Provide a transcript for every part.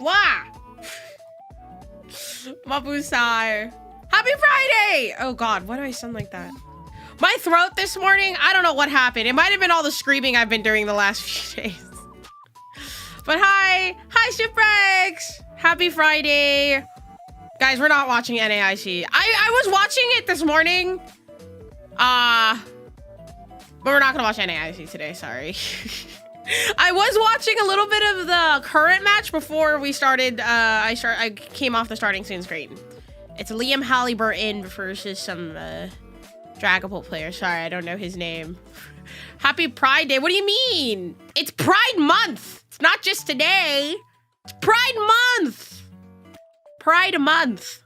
Wow. Mabusai. Happy Friday! Oh God, why do I sound like that? My throat this morning, I don't know what happened. It might have been all the screaming I've been doing the last few days. But hi Shipwrecks! Happy Friday. Guys, we're not watching NAIC. I was watching it this morning. But we're not gonna watch NAIC today, sorry. I was watching a little bit of the current match before we started. I came off the starting soon screen. It's Liam Halliburton versus some Dragapult player. Sorry, I don't know his name. Happy Pride Day. What do you mean? It's Pride Month. It's not just today. It's Pride Month. Pride Month.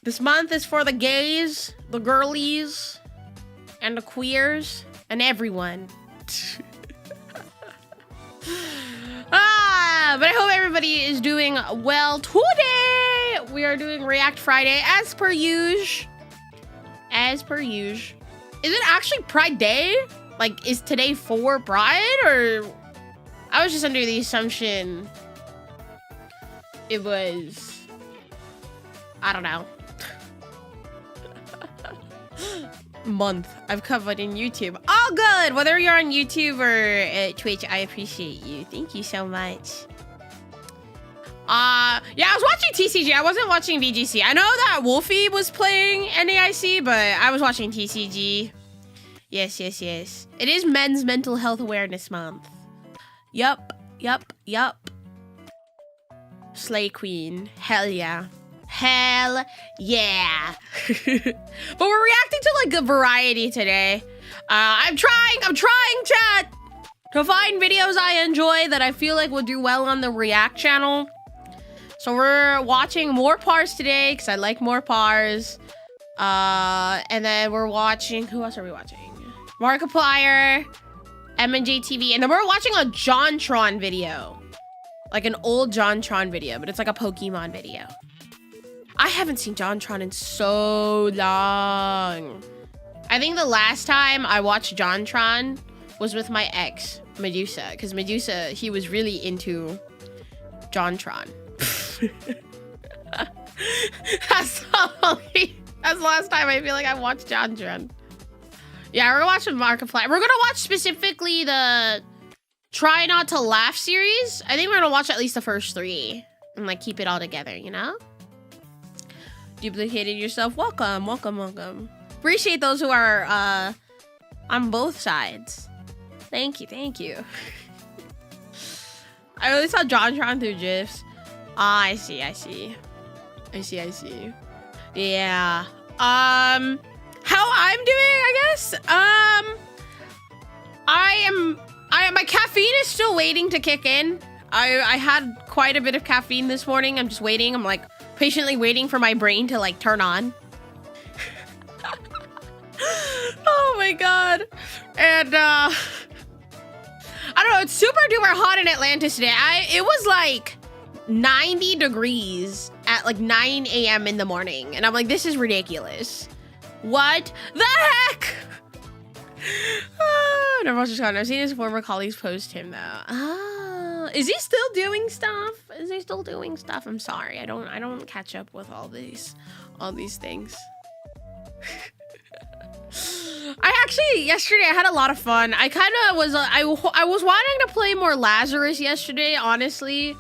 This month is for the gays, the girlies, and the queers, and everyone. But I hope everybody is doing well today. We are doing React Friday as per usual. As per usual. Is it actually Pride Day? Like, is today for Pride, or I was just under the assumption it was, I don't know. Month I've covered in YouTube. All good, whether you're on YouTube or Twitch. I appreciate you. Thank you so much. Yeah, I was watching TCG. I wasn't watching VGC. I know that Wolfie was playing NAIC, but I was watching TCG. Yes. It is Men's Mental Health Awareness Month. Yup. Slay Queen. Hell yeah. Hell yeah. But we're reacting to like a variety today. I'm trying chat to find videos I enjoy that I feel like will do well on the React channel. So we're watching MoreParz today because I like MoreParz. And then we're watching, who else are we watching? Markiplier, MandJTV, and then we're watching a JonTron video. Like an old JonTron video, but it's like a Pokemon video. I haven't seen JonTron in so long. I think the last time I watched JonTron was with my ex, Medusa, because Medusa, he was really into JonTron. That's the last time I feel like I watched JonTron. Yeah, we're gonna watch Markiplier. We're gonna watch specifically the Try Not to Laugh series. I think we're gonna watch at least the first 3 and like keep it all together, you know? Duplicated yourself. Welcome. Appreciate those who are on both sides. Thank you. I only saw JonTron through GIFs. I see. Yeah. How I'm doing, I guess. My caffeine is still waiting to kick in. I had quite a bit of caffeine this morning. I'm just waiting. I'm like patiently waiting for my brain to like turn on. Oh my God. And I don't know, it's super duper hot in Atlantis today. It was like 90 degrees at like 9 a.m. in the morning. And I'm like, this is ridiculous. What the heck? Everyone's just gone. I've seen his former colleagues post him though. Is he still doing stuff? I'm sorry. I don't catch up with all these things. Yesterday I had a lot of fun. I kind of was I was wanting to play more Lazarus yesterday, honestly.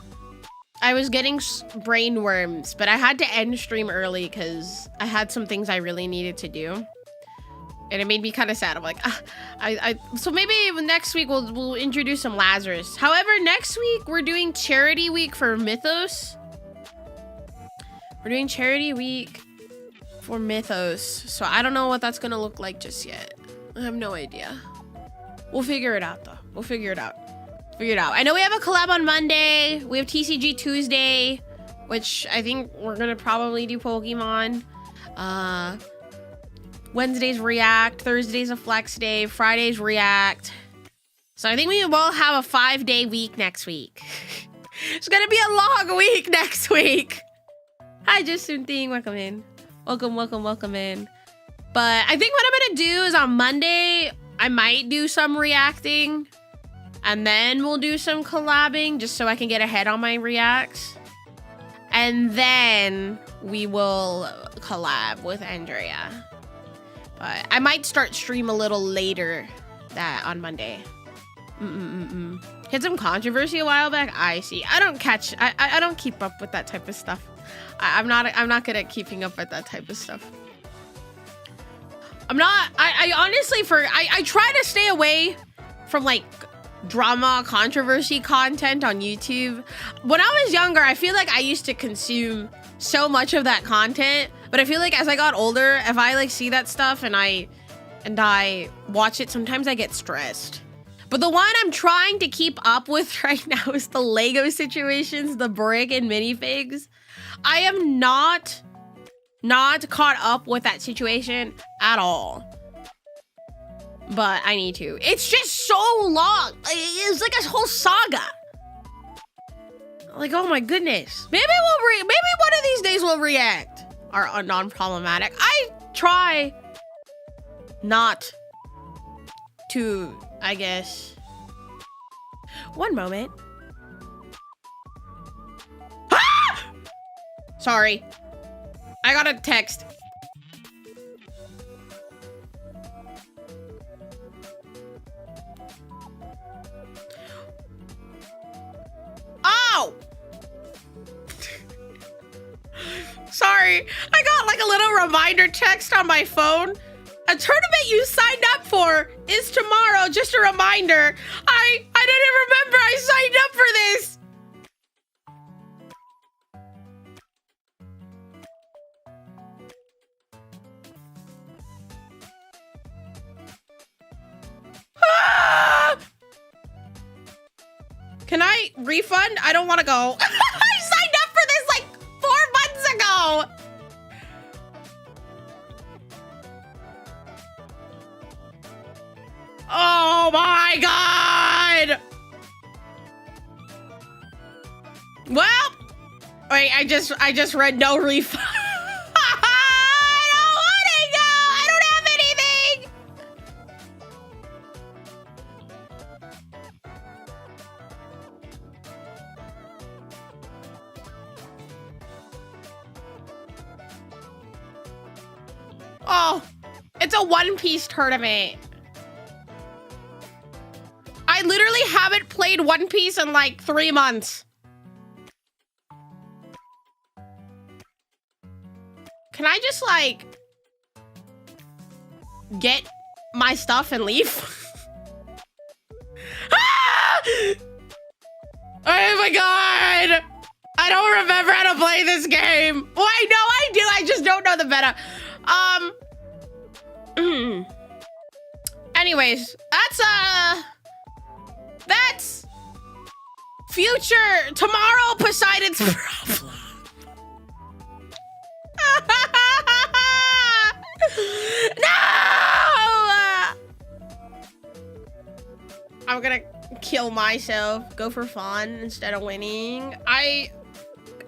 I was getting brain worms, but I had to end stream early because I had some things I really needed to do. And it made me kind of sad. I'm like, so maybe next week we'll introduce some Lazarus. However, next week we're doing charity week for Mythos. We're doing charity week for Mythos. So I don't know what that's gonna look like just yet. I have no idea. We'll figure it out though. I know we have a collab on Monday. We have TCG Tuesday, which I think we're gonna probably do Pokemon. Wednesday's React, Thursday's a flex day, Friday's React. So I think we will have a 5-day week next week. It's gonna be a long week next week. Hi, Justin Thing, welcome in. Welcome in. But I think what I'm gonna do is on Monday, I might do some reacting. And then we'll do some collabing just so I can get ahead on my reacts. And then we will collab with Andrea. But I might stream a little later on Monday. Hit some controversy a while back. I see. I don't keep up with that type of stuff. I'm not good at keeping up with that type of stuff. I honestly I try to stay away from like drama controversy content on YouTube. When I was younger, I feel like I used to consume so much of that content, but I feel like as I got older, if I like see that stuff and I watch it, sometimes I get stressed. But the one I'm trying to keep up with right now is the Lego situations, the brick and minifigs. I am not caught up with that situation at all. But I need to. It's just so long. It's like a whole saga. Like, oh my goodness. Maybe one of these days we'll react. Are non-problematic. I try not to, I guess. One moment. Ah! Sorry. I got a text. Oh! Sorry. I got like a little reminder text on my phone. A tournament you signed up for is tomorrow. Just a reminder. I didn't remember I signed up for this. Ah! Can I refund? I don't want to go. I signed up for this like 4 months ago. Oh my god! Well, wait, I just read no refund. I don't want to go. I don't have anything. Oh, it's a One Piece tournament. I literally haven't played One Piece in like 3 months. Can I just like get my stuff and leave? Ah! Oh my god! I don't remember how to play this game. Well, I know I do. I just don't know the meta. Anyways, that's future tomorrow Poseidon's problem. No! I'm gonna kill myself, go for fun instead of winning. I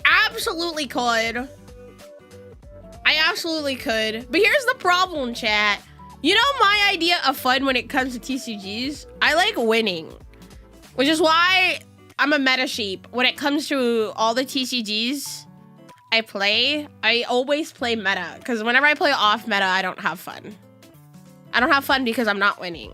absolutely could. I absolutely could. But here's the problem, chat. You know my idea of fun when it comes to TCGs? I like winning. Which is why I'm a meta sheep. When it comes to all the TCGs I play, I always play meta. Because whenever I play off meta, I don't have fun. I don't have fun because I'm not winning.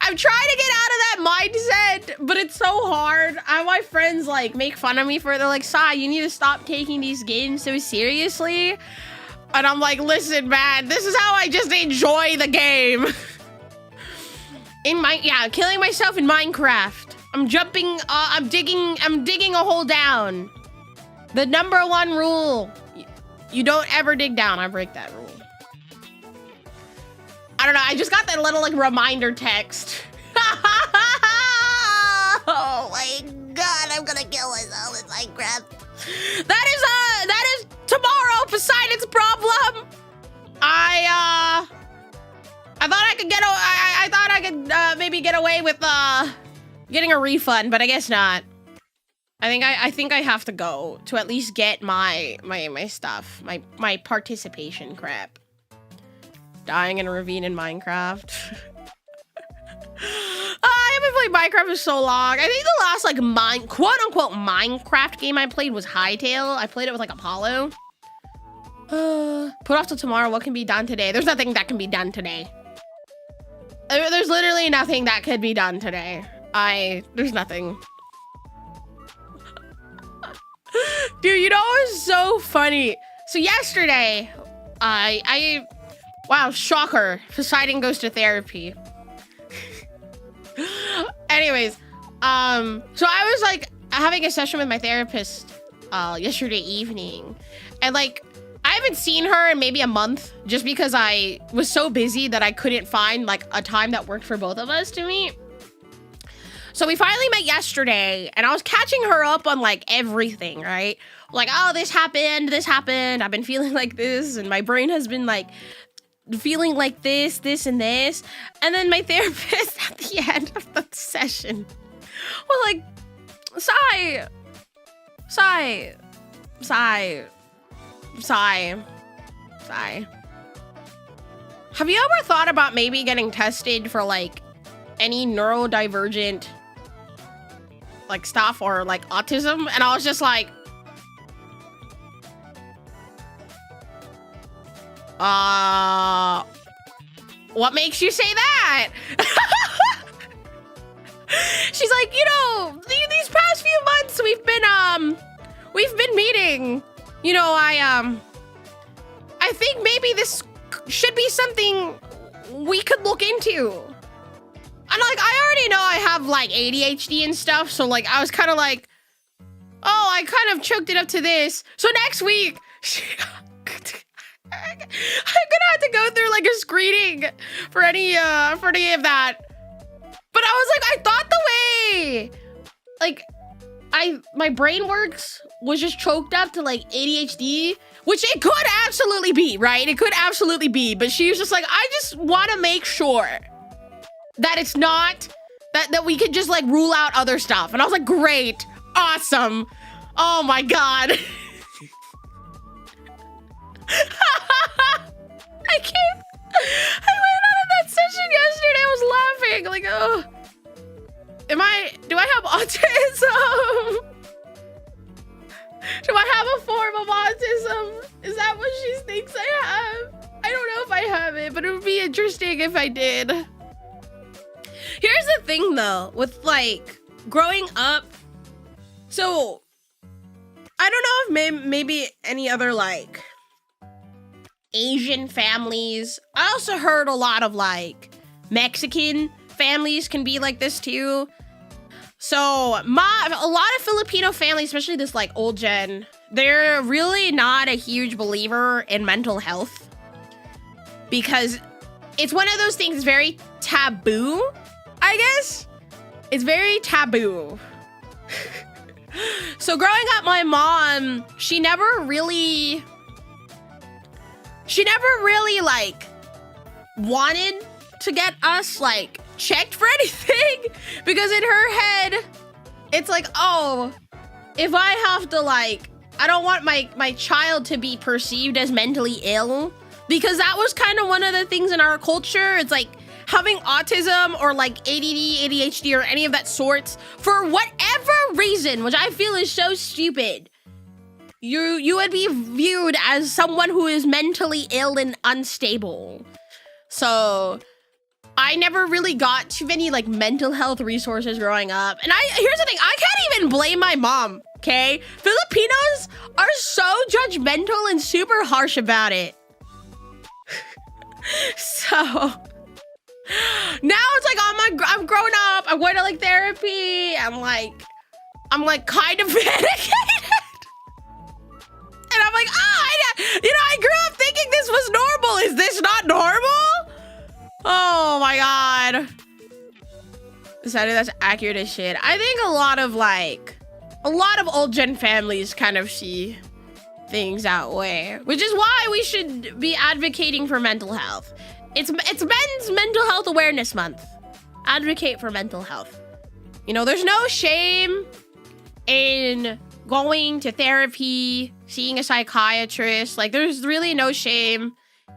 I'm trying to get out of that mindset, but it's so hard. My friends like make fun of me for it. They're like, Sai, you need to stop taking these games so seriously. And I'm like, listen, man, this is how I just enjoy the game. Killing myself in Minecraft. I'm jumping, I'm digging a hole down. The #1 rule, you don't ever dig down. I break that rule. I don't know, I just got that little like reminder text. Oh my god, I'm gonna kill myself in Minecraft. That is tomorrow Poseidon's problem. I thought I could maybe get away with getting a refund, but I guess not. I think I have to go to at least get my stuff, my participation crap. Dying in a ravine in Minecraft. played Minecraft for so long. I think the last like quote unquote Minecraft game I played was Hytale. I played it with like Apollo. Put off till tomorrow. What can be done today? There's nothing that can be done today. There's literally nothing that could be done today. There's nothing. Dude, you know it was so funny. So yesterday, wow, shocker. Poseidon goes to therapy. Anyways, so I was like having a session with my therapist yesterday evening, and like I haven't seen her in maybe a month just because I was so busy that I couldn't find like a time that worked for both of us to meet. So we finally met yesterday, and I was catching her up on like everything, right? Like, oh, this happened, I've been feeling like this, and my brain has been like feeling like this, and this. And then my therapist at the end of the session was like, sigh. Have you ever thought about maybe getting tested for like any neurodivergent like stuff or like autism? And I was just like, what makes you say that? She's like, you know, these past few months we've been meeting. You know, I think maybe this should be something we could look into. And like, I already know I have like ADHD and stuff, so like I was kind of like, oh, I kind of choked it up to this. So next week, I'm gonna have to go through like a screening for any of that. But I was like, I thought the way like my brain works was just choked up to like ADHD, which it could absolutely be, right? It could absolutely be. But she was just like, I just want to make sure that it's not that we could just like rule out other stuff. And I was like, great, awesome. Oh my God. I can't. I went out of that session yesterday. I was laughing like, oh, do I have autism? Do I have a form of autism? Is that what she thinks I have? I don't know if I have it, but it would be interesting if I did. Here's the thing though, with like growing up. So I don't know if maybe any other like Asian families. I also heard a lot of like Mexican families can be like this too. So a lot of Filipino families, especially this like old gen, they're really not a huge believer in mental health because it's one of those things very taboo, I guess. It's very taboo. So growing up, my mom, she never really like wanted to get us like checked for anything because in her head it's like, oh, if I have to like, I don't want my child to be perceived as mentally ill, because that was kind of one of the things in our culture. It's like having autism or like ADD, ADHD or any of that sorts for whatever reason, which I feel is so stupid. You would be viewed as someone who is mentally ill and unstable. So I never really got too many like mental health resources growing up. And here's the thing, I can't even blame my mom, okay? Filipinos are so judgmental and super harsh about it. So now it's like, I'm grown up, I'm going to like therapy, I'm like kind of medicated. And I'm like, I grew up thinking this was normal. Is this not normal? Oh my God. That's accurate as shit. I think a lot of old gen families kind of see things that way, which is why we should be advocating for mental health. It's Men's Mental Health Awareness Month. Advocate for mental health. You know, there's no shame in going to therapy, seeing a psychiatrist. Like, there's really no shame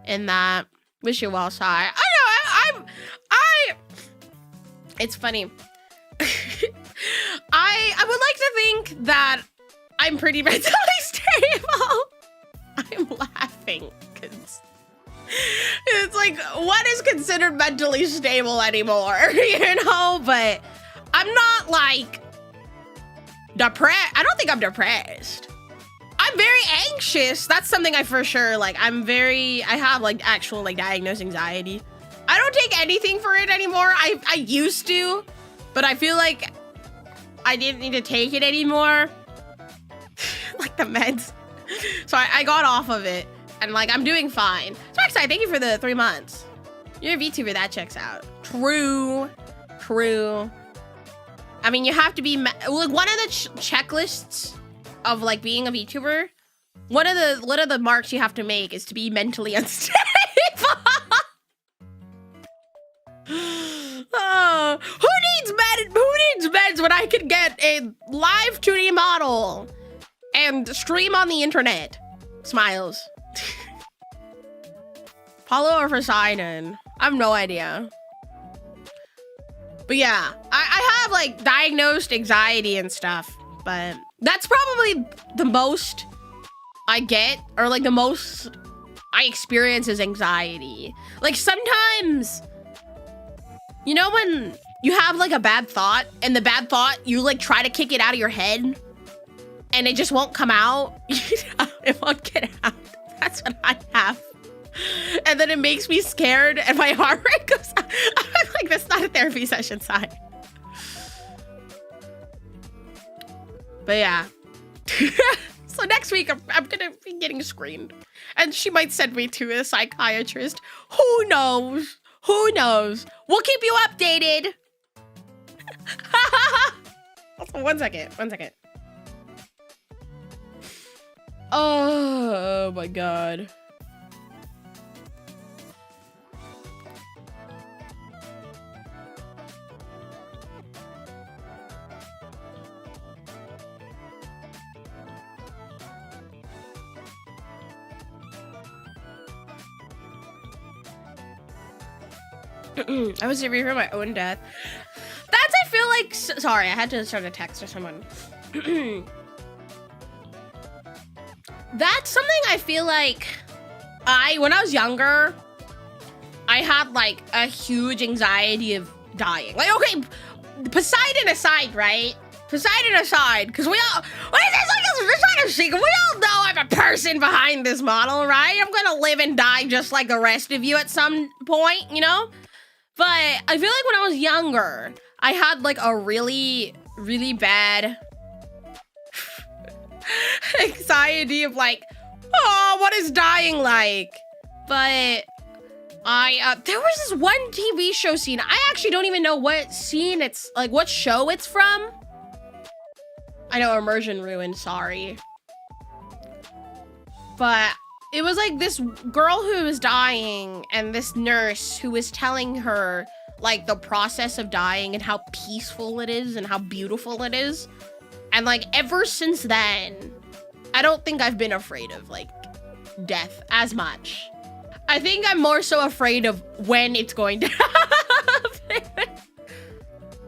in that. Wish you well, Sai. I know, it's funny. I would like to think that I'm pretty mentally stable. I'm laughing because it's like, what is considered mentally stable anymore, you know? But I'm not like depressed. I don't think I'm depressed. I'm very anxious. That's something I for sure, like, I have like actual like diagnosed anxiety. I don't take anything for it anymore. I used to, but I feel like I didn't need to take it anymore. Like the meds. So I got off of it and like, I'm doing fine. So excited, thank you for the 3 months. You're a VTuber, that checks out. True. I mean, you have to be, like one of the checklists of like being a VTuber, one of the marks you have to make is to be mentally unstable. Oh, who needs meds when I could get a live 2D model and stream on the internet? Smiles. Apollo or Poseidon? I have no idea. But yeah, I have like diagnosed anxiety and stuff, but that's probably the most I get, or like the most I experience is anxiety. Like sometimes, you know when you have like a bad thought and the bad thought, you like try to kick it out of your head and it just won't come out? It won't get out. That's what I have. And then it makes me scared and my heart rate goes up. I'm like, that's not a therapy session sign. But yeah. So next week, I'm gonna be getting screened. And she might send me to a psychiatrist. Who knows? Who knows? We'll keep you updated. Also, one second. Oh my God. I was reviewing my own death. That's, I feel like, sorry, I had to start a text to someone. That's something I feel like when I was younger, I had like a huge anxiety of dying. Like, okay, Poseidon aside, right? Poseidon aside, because we all, what is this? Like, it's not a secret. We all know I'm a person behind this model, right? I'm gonna live and die just like the rest of you at some point, you know? But I feel like when I was younger, I had like a really, really bad anxiety of like, oh, what is dying like? But there was this one TV show scene. I actually don't even know what scene it's like, what show it's from. I know immersion ruined, sorry. But it was like this girl who was dying and this nurse who was telling her like the process of dying and how peaceful it is and how beautiful it is. And like ever since then, I don't think I've been afraid of like death as much. I think I'm more so afraid of when it's going to happen.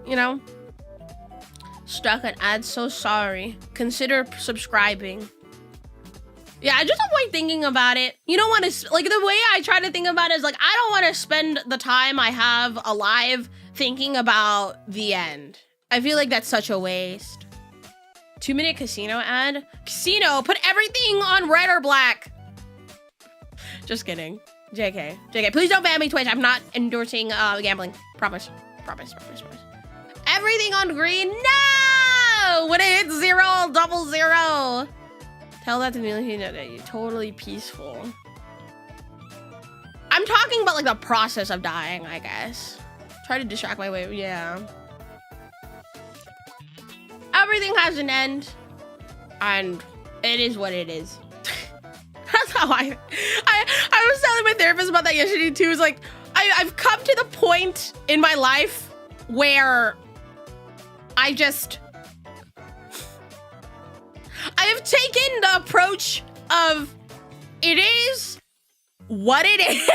You know? Stuck an ad, so sorry. Consider subscribing. Yeah, I just avoid thinking about it. You don't want to, like, the way I try to think about it is like, I don't want to spend the time I have alive thinking about the end. I feel like that's such a waste. 2-minute casino ad? Casino, put everything on red or black. Just kidding. JK, please don't ban me, Twitch. I'm not endorsing gambling. Promise. Everything on green? No! When it hits 0, 00. Tell that to me that you're totally peaceful. I'm talking about like the process of dying, I guess. Try to distract my way, yeah. Everything has an end, and it is what it is. That's how I was telling my therapist about that yesterday too. It's like, I've come to the point in my life where I have taken the approach of it is what it is.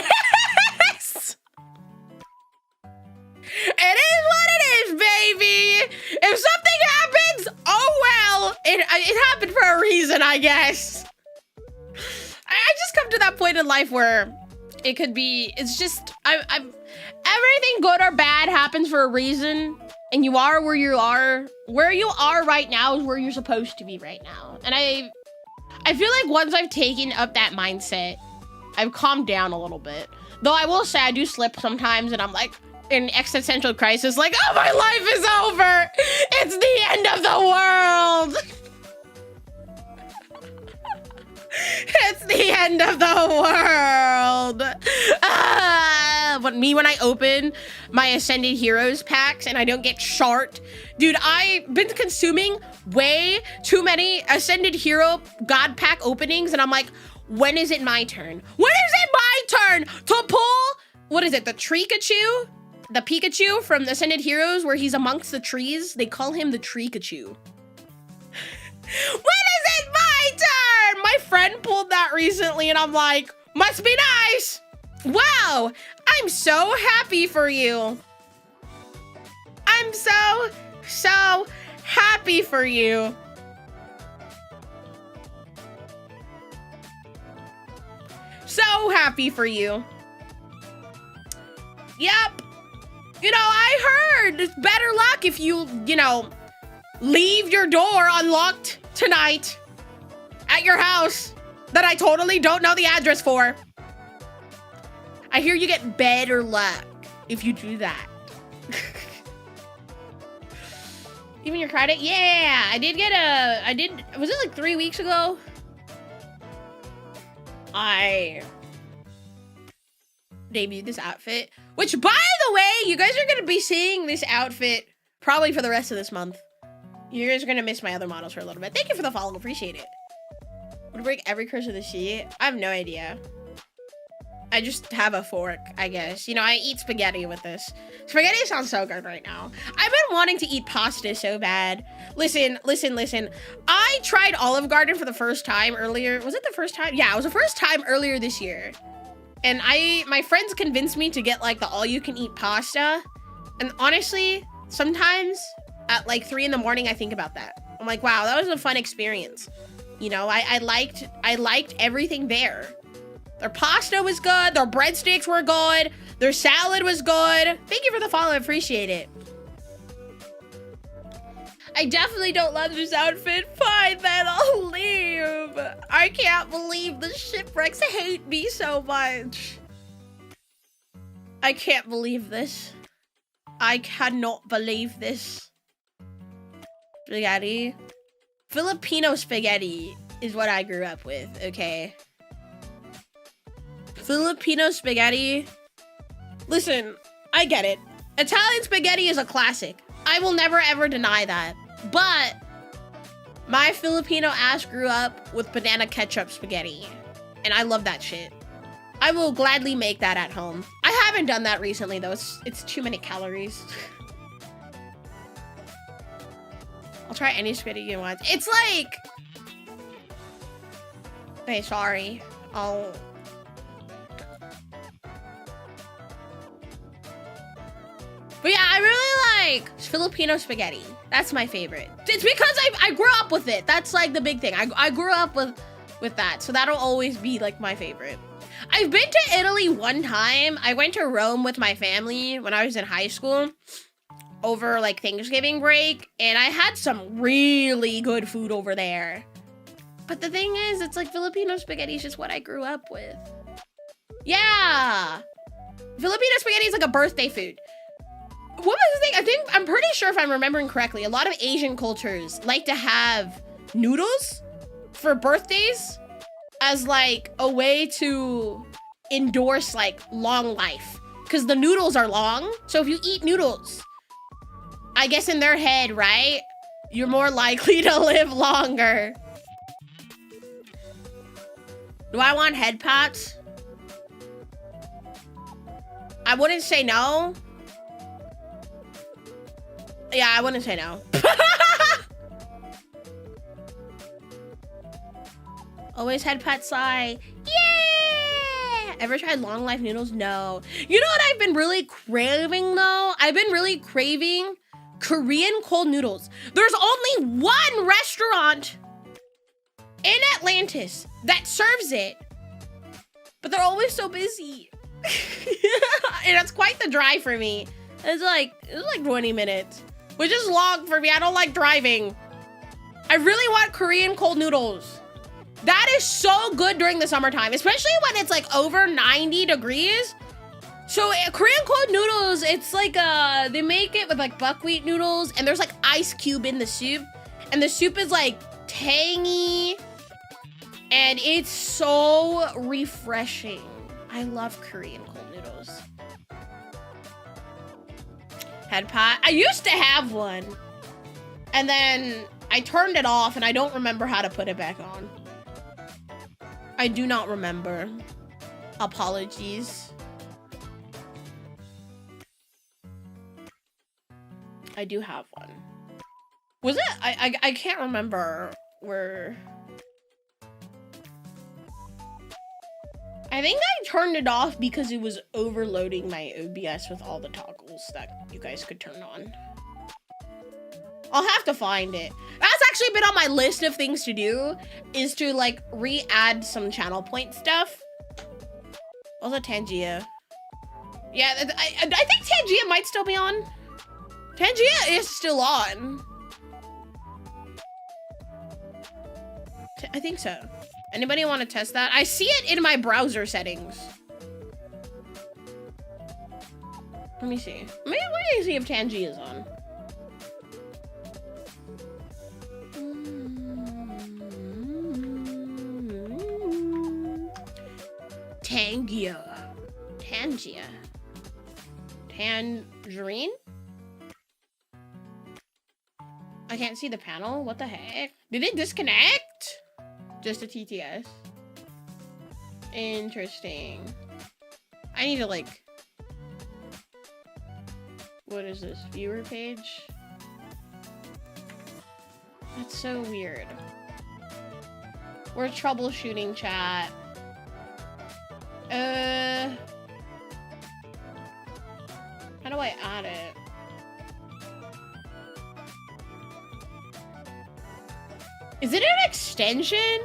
It is what it is, baby. If something happens, it happened for a reason, I guess. I just come to that point in life where it could be, it's just, everything good or bad happens for a reason. And you are where you are. Where you are right now is where you're supposed to be right now. And I feel like once I've taken up that mindset, I've calmed down a little bit. Though I will say I do slip sometimes and I'm like in existential crisis, like, oh, my life is over. It's the end of the world. It's the end of the world. But me, when I open my Ascended Heroes packs and I don't get shart, dude, I've been consuming way too many Ascended Hero God pack openings, and I'm like, when is it my turn? When is it my turn to pull, what is it, the Trikachu? The Pikachu from Ascended Heroes where he's amongst the trees? They call him the Trikachu. When is it my turn? My friend pulled that recently and I'm like, must be nice. Wow, I'm so happy for you. I'm so happy for you. So happy for you. Yep. You know, I heard it's better luck if you know, leave your door unlocked tonight at your house that I totally don't know the address for. I hear you get better luck if you do that. Even your credit? Yeah, I did, was it like 3 weeks ago? I debuted this outfit, which, by the way, you guys are gonna be seeing this outfit probably for the rest of this month. You guys are gonna miss my other models for a little bit. Thank you for the follow, appreciate it. Would break every curse of the sea? I have no idea. I just have a fork, I guess. You know, I eat spaghetti with this. Spaghetti sounds so good right now. I've been wanting to eat pasta so bad. Listen. I tried Olive Garden for the first time earlier. Was it the first time? Yeah, it was the first time earlier this year. And my friends convinced me to get like the all-you-can-eat pasta. And honestly, sometimes at like 3 in the morning, I think about that. I'm like, wow, that was a fun experience. You know, I liked everything there. Their pasta was good. Their breadsticks were good. Their salad was good. Thank you for the follow. I appreciate it. I definitely don't love this outfit. Fine, then I'll leave. I can't believe the shipwrecks hate me so much. I can't believe this. I cannot believe this. Spaghetti. Filipino spaghetti is what I grew up with, okay? Filipino spaghetti. Listen, I get it. Italian spaghetti is a classic. I will never ever deny that. But my Filipino ass grew up with banana ketchup spaghetti. And I love that shit. I will gladly make that at home. I haven't done that recently though. It's too many calories. I'll try any spaghetti you want. It's like... Okay, sorry. But yeah, I really like Filipino spaghetti. That's my favorite. It's because I grew up with it. That's like the big thing. I grew up with that. So that'll always be like my favorite. I've been to Italy one time. I went to Rome with my family when I was in high school over like Thanksgiving break. And I had some really good food over there. But the thing is, it's like Filipino spaghetti is just what I grew up with. Yeah. Filipino spaghetti is like a birthday food. What was the thing? I'm pretty sure if I'm remembering correctly, a lot of Asian cultures like to have noodles for birthdays as like a way to endorse like long life. Because the noodles are long. So if you eat noodles, I guess in their head, right? You're more likely to live longer. Do I want head pats? I wouldn't say no. Yeah, I wouldn't say no. Always head pat sigh. Yeah! Ever tried long life noodles? No. You know what I've been really craving though? I've been really craving Korean cold noodles. There's only one restaurant in Atlantis that serves it, but they're always so busy. And it's quite the drive for me. It's like 20 minutes, which is long for me. I don't like driving. I really want Korean cold noodles. That is so good during the summertime, especially when it's like over 90 degrees. So Korean cold noodles, it's like, they make it with like buckwheat noodles and there's like ice cube in the soup. And the soup is like tangy and it's so refreshing. I love Korean cold noodles. Head pot. I used to have one and then I turned it off and I don't remember how to put it back on. I do not remember. Apologies. I do have one. Was it? I can't remember where. I think I turned it off because it was overloading my OBS with all the toggles that you guys could turn on. I'll have to find it. That's actually been on my list of things to do, is to like re-add some channel point stuff. Also Tangia. Yeah, I think Tangia might still be on. Tangia is still on. I think so. Anybody want to test that? I see it in my browser settings. Let me see. Let me see if Tangia is on. Tangia. Tangerine? I can't see the panel. What the heck? Did it disconnect? Just a TTS. Interesting. I need to like... What is this? Viewer page? That's so weird. We're troubleshooting, chat. How do I add it? Is it an extension?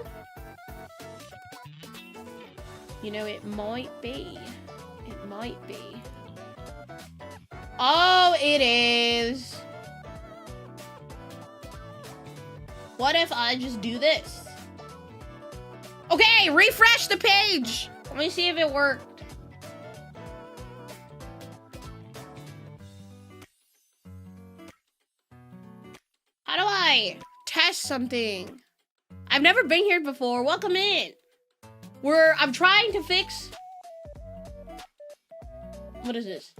You know, it might be. It might be. Oh, it is. What if I just do this? Okay, refresh the page. Let me see if it worked. How do I test something? I've never been here before. Welcome in. I'm trying to fix. What is this?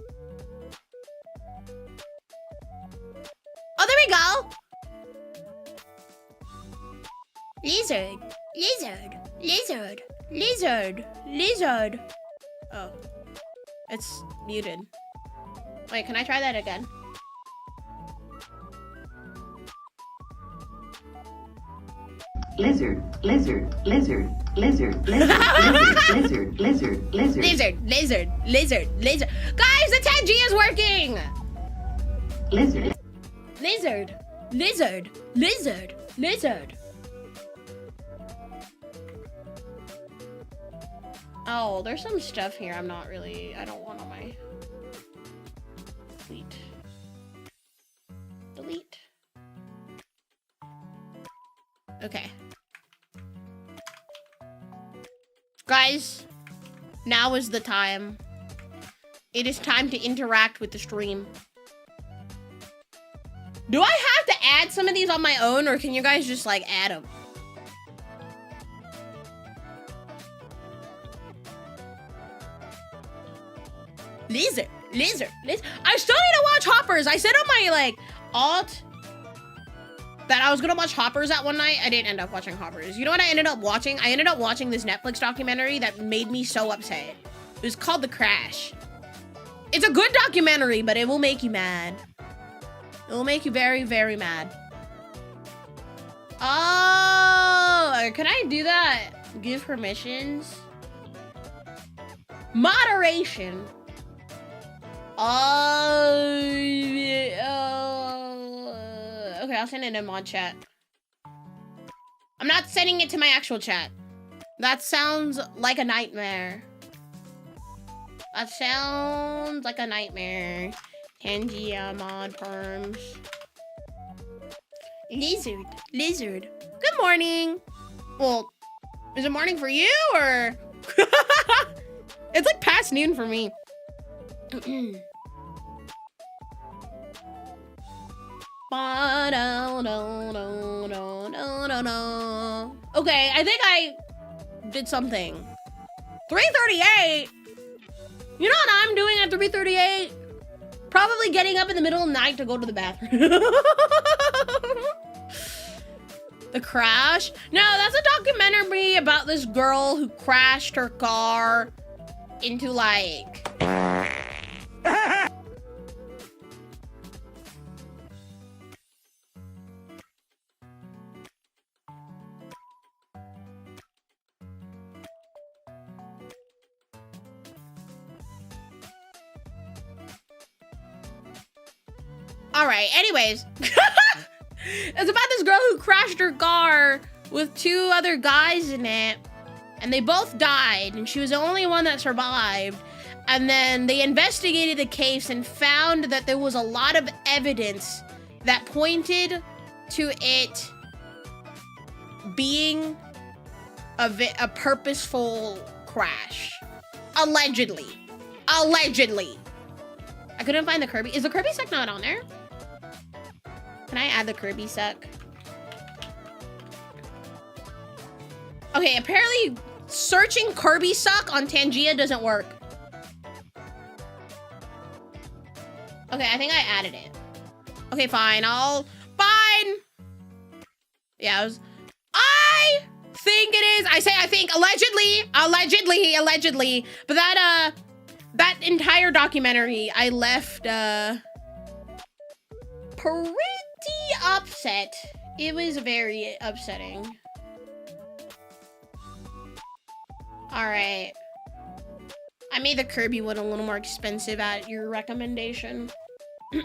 Oh, there we go. Lizard, lizard, lizard, lizard, lizard. Oh, it's muted. Wait, can I try that again? Lizard, lizard, lizard, lizard, lizard, lizard, lizard, lizard, lizard. Lizard, lizard, lizard, lizard. Guys, the 10G is working! Lizard. Lizard, lizard, lizard, lizard. Oh, there's some stuff here I don't want on my... Delete. Delete. Okay. Guys, now is the time. It is time to interact with the stream. Do I have to add some of these on my own, or can you guys just like add them? Lizard, lizard, lizard. I still need to watch Hoppers. I said on my like alt that I was gonna watch Hoppers that one night. I didn't end up watching Hoppers. You know what I ended up watching? I ended up watching this Netflix documentary that made me so upset. It was called The Crash. It's a good documentary, but it will make you mad. It will make you very, very mad. Oh, can I do that? Give permissions. Moderation. Okay, I'll send it in mod chat. I'm not sending it to my actual chat. That sounds like a nightmare. That sounds like a nightmare. Tangia mod perms. Lizard. Good morning. Well, is it morning for you or? It's like past noon for me. Okay, I think I did something. 3:38? You know what I'm doing at 3:38? Probably getting up in the middle of the night to go to the bathroom. The crash? No, that's a documentary about this girl who crashed her car into like... All right, anyways. It's about this girl who crashed her car with 2 other guys in it, and they both died, and she was the only one that survived. And then they investigated the case and found that there was a lot of evidence that pointed to it being a purposeful crash. Allegedly. I couldn't find the Kirby. Is the Kirby suck not on there? Can I add the Kirby suck? Okay, apparently searching Kirby suck on Tangia doesn't work. Okay, I think I added it. Okay, fine. Fine. Yeah, I think it is. I think allegedly. But that entire documentary, I left pretty upset. It was very upsetting. All right. I made the Kirby one a little more expensive at your recommendation. But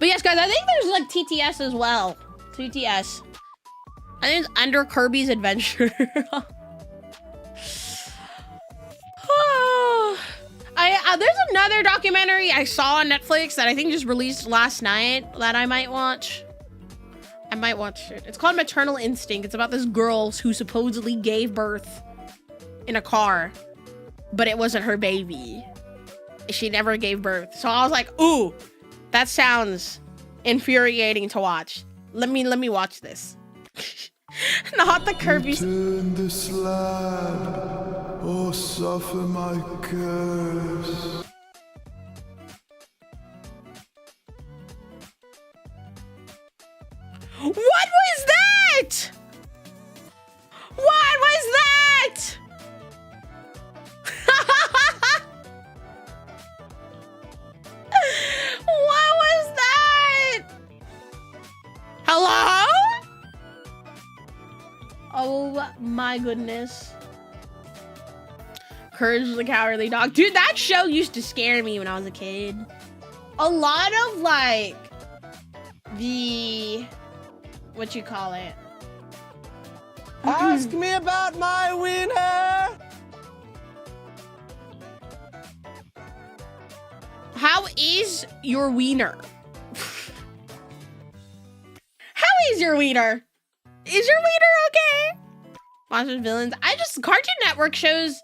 yes, guys, I think there's like TTS as well. TTS. I think it's Under Kirby's Adventure. There's another documentary I saw on Netflix that I think just released last night that I might watch. I might watch it. It's called Maternal Instinct. It's about this girl who supposedly gave birth in a car, but it wasn't her baby. She never gave birth. So I was like, ooh, that sounds infuriating to watch. Let me watch this. Not the Kirby. Turn the slab or suffer my curse. What was that? What was that? What was that? Hello? Oh my goodness. Courage the Cowardly Dog. Dude, that show used to scare me when I was a kid. A lot of like the, what you call it? Ask me about my wiener. How is your wiener? How is your wiener? Is your wiener okay? Monsters, villains. Cartoon Network shows.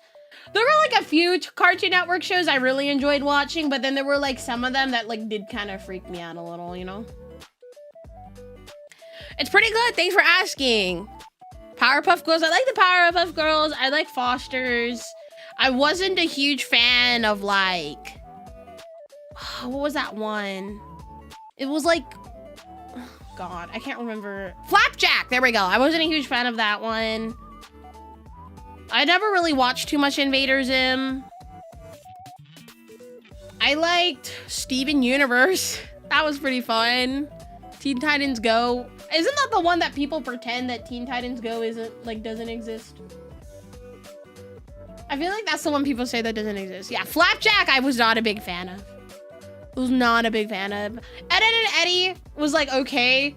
There were like a few Cartoon Network shows I really enjoyed watching, but then there were like some of them that like did kind of freak me out a little, you know? It's pretty good. Thanks for asking. Powerpuff Girls. I like the Powerpuff Girls. I like Fosters. I wasn't a huge fan of like, what was that one? It was like, oh God, I can't remember. Flapjack. There we go. I wasn't a huge fan of that one. I never really watched too much Invader Zim. I liked Steven Universe. That was pretty fun. Teen Titans Go. Isn't that the one that people pretend that Teen Titans Go doesn't exist? I feel like that's the one people say that doesn't exist. Yeah, Flapjack I was not a big fan of. Was not a big fan of. Ed, Edd n Eddy was like okay.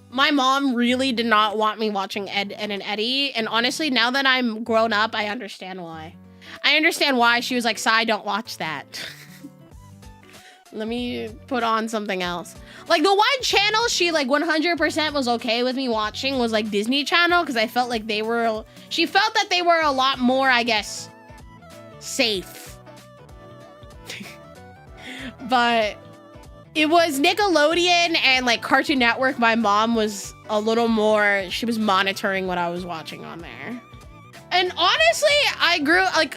my mom really did not want me watching Ed, Ed and Eddie. And honestly, now that I'm grown up, I understand why. I understand why she was like, Sai, don't watch that. Let me put on something else. Like the one channel she like 100% was okay with me watching was like Disney Channel, because I felt like she felt that they were a lot more, I guess, safe. But it was Nickelodeon and like Cartoon Network. My mom was a little more, she was monitoring what I was watching on there. And honestly, I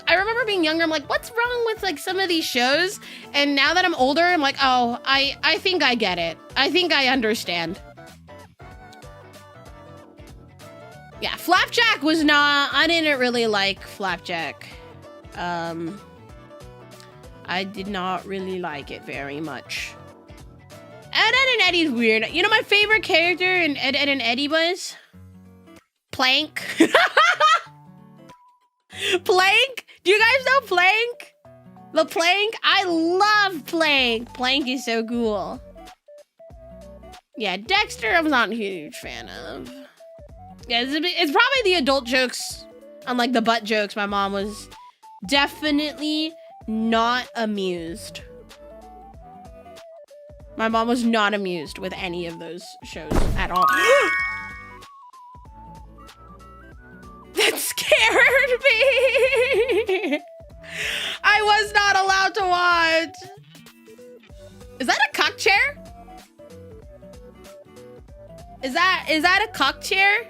remember being younger, I'm like, what's wrong with like some of these shows? And now that I'm older, I'm like, oh, I think I get it. I think I understand. Yeah, Flapjack was not, I didn't really like Flapjack. I did not really like it very much. Ed, Ed and Eddie's weird. You know, my favorite character in Ed, Ed and Eddie was Plank. Plank? Do you guys know Plank? The Plank? I love Plank. Plank is so cool. Yeah, Dexter, I'm not a huge fan of. Yeah, it's probably the adult jokes, unlike the butt jokes. My mom was definitely not amused. My mom was not amused with any of those shows at all. That scared me. I was not allowed to watch. Is that a cock chair? Is that a cock chair?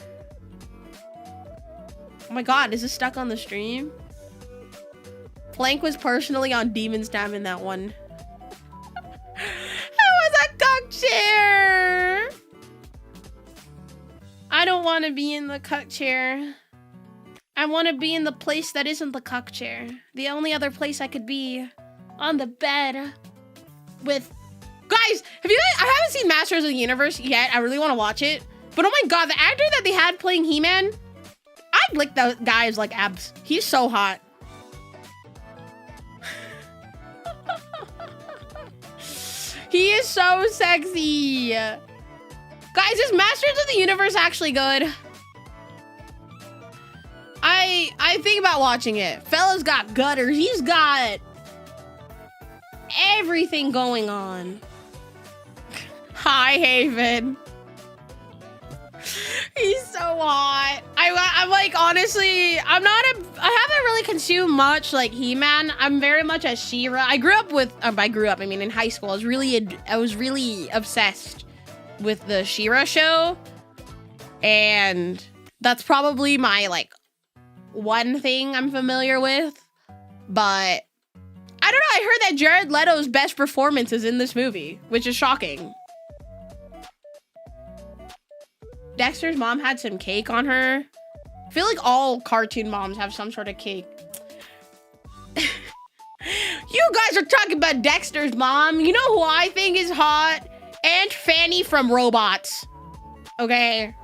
Oh my god, is this stuck on the stream? Plank was personally on Demon's Dam in that one. It was a cock chair. I don't want to be in the cock chair. I want to be in the place that isn't the cock chair. The only other place I could be on the bed with... Guys, I haven't seen Masters of the Universe yet. I really want to watch it. But oh my god, the actor that they had playing He-Man, I'd lick the guy's like abs. He's so hot. He is so sexy. Guys, is Masters of the Universe actually good? I think about watching it. Fella's got gutters. He's got everything going on. Hi, Haven. He's so hot. I'm like, honestly, I haven't really consumed much like He-Man. I'm very much a She-Ra. I mean, in high school, I was really obsessed with the She-Ra show. And that's probably my, like, one thing I'm familiar with. But I don't know. I heard that Jared Leto's best performance is in this movie, which is shocking. Dexter's mom had some cake on her. I feel like all cartoon moms have some sort of cake. You guys are talking about Dexter's mom. You know who I think is hot? Aunt Fanny from Robots. Okay.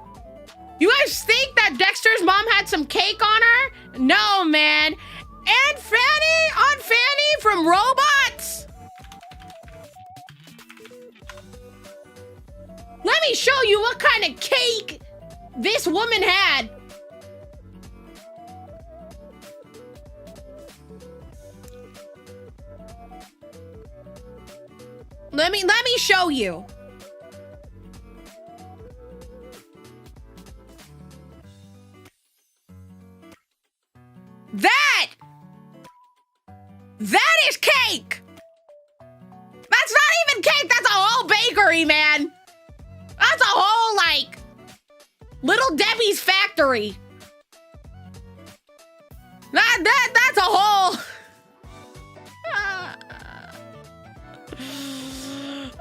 You guys think that Dexter's mom had some cake on her? No, man. Aunt Fanny from Robots. Let me show you what kind of cake this woman had. Let me show you. That is cake. That's not even cake. That's a whole bakery, man. That's a whole, like, Little Debbie's factory. That's a whole...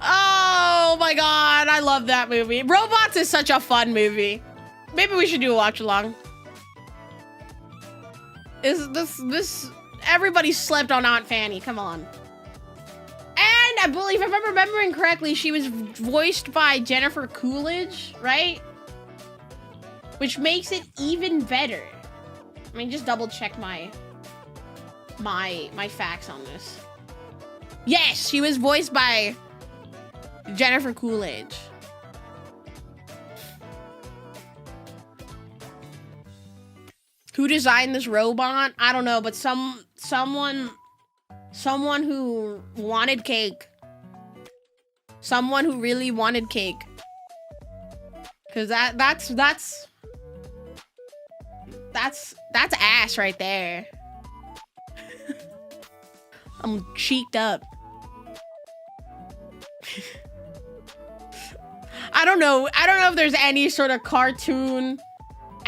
Oh my god, I love that movie. Robots is such a fun movie. Maybe we should do a watch along. Is this everybody slept on Aunt Fanny, come on. And I believe, if I'm remembering correctly, she was voiced by Jennifer Coolidge, right? Which makes it even better. I mean, just double check my facts on this. Yes, she was voiced by Jennifer Coolidge. Who designed this robot? I don't know, but someone who wanted cake. Someone who really wanted cake. Cause that's ass right there. I'm cheeked up. I don't know if there's any sort of cartoon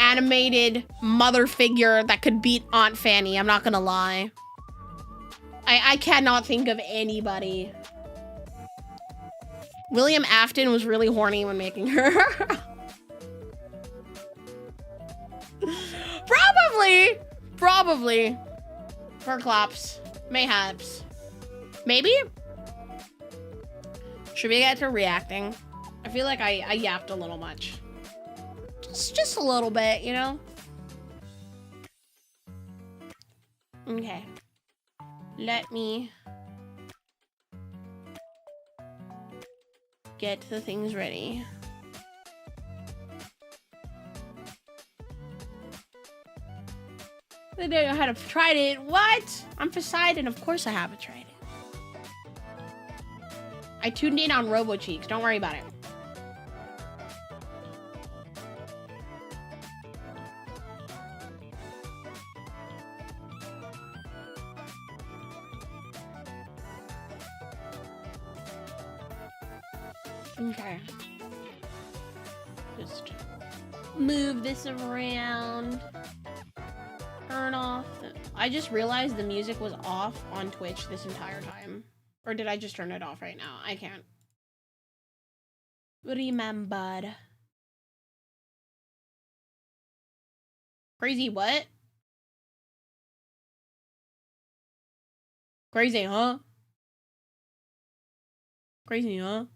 animated mother figure that could beat Aunt Fanny. I'm not gonna lie. I cannot think of anybody. William Afton was really horny when making her. Probably. For claps. Mayhaps. Maybe? Should we get to reacting? I feel like I yapped a little much. Just a little bit, you know? Okay. Let me get the things ready. I don't know how to try it. What? I'm Poseidon. Of course I haven't tried it. I tuned in on RoboCheeks. Don't worry about it. Okay. Just move this around. Turn off. I just realized the music was off on Twitch this entire time. Or did I just turn it off right now? I can't remember. Crazy what? Crazy, huh? Crazy, huh?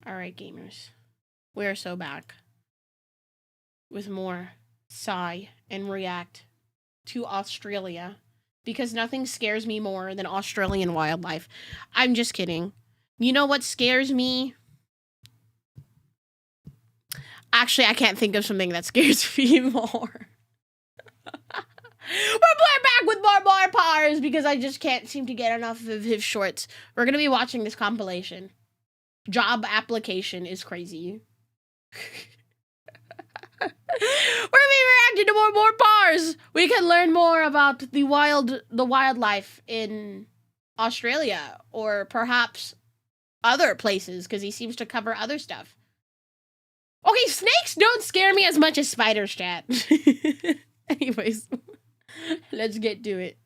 Alright, gamers. We are so back with more sigh and react to Australia because nothing scares me more than Australian wildlife. I'm just kidding. You know what scares me? Actually, I can't think of something that scares me more. We're back with more MoreParz because I just can't seem to get enough of his shorts. We're gonna be watching this compilation. Job application is crazy. We're reacting to more MoreParz. We can learn more about the wildlife in Australia or perhaps other places because he seems to cover other stuff. Okay, snakes don't scare me as much as spiders, chat. Anyways, let's get to it.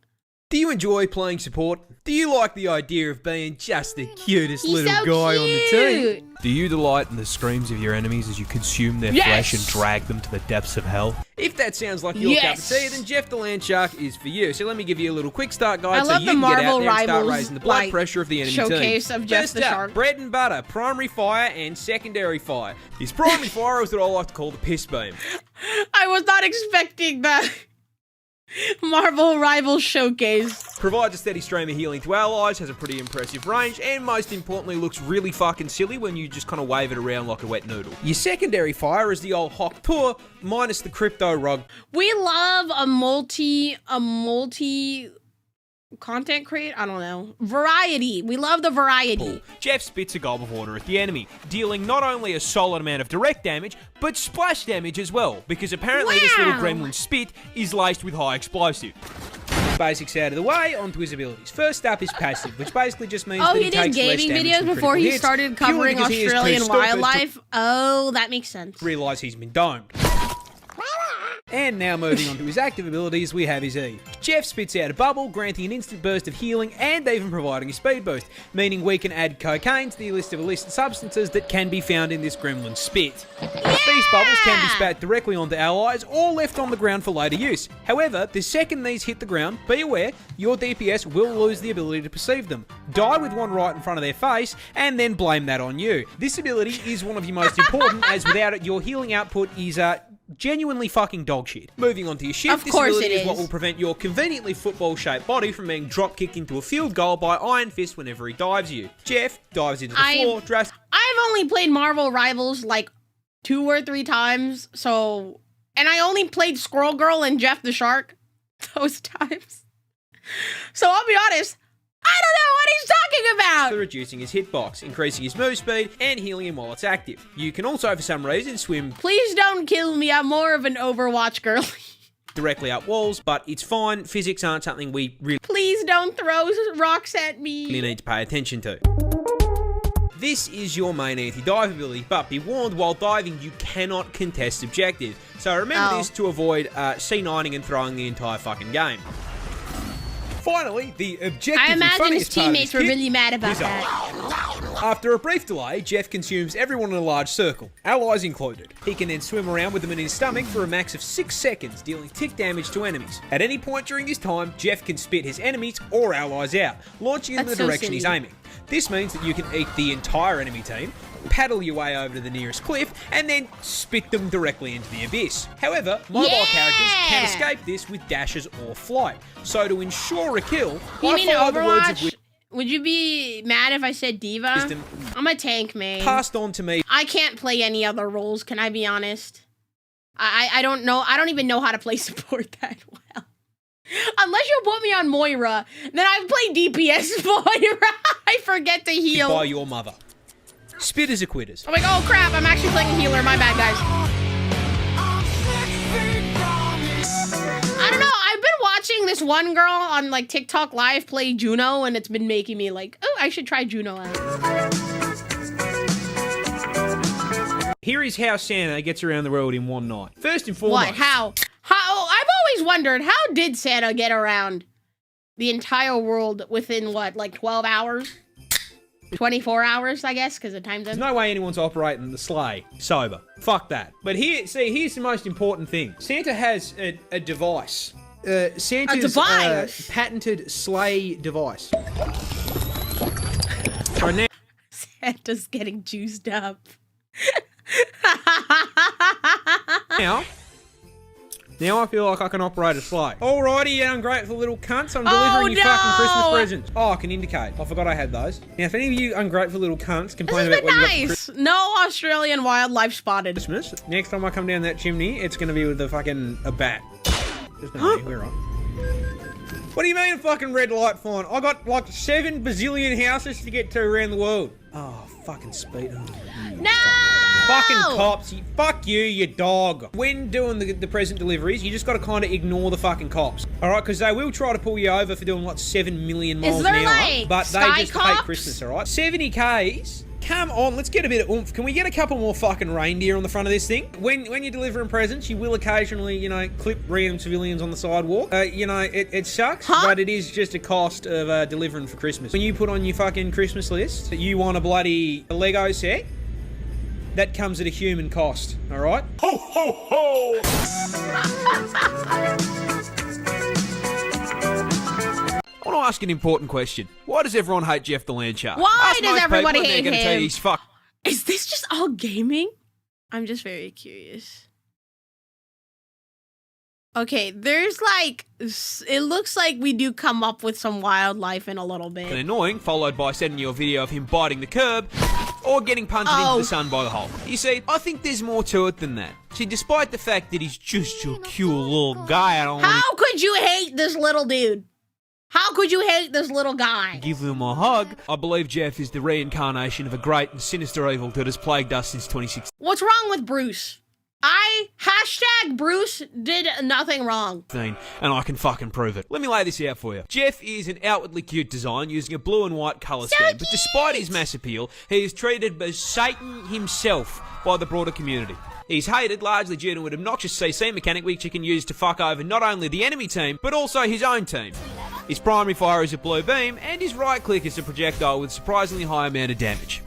Do you enjoy playing support? Do you like the idea of being just the cutest He's little so guy on the team? cute. Do you delight in the screams of your enemies as you consume their flesh and drag them to the depths of hell? If that sounds like your cup of tea, then Jeff the Land Shark is for you. So let me give you a little quick start guide so love you the can get out Marvel there and start Rivals, raising the blood pressure of the enemy showcase team. of Jeff First the up, Shark. bread and butter, primary fire and secondary fire. His primary fire is what I like to call the piss beam. I was not expecting that. Marvel Rivals Showcase. Provides a steady stream of healing to allies, has a pretty impressive range, and most importantly looks really fucking silly when you just kind of wave it around like a wet noodle. Your secondary fire is the old Hawk Tour, minus the crypto rug. We love a multi content create. I don't know. Variety. We love the variety. Jeff spits a gulp of water at the enemy, dealing not only a solid amount of direct damage, but splash damage as well, because apparently this little gremlin spit is laced with high explosive. Basics out of the way, onto his abilities. First up is passive, which basically just means that he takes less damage he did gaming videos before he started covering Australian wildlife. Oh, that makes sense. Realise he's been domed. And now moving on to his active abilities, we have his E. Jeff spits out a bubble, granting an instant burst of healing and even providing a speed boost, meaning we can add cocaine to the list of illicit substances that can be found in this gremlin spit. These bubbles can be spat directly onto allies or left on the ground for later use. However, the second these hit the ground, be aware, your DPS will lose the ability to perceive them, die with one right in front of their face, and then blame that on you. This ability is one of your most important, as without it, your healing output is Genuinely fucking dog shit. Moving on to your shift, Of this course ability it is what is. will prevent your conveniently football-shaped body from being drop-kicked into a field goal by Iron Fist whenever he dives you. Jeff dives into the floor, dressed... I've only played Marvel Rivals like 2 or 3 times, so... And I only played Squirrel Girl and Jeff the Shark those times. So I'll be honest, I don't know what he's talking about! reducing his hitbox, increasing his move speed, and healing him while it's active. You can also, for some reason, swim Please don't kill me, I'm more of an Overwatch girl. directly up walls, but it's fine. Physics aren't something we really Please don't throw rocks at me. need to pay attention to. This is your main anti-dive ability, but be warned, while diving, you cannot contest objectives. So remember this to avoid C9ing and throwing the entire fucking game. Finally, the objective I and imagine his funniest part of teammates this were kit really mad about is up. that. After a brief delay, Jeff consumes everyone in a large circle, allies included. He can then swim around with them in his stomach for a max of 6 seconds, dealing tick damage to enemies. At any point during this time, Jeff can spit his enemies or allies out, launching in That's the so direction he's silly. aiming. This means that you can eat the entire enemy team, paddle your way over to the nearest cliff, and then spit them directly into the abyss. However, mobile characters can escape this with dashes or flight. So to ensure a kill, You I mean follow the words of Overwatch? Would you be mad if I said Diva? wisdom I'm a tank main. passed on to me. I can't play any other roles, can I be honest? I don't know. I don't even know how to play support that well. Unless you put me on Moira, then I play DPS Moira. I forget to heal. By your mother. Spitters are quitters. I'm like, oh crap, I'm actually playing a healer. My bad, guys. I don't know. I've been watching this one girl on like TikTok live play Juno, and it's been making me like, oh, I should try Juno out. Here is how Santa gets around the world in one night. First and foremost. What? How? I've always wondered, how did Santa get around the entire world within what, like 12 hours? 24 hours, I guess, because the time There's zone. no way anyone's operating the sleigh sober. Fuck that. But here's the most important thing. Santa has a device. Santa's device? Patented sleigh device. So Santa's getting juiced up. now I feel like I can operate a sleigh. Alrighty, you ungrateful little cunts. I'm delivering you fucking Christmas presents. Oh, I can indicate. I forgot I had those. Now, if any of you ungrateful little cunts complain This about has what been you got nice. for No Australian wildlife spotted. Christmas, next time I come down that chimney, it's gonna be with a bat. There's no me, we're on. What do you mean a fucking red light fine? I got like 7 bazillion houses to get to around the world. Oh, fucking speed. Oh, No! fucking cops. Fuck you, you dog. When doing the present deliveries, you just gotta kind of ignore the fucking cops. Alright, because they will try to pull you over for doing like 7 million miles there, an hour. like, But they sky just hate cops? Christmas, alright? 70 Ks. Come on, let's get a bit of oomph. Can we get a couple more fucking reindeer on the front of this thing? When you're delivering presents, you will occasionally, clip random civilians on the sidewalk. It sucks, but it is just a cost of delivering for Christmas. When you put on your fucking Christmas list that you want a bloody Lego set, that comes at a human cost, alright? Ho, ho, ho! I want to ask an important question. Why does everyone hate Jeff the Land Shark? Why Ask does most everybody people and hate they're gonna tell you him? he's fuck. Is this just all gaming? I'm just very curious. Okay, there's like, it looks like we do come up with some wildlife in a little bit. Annoying, followed by sending you a video of him biting the curb or getting punted into the sun by the hole. You see, I think there's more to it than that. See, despite the fact that he's just your cute little guy, I don't want How could you hate this little dude? How could you hate this little guy? to give him a hug. I believe Jeff is the reincarnation of a great and sinister evil that has plagued us since 2016. What's wrong with Bruce? Bruce did nothing wrong. And I can fucking prove it. Let me lay this out for you. Jeff is an outwardly cute design using a blue and white colour scheme, but despite his mass appeal, he is treated as Satan himself by the broader community. He's hated largely due to an obnoxious CC mechanic which he can use to fuck over not only the enemy team, but also his own team. His primary fire is a blue beam, and his right click is a projectile with a surprisingly high amount of damage.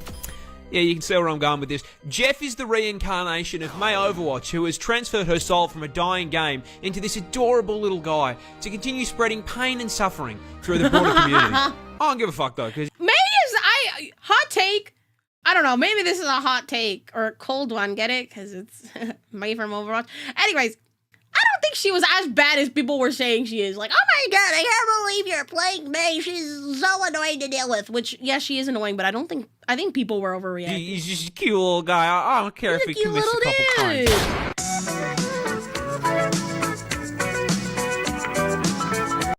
Yeah, you can see where I'm going with this. Jeff is the reincarnation of May Overwatch, who has transferred her soul from a dying game into this adorable little guy to continue spreading pain and suffering through the broader community. I don't give a fuck though, because May is, hot take, I don't know. Maybe this is a hot take or a cold one. Get it? Because it's Mei from Overwatch. Anyways, I don't think she was as bad as people were saying she is. Like, oh my god, I can't believe you're playing Mei. She's so annoying to deal with. Which, yes, she is annoying, but I think people were overreacting. He's just a cute little guy. I don't care if he Cute commits a little couple dude. crimes.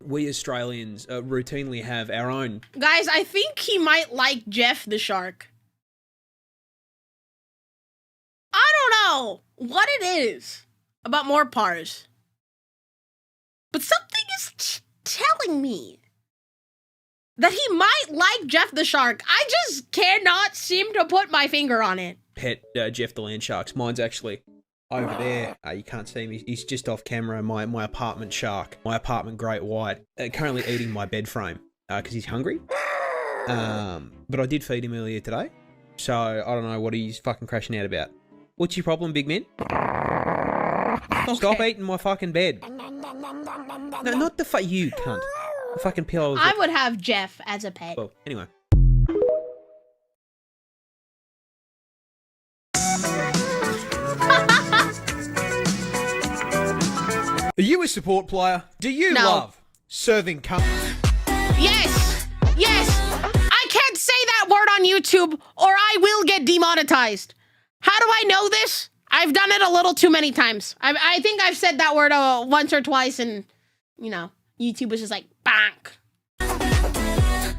We Australians routinely have our own. Guys, I think he might like Jeff the Shark. I don't know what it is about MoreParz, but something is telling me that he might like Jeff the Shark. I just cannot seem to put my finger on it. Pet Jeff the Land Sharks. Mine's actually over there. You can't see him. He's just off camera. My apartment shark. My apartment great white. Currently eating my bed frame because he's hungry. But I did feed him earlier today. So I don't know what he's fucking crashing out about. What's your problem, big man? Okay. Stop eating my fucking bed. No, not the you cunt. The fucking pillow. I would have Jeff as a pet. Well, anyway. Are you a support player? Do you No. love serving cum? Yes! Yes! I can't say that word on YouTube or I will get demonetized. How do I know this? I've done it a little too many times. I think I've said that word once or twice and, you know, YouTube was just like, bonk.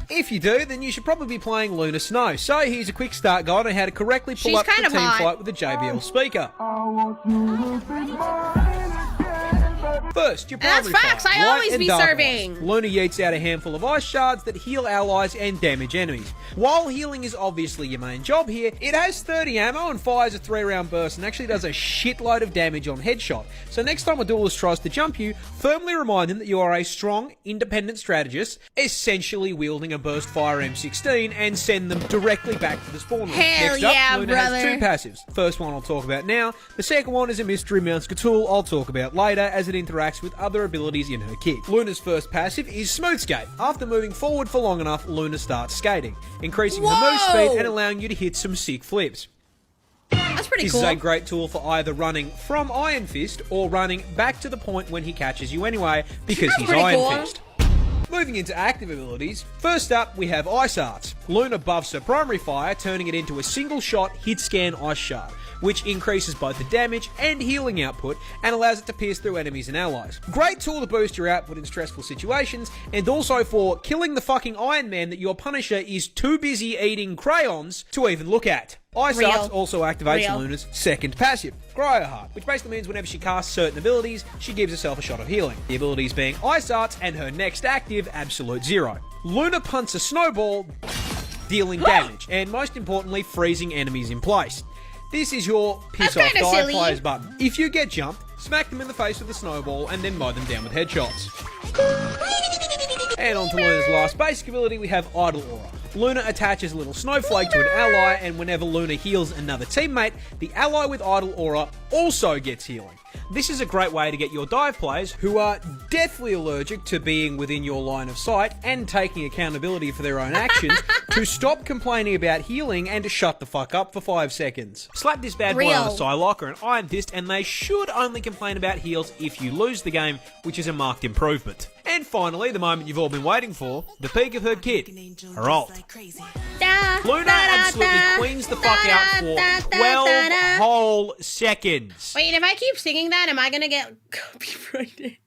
If you do, then you should probably be playing Lunar Snow. So here's a quick start guide on how to correctly pull She's up the kind team of hot. fight with a JBL speaker. First, your And that's primary facts, fight, I light always and be dark serving. ice. Luna yeets out a handful of ice shards that heal allies and damage enemies. While healing is obviously your main job here, it has 30 ammo and fires a 3-round burst and actually does a shitload of damage on headshot. So next time a duelist tries to jump you, firmly remind them that you are a strong, independent strategist, essentially wielding a burst fire M16 and send them directly back to the spawn room. Hell Next yeah, up, Luna brother. has 2 passives. First one I'll talk about now. The second one is a mystery mounts tool I'll talk about later as it interacts with other abilities in her kit. Luna's first passive is Smooth Skate. After moving forward for long enough, Luna starts skating, increasing her move Whoa! speed and allowing you to hit some sick flips. That's pretty This cool. is a great tool for either running from Iron Fist or running back to the point when he catches you anyway because That's he's pretty Iron cool. Fist. Moving into active abilities, first up we have Ice Arts. Luna buffs her primary fire, turning it into a single shot hit scan ice shard, which increases both the damage and healing output and allows it to pierce through enemies and allies. Great tool to boost your output in stressful situations and also for killing the fucking Iron Man that your Punisher is too busy eating crayons to even look at. Ice Real. Arts also activates Real. Luna's second passive, Cryoheart, which basically means whenever she casts certain abilities, she gives herself a shot of healing. The abilities being Ice Arts and her next active, Absolute Zero. Luna punts a snowball, dealing damage, and most importantly, freezing enemies in place. This is your piss That's off kinda die silly. players button. If you get jumped, smack them in the face with a snowball and then mow them down with headshots. And on to Luna's last basic ability, we have Idle Aura. Luna attaches a little snowflake to an ally, and whenever Luna heals another teammate, the ally with Idle Aura also gets healing. This is a great way to get your dive players, who are deathly allergic to being within your line of sight and taking accountability for their own actions, to stop complaining about healing and to shut the fuck up for 5 seconds. Slap this bad boy on a Real. Psylocke or an Iron Fist, and they should only complain about heals if you lose the game, which is a marked improvement. And finally, the moment you've all been waiting for, the peak of her kit, her ult. Da, Luna da, da, absolutely da, queens the da, fuck out da, for da, da, 12 da, da. whole seconds. Wait, if I keep singing that, am I gonna get copyrighted?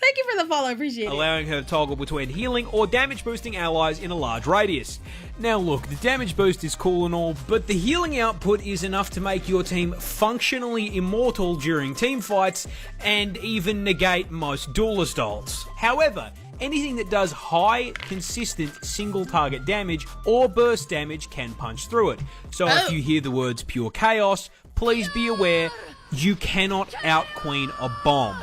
Thank you for the follow, appreciate it. Allowing her to toggle between healing or damage boosting allies in a large radius. Now look, the damage boost is cool and all, but the healing output is enough to make your team functionally immortal during team fights and even negate most duelist ults. However, anything that does high, consistent single target damage or burst damage can punch through it. So if you hear the words pure chaos, please be aware you cannot out-queen a bomb.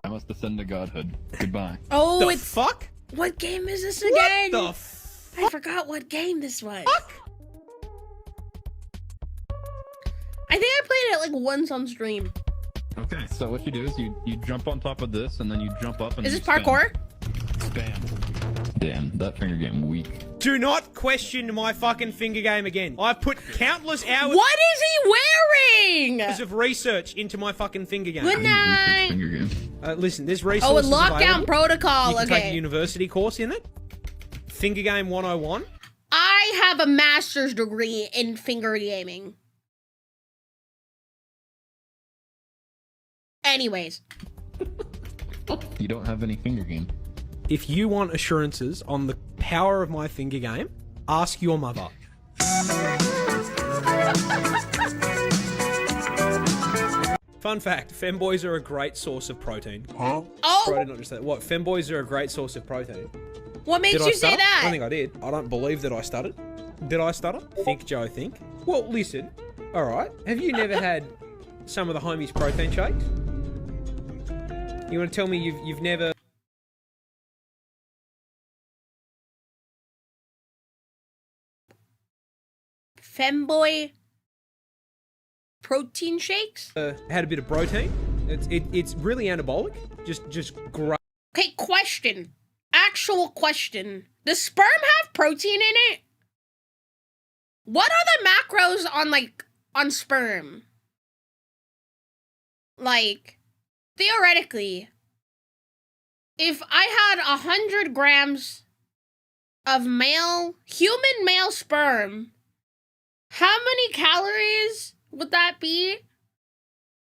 I must ascend to godhood. Goodbye. Oh, The it's fuck? what game is this again? The I forgot what game this was. I think I played it like once on stream. Okay, so what you do is you jump on top of this, and then you jump up and Is you this parkour? Spam. Damn, that finger game weak. Do not question my fucking finger game again. I've put countless hours What is he wearing? of research into my fucking finger game. Good night. Finger game. Listen, there's Oh, resources and lockdown available. protocol. You can take a Okay. university course in it. Finger game 101. I have a master's degree in finger gaming. Anyways. You don't have any finger game. If you want assurances on the power of my finger game, ask your mother. Fun fact, femboys are a great source of protein. Huh? Oh, Protein, not just that. What? Femboys are a great source of protein. what makes Did I you say stutter? I that? don't think I did. I don't believe that I stuttered. Did I stutter? Think, Joe, think. Well, listen. All right. Have you never had some of the homies' protein shakes? You want to tell me you've never... Femboy protein shakes? had a bit of protein? It's really anabolic. Just great. Okay, question. Actual question. Does sperm have protein in it? What are the macros on sperm? Like, theoretically, if I had 100 grams of human male sperm, how many calories would that be?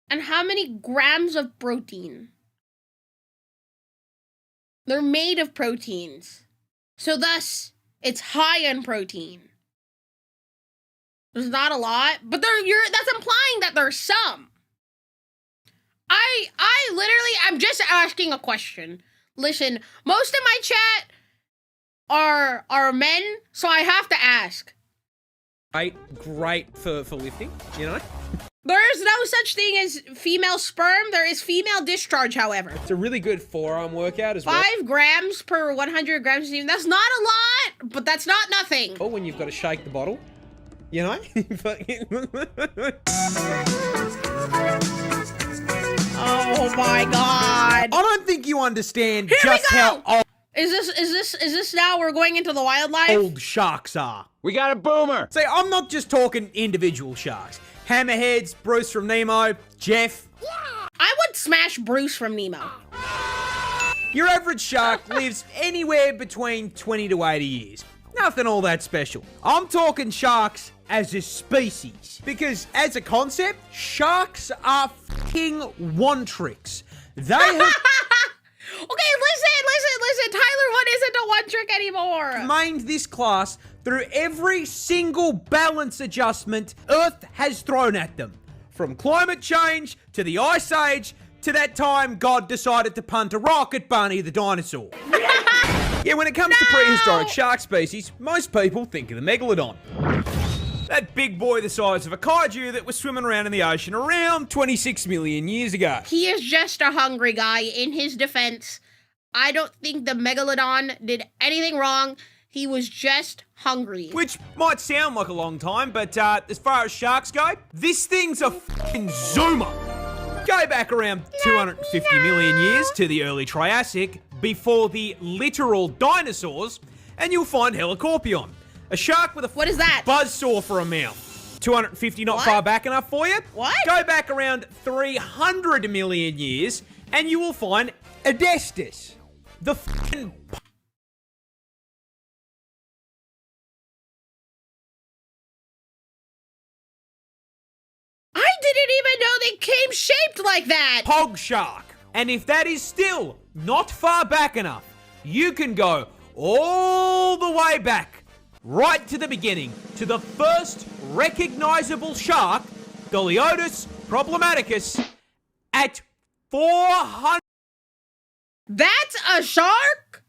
And how many grams of protein? They're made of proteins. So thus, it's high in protein. There's not a lot, but that's implying that there's some. I'm just asking a question. Listen, most of my chat are men, so I have to ask. Great for lifting, you know? There is no such thing as female sperm. There is female discharge, however. It's a really good forearm workout as well. 5 grams per 100 grams. That's not a lot, but that's not nothing. Oh, when you've got to shake the bottle, you know? Oh my god. I don't think you understand Here just we go. how old Is this now we're going into the wildlife? old sharks are. We got a boomer. See, I'm not just talking individual sharks. Hammerheads, Bruce from Nemo, Jeff. I would smash Bruce from Nemo. Your average shark lives anywhere between 20 to 80 years. Nothing all that special. I'm talking sharks as a species. Because as a concept, sharks are fucking one-tricks. They have Okay, listen. Tyler, what isn't a one trick anymore? mained this class through every single balance adjustment Earth has thrown at them. From climate change, to the Ice Age, to that time God decided to punt a rock at Barney the dinosaur. Yeah, when it comes to prehistoric shark species, most people think of the megalodon. That big boy the size of a kaiju that was swimming around in the ocean around 26 million years ago. He is just a hungry guy. In his defense, I don't think the megalodon did anything wrong. He was just hungry. Which might sound like a long time, but as far as sharks go, this thing's a fucking zoomer. Go back around 250 million years to the early Triassic, before the literal dinosaurs, and you'll find Helicorpion, a shark with a What is that? buzzsaw for a mouth. 250 not What? far back enough for you? What? Go back around 300 million years, and you will find Adestus, the fucking I didn't even know they came shaped like that. hog shark. And if that is still not far back enough, you can go all the way back, right to the beginning, to the first recognizable shark, Doliotis problematicus, at 400 That's a shark?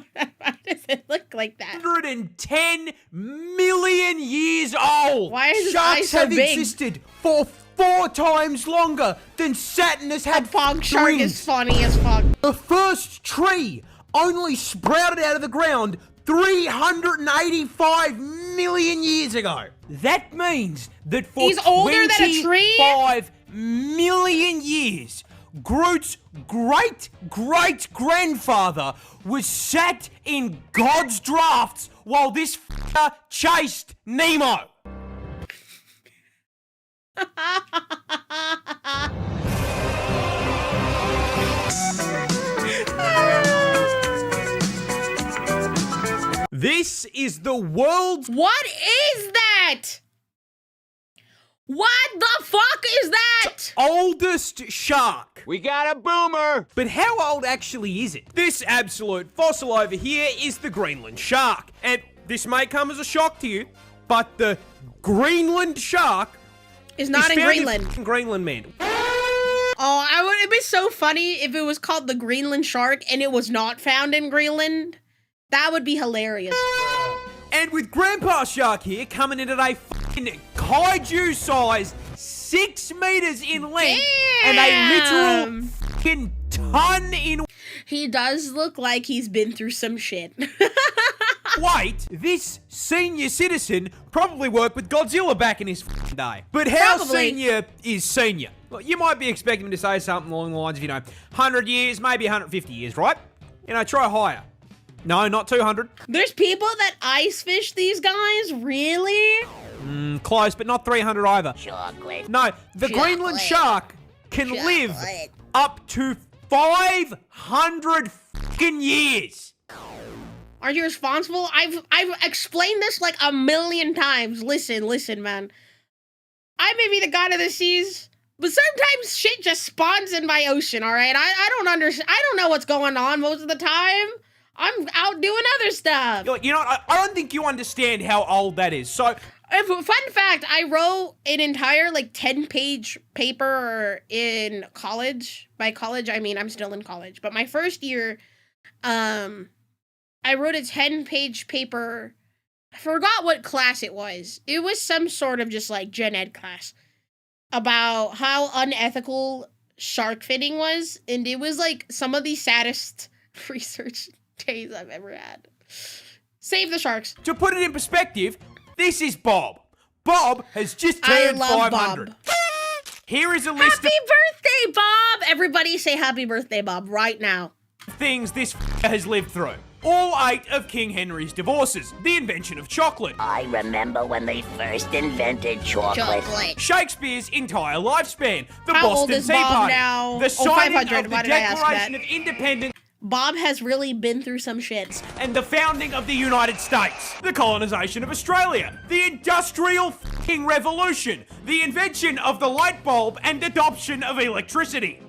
Why does it look like that? 110 million years old. Why is his Sharks eyes so have big? existed for 4 times longer than Saturn has had Fog shark rings. is funny as fuck. The first tree only sprouted out of the ground 385 million years ago. That means that for He's older than a tree? 25 million years, Groot's great-great-grandfather was sat in God's drafts while this f***er chased Nemo. This is the world's... What is that? What the fuck is that? oldest shark. We got a boomer! But how old actually is it? This absolute fossil over here is the Greenland shark. And this may come as a shock to you, but the Greenland shark Is not in found Greenland. In Greenland, man. Oh, it'd be so funny if it was called the Greenland shark and it was not found in Greenland. That would be hilarious. And with Grandpa Shark here coming in at a fucking kaiju size, 6 meters in length, and a literal fucking ton in He does look like he's been through some shit. weight. This senior citizen probably worked with Godzilla back in his fucking day. But how Probably. senior is senior? Well, you might be expecting him to say something along the lines of, 100 years, maybe 150 years, right? Try higher. No, not 200. There's people that ice fish these guys? Really? Close, but not 300 either. Chocolate. No, the Greenland shark can live up to 500 fucking years. Are you responsible? I've explained this like a million times. Listen, man. I may be the god of the seas, but sometimes shit just spawns in my ocean, all right? I don't understand. I don't know what's going on most of the time. I'm out doing other stuff. I don't think you understand how old that is. So, Fun fact, I wrote an entire 10-page paper in college. By college, I mean I'm still in college. But my first year, I wrote a 10-page paper. I forgot what class it was. It was some sort of just gen ed class about how unethical shark finning was. And it was some of the saddest research days I've ever had. Save the sharks. to put it in perspective, this is Bob. Bob has just turned I love 500. Bob. Here is a list Happy birthday, Bob! Everybody say happy birthday, Bob, right now. of things this has lived through. All 8 of King Henry's divorces, the invention of chocolate, I remember when they first invented chocolate. Shakespeare's entire lifespan, the How old Boston is Tea Bob Party, now? the Oh, signing 500. of the Why did I ask Declaration that? of Independence, Bob has really been through some shit. and the founding of the United States, the colonization of Australia, the Industrial fucking Revolution, the invention of the light bulb and adoption of electricity,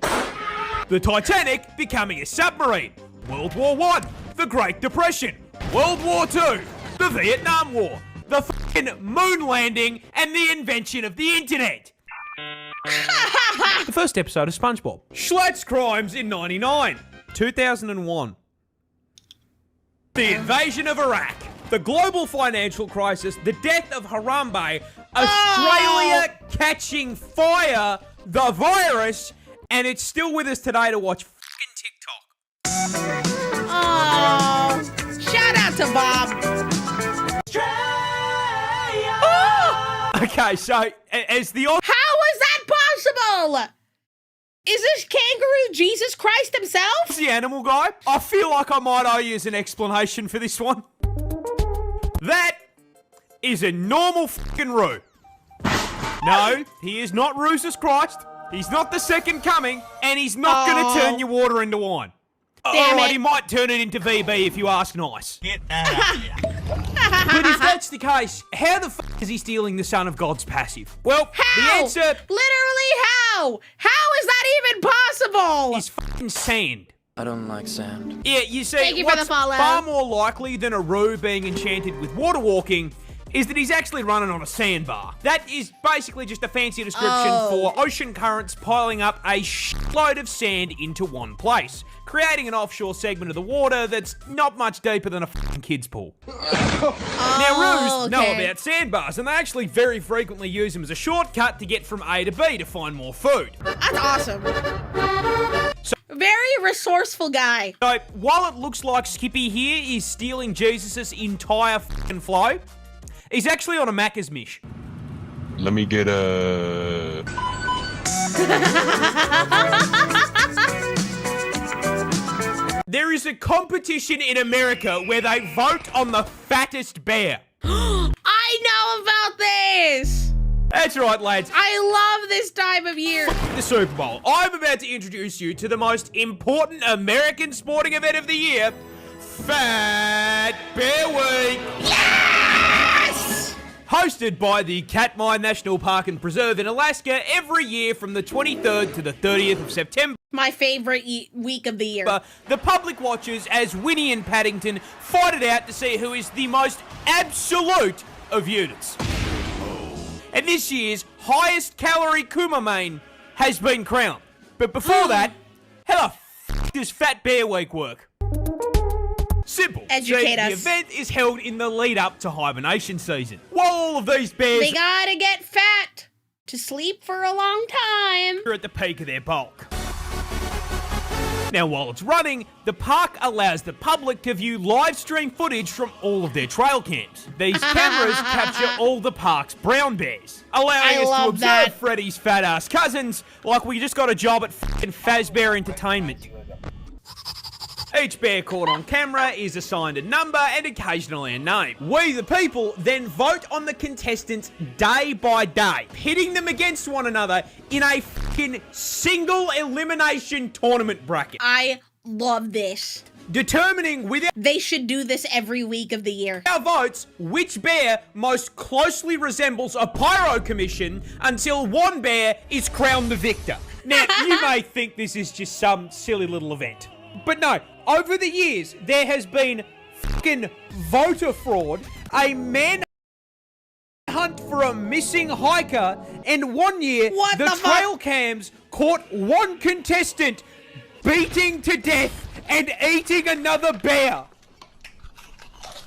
the Titanic becoming a submarine, World War I, the Great Depression, World War II, the Vietnam War, the fucking moon landing, and the invention of the internet. The first episode of SpongeBob. Schlatt's crimes in 99. 2001. The invasion of Iraq. The global financial crisis. The death of Harambe. Australia catching fire. The virus. And it's still with us today to watch fucking TikTok. Oh, shout out to Bob. Okay, so as the How is that possible? Is this kangaroo Jesus Christ himself? Aussie animal guy, I feel like I might owe you an explanation for this one. That is a normal fucking Roo. No, he is not Roosus Christ. He's not the second coming, and he's not going to turn your water into wine. Damn Alright, it. he might turn it into VB if you ask nice. But if that's the case, how the fuck is he stealing the Son of God's passive? Well, How? the answer Literally how? How is that even possible? is fucking sand. I don't like sand. Yeah, you see, Thank you for the what's follow. far more likely than a Roo being enchanted with water walking is that he's actually running on a sandbar. That is basically just a fancy description for ocean currents piling up a shitload of sand into one place, creating an offshore segment of the water that's not much deeper than a fucking kid's pool. Now, Roos know okay. about sandbars, and they actually very frequently use them as a shortcut to get from A to B to find more food. That's awesome. Very resourceful guy. So, while it looks like Skippy here is stealing Jesus' entire fucking flow, he's actually on a Macca's mish. Let me get a... There is a competition in America where they vote on the fattest bear. I know about this. That's right, lads. I love this time of year. The Super Bowl. I'm about to introduce you to the most important American sporting event of the year, Fat Bear Week. Yes! Hosted by the Katmai National Park and Preserve in Alaska every year from the 23rd to the 30th of September. My favorite week of the year. The public watches as Winnie and Paddington fight it out to see who is the most absolute of units. And this year's highest calorie Kumamane has been crowned. But before that, how the f*** does Fat Bear Week work? Simple. Educate us. The event is held in the lead up to hibernation season. While all of these bears They gotta get fat to sleep for a long time. are at the peak of their bulk. Now, while it's running, the park allows the public to view live stream footage from all of their trail cams. These cameras capture all the park's brown bears, allowing us to observe Freddy's fat-ass cousins like we just got a job at f***ing Fazbear Entertainment. Each bear caught on camera is assigned a number and occasionally a name. We, the people, then vote on the contestants day by day, pitting them against one another in a fucking single elimination tournament bracket. I love this. Determining with They should do this every week of the year. our votes which bear most closely resembles a pyro commission until one bear is crowned the victor. Now, you may think this is just some silly little event. But no, over the years, there has been fucking voter fraud, a manhunt for a missing hiker, and one year, the trail cams caught one contestant beating to death and eating another bear.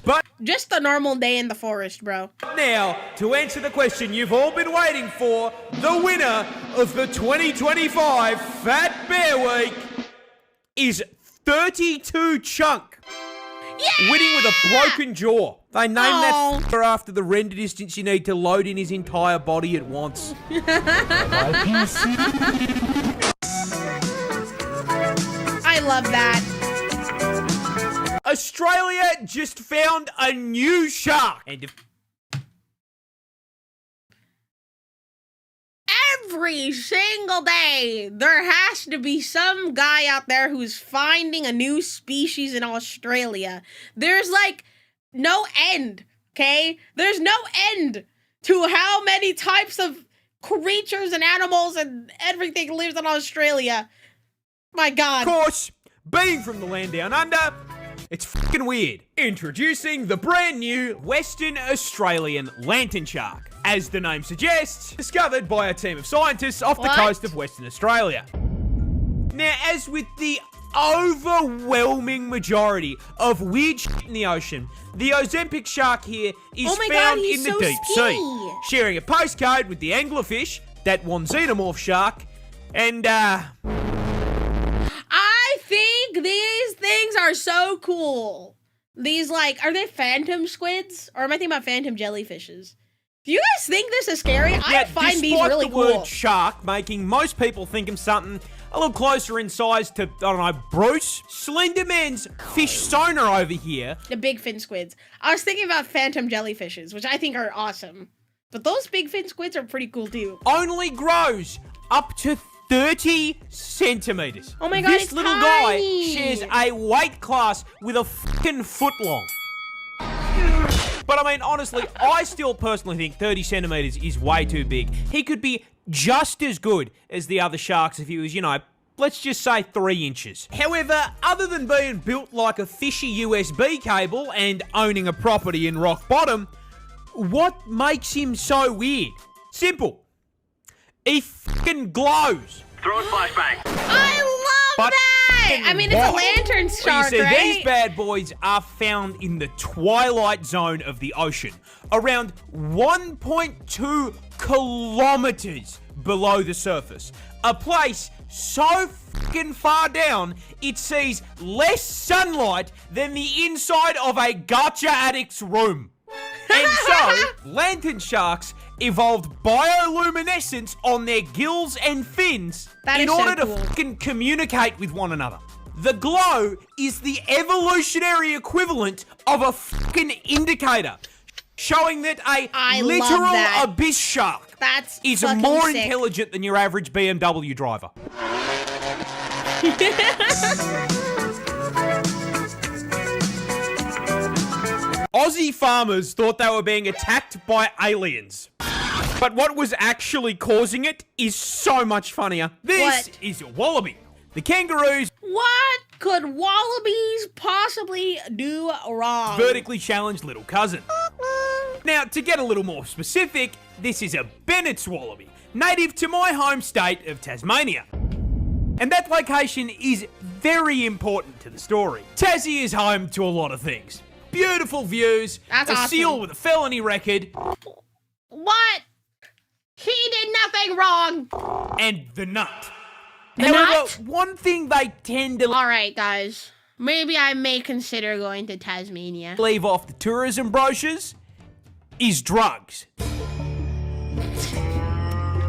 But just a normal day in the forest, bro. now, to answer the question you've all been waiting for, the winner of the 2025 Fat Bear Week is 32 Chunk. Yeah! Winning with a broken jaw. They named that f***er after the render distance you need to load in his entire body at once. I love that. Australia just found a new shark. And Every single day, there has to be some guy out there who's finding a new species in Australia. There's like no end, okay? There's no end to how many types of creatures and animals and everything lives in Australia. My God. of course, being from the land down under, it's fucking weird. Introducing the brand new Western Australian lantern shark. As the name suggests, discovered by a team of scientists off the coast of Western Australia. Now, as with the overwhelming majority of weird shit in the ocean, the Ozempic shark here is found in the deep sea, sharing a postcode with the anglerfish, that one xenomorph shark, and I think these things are so cool. These, like, are they phantom squids? Or am I thinking about phantom jellyfishes? Do you guys think this is scary? I find these really cool. Despite the word shark making most people think of something a little closer in size to, I don't know, Bruce, Slenderman's fish sonar over here. The big fin squids. I was thinking about phantom jellyfishes, which I think are awesome. But those big fin squids are pretty cool too. Only grows up to 30 centimeters. Oh my God, this it's little tiny. guy shares a weight class with a fucking foot long. But I mean, honestly, I still personally think 30 centimeters is way too big. He could be just as good as the other sharks if he was, you know, let's just say 3 inches. However, other than being built like a fishy USB cable and owning a property in rock bottom, what makes him so weird? Simple. He fucking glows. Throw a flashbang. I love that! I mean, it's a lantern shark, you see, right? these bad boys are found in the twilight zone of the ocean, around 1.2 kilometers below the surface. A place so fucking far down, it sees less sunlight than the inside of a gacha addict's room. And so, lantern sharks evolved bioluminescence on their gills and fins That in is so order cool. to fucking communicate with one another. The glow is the evolutionary equivalent of a fucking indicator, showing that a I love literal that. abyss shark That's is fucking more sick. intelligent than your average BMW driver. Aussie farmers thought they were being attacked by aliens. But what was actually causing it is so much funnier. This What? is a wallaby. The kangaroos What could wallabies possibly do wrong? vertically challenged little cousin. Now, to get a little more specific, this is a Bennett's wallaby, native to my home state of Tasmania. And that location is very important to the story. Tassie is home to a lot of things. Beautiful views, That's a awesome. seal with a felony record, What? He did nothing wrong. and the nut. The However, nut? one thing they tend to All right, guys. Maybe I may consider going to Tasmania. leave off the tourism brochures is drugs.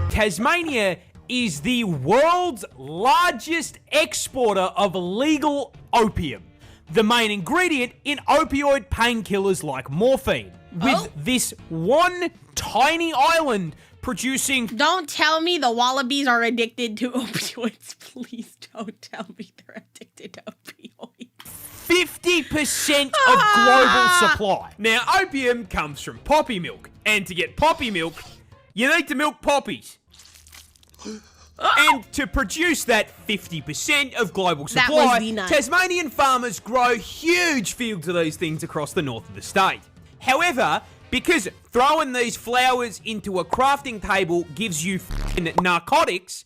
Tasmania is the world's largest exporter of legal opium, the main ingredient in opioid painkillers like morphine, with this one tiny island producing Don't tell me the wallabies are addicted to opioids. Please don't tell me they're addicted to opioids. 50% of global supply. Now, opium comes from poppy milk, and to get poppy milk, you need to milk poppies. And to produce that 50% of global That was supply, the nut. Tasmanian farmers grow huge fields of these things across the north of the state. However, because throwing these flowers into a crafting table gives you f***ing narcotics,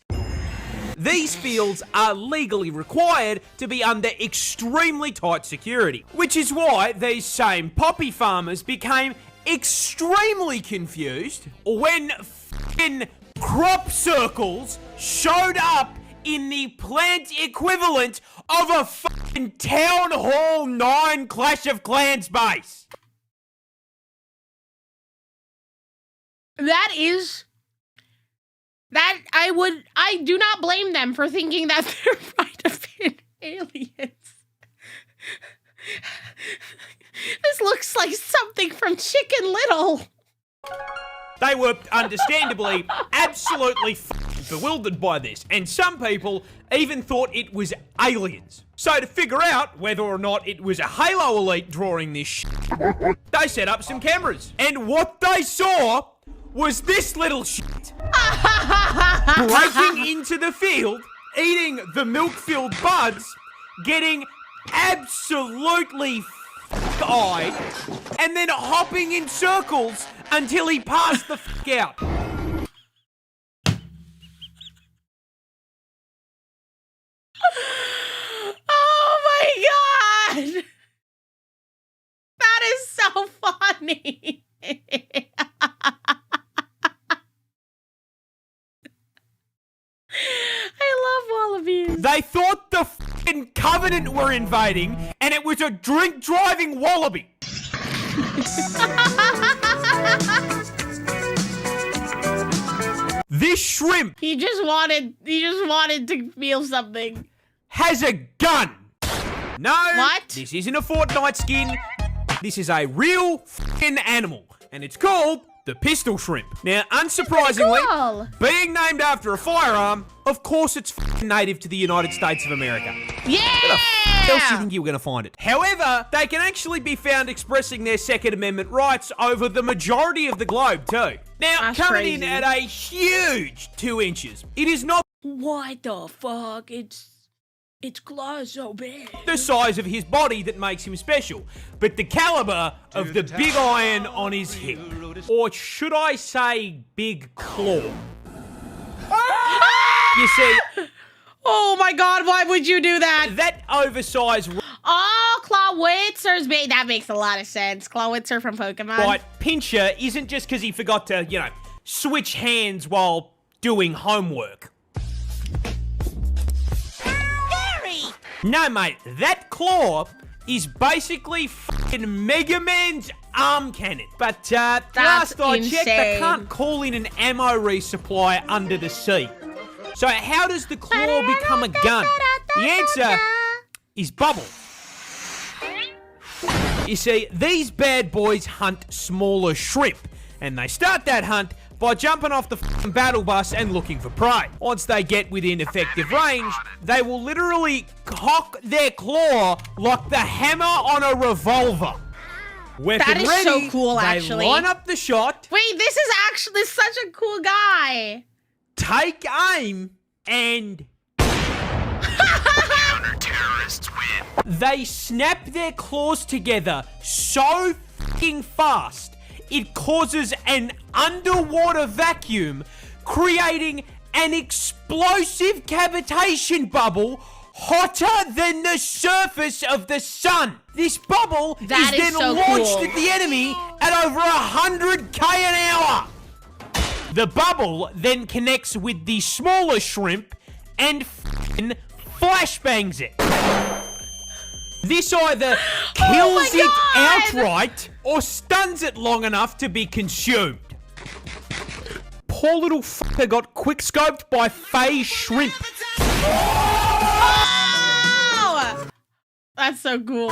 these fields are legally required to be under extremely tight security. Which is why these same poppy farmers became extremely confused when f***ing crop circles showed up in the plant equivalent of a f***ing Town Hall 9 Clash of Clans base. I do not blame them for thinking that there might have been aliens. This looks like something from Chicken Little. They were understandably absolutely bewildered by this, and some people even thought it was aliens. So to figure out whether or not it was a Halo Elite drawing this shit, they set up some cameras. And what they saw was this little shit breaking into the field, eating the milk-filled buds, getting absolutely eyed, and then hopping in circles until he passed the f*** out. Oh my god! That is so funny. I love wallabies. They thought the f***ing Covenant were invading, and it was a drink-driving wallaby. This shrimp He just wanted to feel something. has a gun. No, What? this isn't a Fortnite skin. This is a real f***ing animal, and it's called the pistol shrimp. Now, unsurprisingly, Cool. being named after a firearm, of course it's f***ing native to the United States of America. Yeah! Where else do you think you were going to find it? However, they can actually be found expressing their Second Amendment rights over the majority of the globe, too. Now, That's coming crazy. in at a huge 2 inches, it is not What the fuck? Its claws so big. the size of his body that makes him special, but the caliber of the big iron on his hip. Or should I say big claw? You see, Oh my god, why would you do that? that oversized Oh, Clawitzer's big. That makes a lot of sense. Clawitzer from Pokemon. right pincher isn't just because he forgot to, switch hands while doing homework. No, mate, that claw is basically fucking Mega Man's arm cannon. But last I checked, they can't call in an ammo resupply under the sea. So how does the claw become a gun? The answer is bubble. You see, these bad boys hunt smaller shrimp, and they start that hunt by jumping off the fucking battle bus and looking for prey. Once they get within effective range, they will literally cock their claw like the hammer on a revolver. Weapon That is ready, so cool, actually. They line up the shot. Wait, this is actually such a cool guy. Take aim, and they snap their claws together so fucking fast, it causes an underwater vacuum, creating an explosive cavitation bubble hotter than the surface of the sun. This bubble is then so launched cool. at the enemy at over 100k an hour. The bubble then connects with the smaller shrimp and f***ing flashbangs it. This either kills it outright or stuns it long enough to be consumed. Poor little fucker got quickscoped by Faye Shrimp. Oh! That's so cool.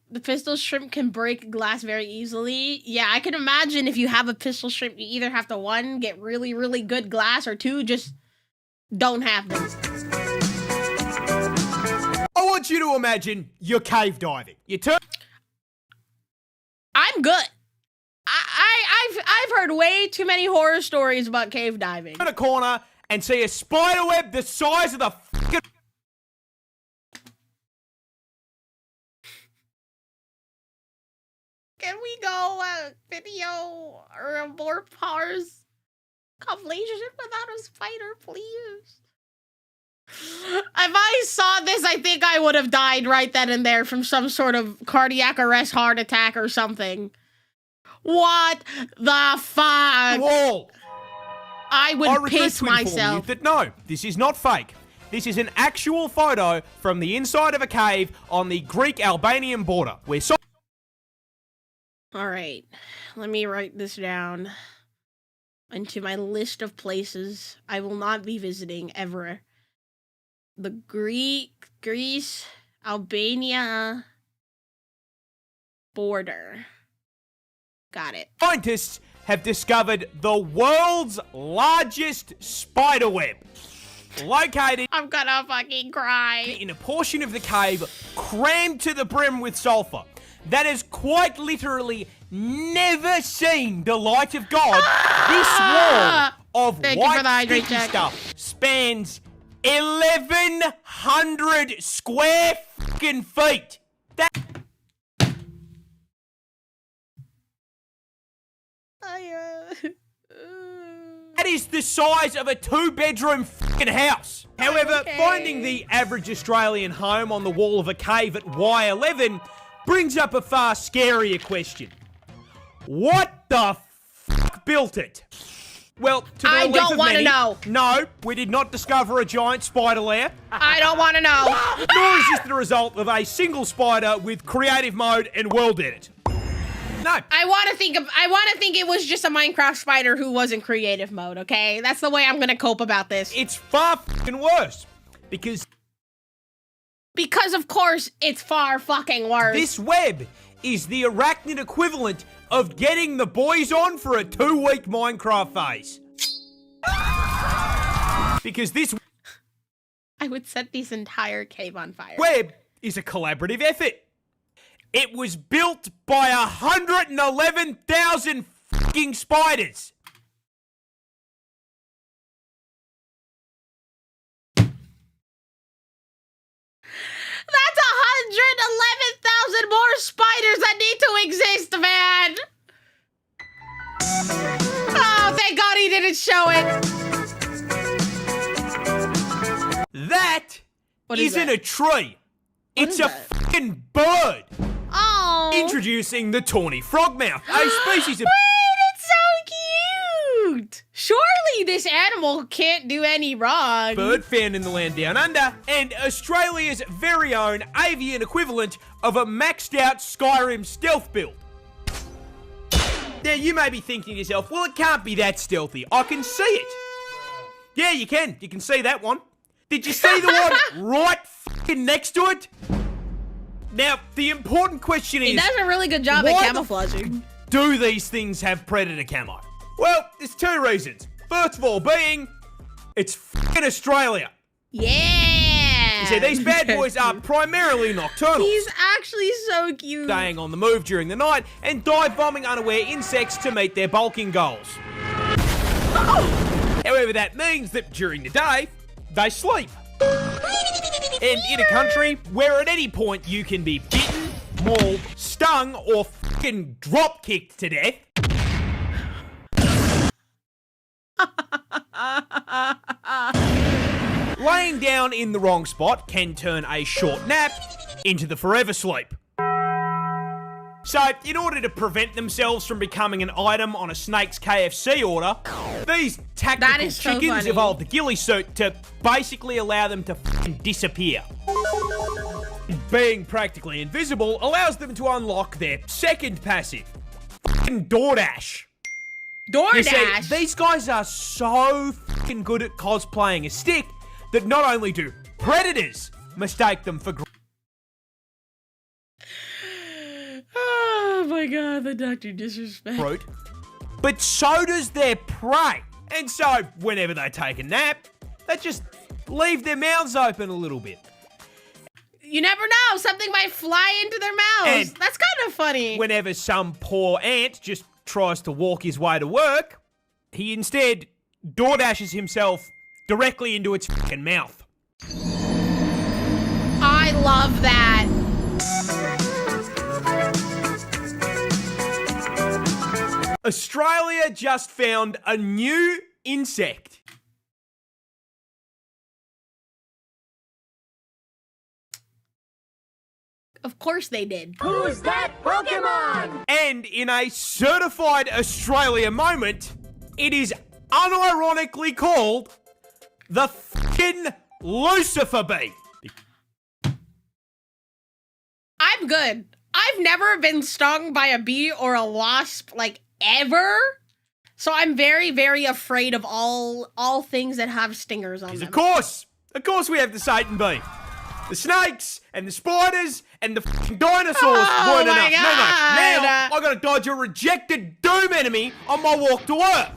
The pistol shrimp can break glass very easily. Yeah, I can imagine if you have a pistol shrimp, you either have to, 1, get really, really good glass, or 2, just don't have them. I want you to imagine you're cave diving. You turn... I'm good. I've heard way too many horror stories about cave diving. a corner and see a spider web the size of the fucking... Can we go video or a MoreParz compilation without a spider, please? If I saw this, I think I would have died right then and there from some sort of cardiac arrest, heart attack, or something. What the fuck? Wall. I would piss myself. That no, this is not fake. This is an actual photo from the inside of a cave on the Greek-Albanian border, where All right, let me write this down into my list of places I will not be visiting ever. The Greece, Albania border. Got it. scientists have discovered the world's largest spider web, located I'm gonna fucking cry. in a portion of the cave crammed to the brim with sulfur that has quite literally never seen the light of God. This wall of Thank you for the white hydrate sticky check. stuff spans 1,100 square fucking feet. That is the size of a 2-bedroom fucking house. However, finding the average Australian home on the wall of a cave at Y11 brings up a far scarier question. What the fuck built it? Well, to the I relief don't of wanna many, know. No, we did not discover a giant spider lair. I don't want to know. Nor is this the result of a single spider with creative mode and world edit. No. I want to think it was just a Minecraft spider who was in creative mode, okay? That's the way I'm going to cope about this. It's far fucking worse. Because Of course it's far fucking worse. this web is the arachnid equivalent of getting the boys on for a 2-week Minecraft phase. Because this I would set this entire cave on fire. web is a collaborative effort. It was built by 111,000 fucking spiders. That's 111,000 more spiders that need to exist, man. Oh, thank God he didn't show it. That What is isn't that? a tree. It's is a that? fucking bird. Oh. Introducing the tawny frogmouth, a species of... Wait, it's so cute. Surely Surely this animal can't do any wrong. Bird found in the land down under, and Australia's very own avian equivalent of a maxed out Skyrim stealth build. Now, you may be thinking to yourself, well, it can't be that stealthy. I can see it. Yeah, you can. You can see that one. Did you see the one right f***ing next to it? Now, the important question is... He does a really good job at camouflaging. Do these things have predator camo? Well, there's two reasons. First of all being, it's f***ing Australia. Yeah! You see, these bad boys are primarily nocturnal. He's actually so cute. Staying on the move during the night and dive bombing unaware insects to meet their bulking goals. Oh! However, that means that during the day, they sleep. And in a country where at any point you can be bitten, mauled, stung, or f***ing drop-kicked to death. Laying down in the wrong spot can turn a short nap into the forever sleep. So, in order to prevent themselves from becoming an item on a snake's KFC order, these tactical chickens evolved the ghillie suit to basically allow them to f***ing disappear. Being practically invisible allows them to unlock their second passive, f***ing DoorDash. You see, these guys are so f***ing good at cosplaying a stick that not only do predators mistake them for oh my god, the Dr. Disrespect. fruit, but so does their prey. And so, whenever they take a nap, they just leave their mouths open a little bit. You never know, something might fly into their mouths. And that's kind of funny. Whenever some poor ant just tries to walk his way to work, he instead DoorDashes himself directly into its fucking mouth. I love that. Australia just found a new insect. Of course they did. Who's that Pokemon? And in a certified Australia moment, it is unironically called the fucking Lucifer bee. I'm good. I've never been stung by a bee or a wasp, like, ever. So I'm very, very afraid of all things that have stingers on them. Of course we have the Satan bee. The snakes and the spiders and the fucking dinosaurs weren't enough. God. No. Now I gotta dodge a rejected doom enemy on my walk to work.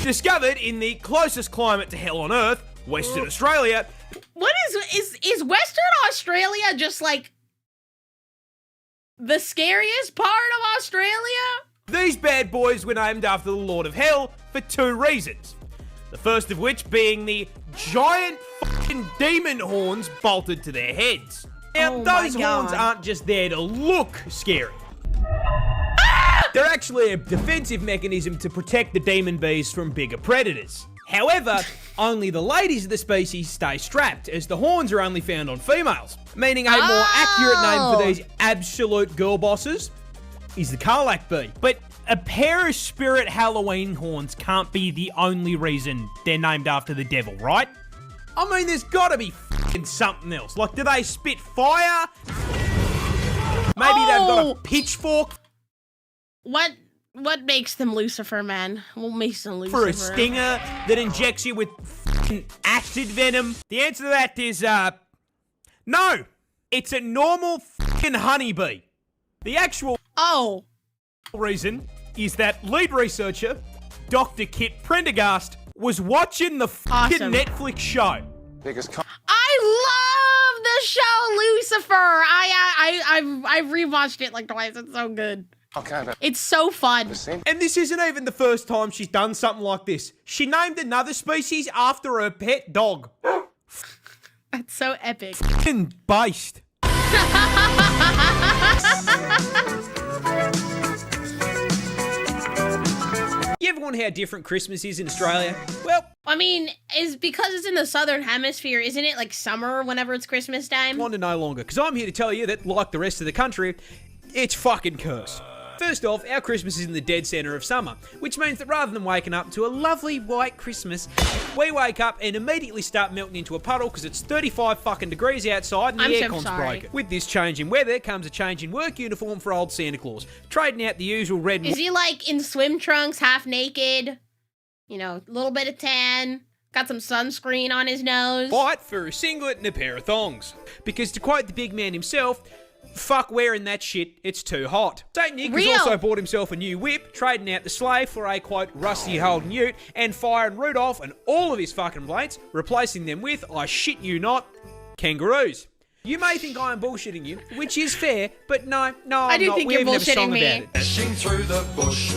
Discovered in the closest climate to hell on Earth, Western Australia. What is Western Australia just like the scariest part of Australia? These bad boys were named after the Lord of Hell for two reasons. The first of which being the giant fucking demon horns bolted to their heads. Now, those horns aren't just there to look scary. They're actually a defensive mechanism to protect the demon bees from bigger predators. However, only the ladies of the species stay strapped, as the horns are only found on females. Meaning a more accurate name for these absolute girl bosses is the Karlak bee. But a pair of spirit Halloween horns can't be the only reason they're named after the devil, right? I mean, there's gotta be f***ing something else. Like, do they spit fire? Maybe they've got a pitchfork. What makes them Lucifer, man? What makes them Lucifer? For a stinger that injects you with f***ing acid venom? The answer to that is, no. It's a normal f***ing honeybee. The actual reason is that lead researcher, Dr. Kit Prendergast, was watching the f***ing Netflix show. I love the show Lucifer. I've rewatched it like twice. It's so good. It's so fun. And this isn't even the first time she's done something like this. She named another species after her pet dog. That's so epic. F***ing based. You ever wonder how different Christmas is in Australia? Well, I mean, is because it's in the southern hemisphere, isn't it like summer whenever it's Christmas time? I want to no longer, because I'm here to tell you that, like the rest of the country, it's fucking cursed. First off, our Christmas is in the dead centre of summer, which means that rather than waking up to a lovely white Christmas, we wake up and immediately start melting into a puddle because it's 35 fucking degrees outside and the aircon's broken. With this change in weather comes a change in work uniform for old Santa Claus, trading out the usual red and Is he like in swim trunks, half naked? You know, a little bit of tan, got some sunscreen on his nose. white for a singlet and a pair of thongs. Because to quote the big man himself, fuck wearing that shit, it's too hot. St. Nick has also bought himself a new whip, trading out the sleigh for a, quote, rusty Holden ute, and firing Rudolph and all of his fucking mates, replacing them with, I shit you not, kangaroos. You may think I am bullshitting you, which is fair, but no, I'm not. I do think We you're even have a bullshitting song me. about it. Dashing through the bush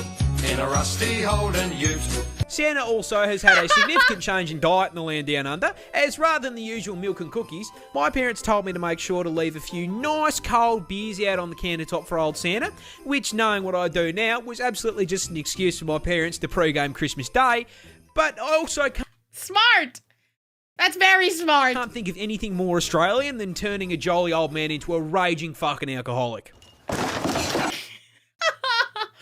in a rusty Holden ute. Santa also has had a significant change in diet in the land down under, as rather than the usual milk and cookies, my parents told me to make sure to leave a few nice cold beers out on the countertop for old Santa, which, knowing what I do now, was absolutely just an excuse for my parents to pre-game Christmas Day, but I also Smart! That's very smart. can't think of anything more Australian than turning a jolly old man into a raging fucking alcoholic.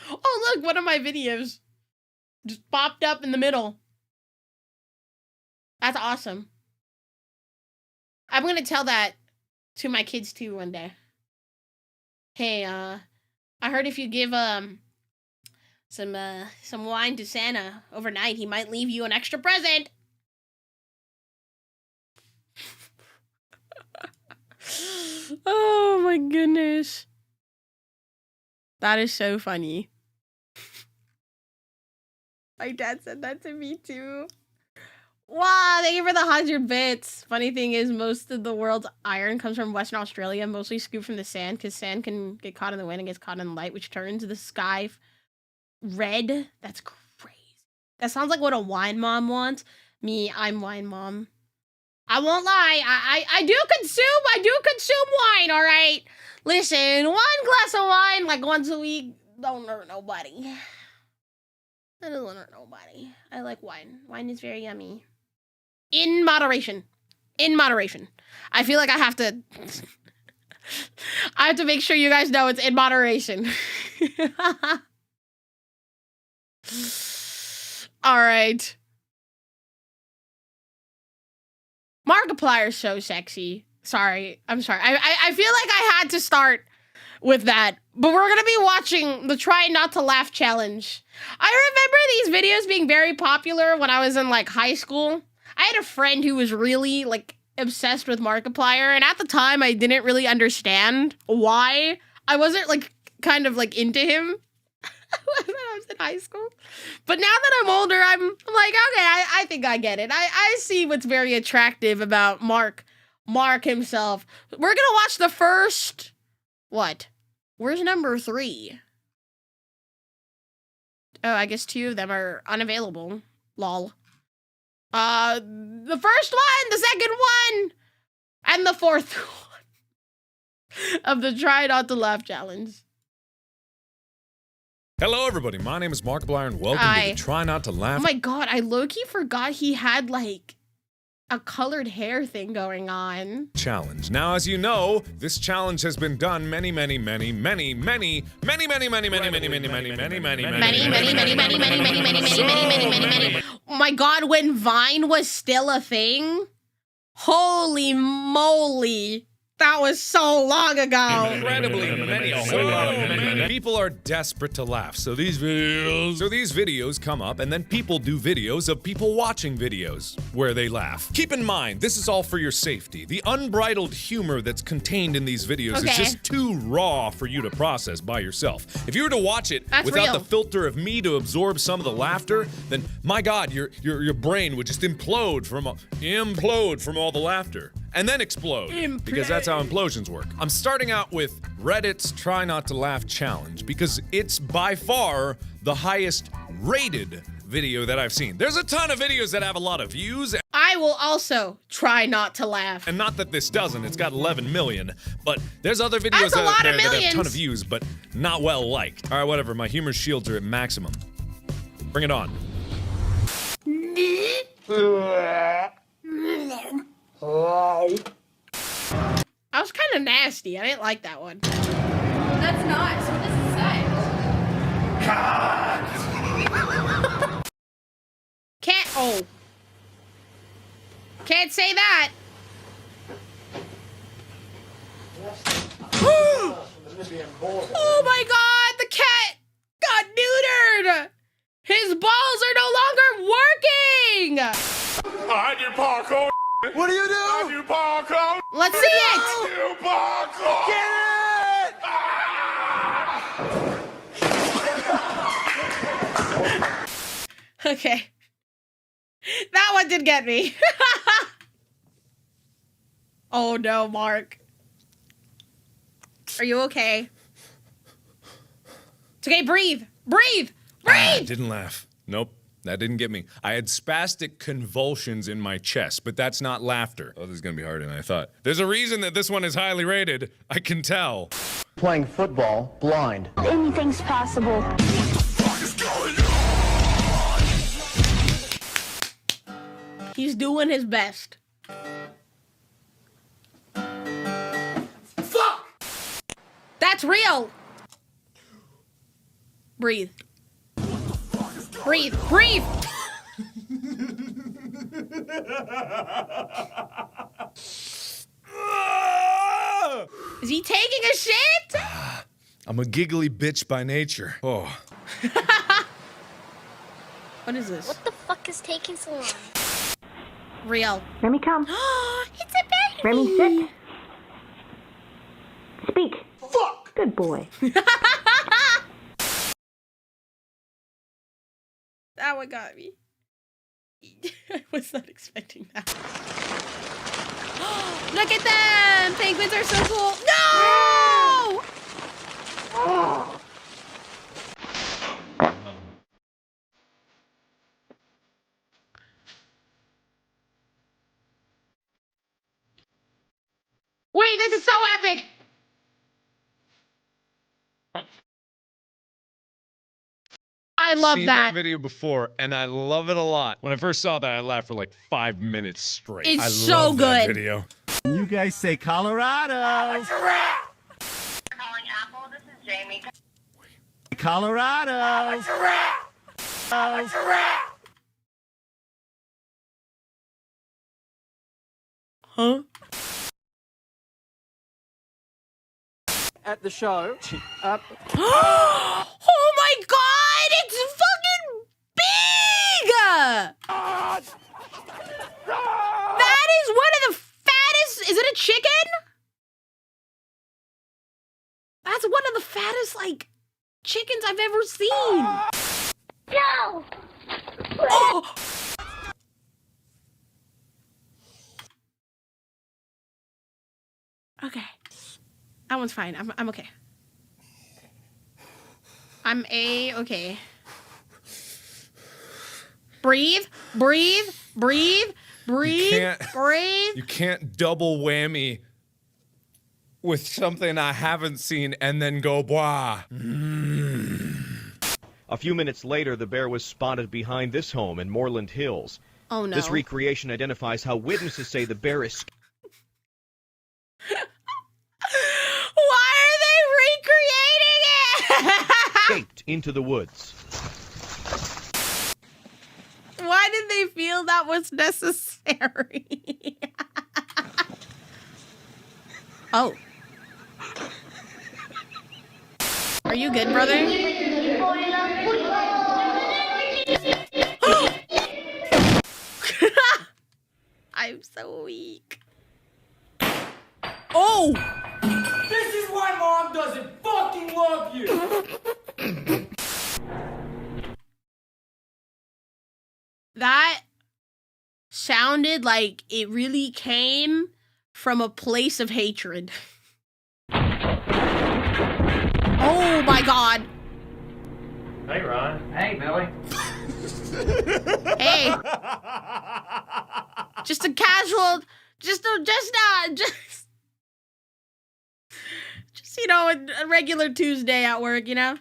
Oh, look, one of my videos just popped up in the middle. That's awesome. I'm gonna tell that to my kids too one day. Hey, I heard if you give some wine to Santa overnight, he might leave you an extra present. Oh my goodness. That is so funny. My dad said that to me too. Wow, thank you for the 100 bits. Funny thing is, most of the world's iron comes from Western Australia, mostly scooped from the sand, because sand can get caught in the wind and gets caught in the light, which turns the sky red. That's crazy. That sounds like what a wine mom wants. Me, I'm wine mom. I won't lie, I do consume wine, all right? Listen, 1 glass of wine, like once a week, don't hurt nobody. That doesn't hurt nobody. I like wine. Wine is very yummy. In moderation. In moderation. I feel like I have to make sure you guys know it's in moderation. All right. Markiplier is so sexy. Sorry. I'm sorry. I feel like I had to start with that. But we're going to be watching the Try Not to Laugh challenge. I remember these videos being very popular when I was in, like, high school. I had a friend who was really, like, obsessed with Markiplier. And at the time, I didn't really understand why. I wasn't, like, kind of, like, into him when I was in high school. But now that I'm older, I'm like, okay, I think I get it. I see what's very attractive about Mark himself. We're gonna watch the first, what? Where's number 3? Oh, I guess 2 of them are unavailable. Lol. The first one, the second one, and the 4th one of the Try Not to Laugh challenge. Hello, everybody. My name is Markiplier, and welcome to the Try Not to Laugh. Oh my god, I low-key forgot he had, like, a colored hair thing going on. Challenge. Now, as you know, this challenge has been done many. Oh my god, when Vine was still a thing? Holy moly. That was so long ago. Incredibly many. People are desperate to laugh, so these videos come up, and then people do videos of people watching videos where they laugh. Keep in mind, this is all for your safety. The unbridled humor that's contained in these videos is just too raw for you to process by yourself. If you were to watch it without the filter of me to absorb some of the laughter, then my God, your brain would just implode from all the laughter. And then explode, because that's how implosions work. I'm starting out with Reddit's Try Not to Laugh challenge, because it's by far the highest rated video that I've seen. There's a ton of videos that have a lot of views. I will also try not to laugh. And not that this doesn't, it's got 11 million, but there's other videos out there that have a ton of views, but not well liked. All right, whatever, my humor shields are at maximum. Bring it on. I was kind of nasty. I didn't like that one. That's nice. What does it say? Can't. Oh. Can't say that. Oh my god, the cat got neutered! His balls are no longer working! I do parkour. What do you do? I do parkour. Let's see it! I do parkour. Get it! Okay. That one did get me. Oh no, Mark. Are you okay? It's okay, breathe! Breathe! Breathe! Didn't laugh. Nope, that didn't get me. I had spastic convulsions in my chest, but that's not laughter. Oh, this is gonna be harder than I thought. There's a reason that this one is highly rated. I can tell. Playing football blind. Anything's possible. He's doing his best. Fuck! That's real! Breathe. Breathe. Breathe! Is he taking a shit? I'm a giggly bitch by nature. Oh. What is this? What the fuck is taking so long? Real. Remy, come. It's a baby! Remy, sit. Speak. Fuck! Good boy. That one got me. I was not expecting that. Look at them! Penguins are so cool. No! Wait, this is so epic! I love Seen that. video before, and I love it a lot. When I first saw that, I laughed for like 5 minutes straight. It's I so love that good. video. You guys say Colorado. Calling Apple, this is Jamie. Colorado. Huh? At the show. Oh my god! It's fucking big! That is one of the fattest. Is it a chicken? That's one of the fattest, like, chickens I've ever seen. No! Oh! Okay. That one's fine. I'm okay. I'm okay. Breathe, breathe, breathe, breathe, breathe. You can't double whammy with something I haven't seen and then go blah. A few minutes later, the bear was spotted behind this home in Moreland Hills. Oh no. This recreation identifies how witnesses say the bear escaped Why are they recreating it? into the woods. Why did they feel that was necessary? Oh. Are you good, brother? I'm so weak. Oh! This is why Mom doesn't fucking love you! That sounded like it really came from a place of hatred. Oh my god. Hey, Ron. Hey, Billy. Hey. Just a casual, just you know, a regular Tuesday at work, you know?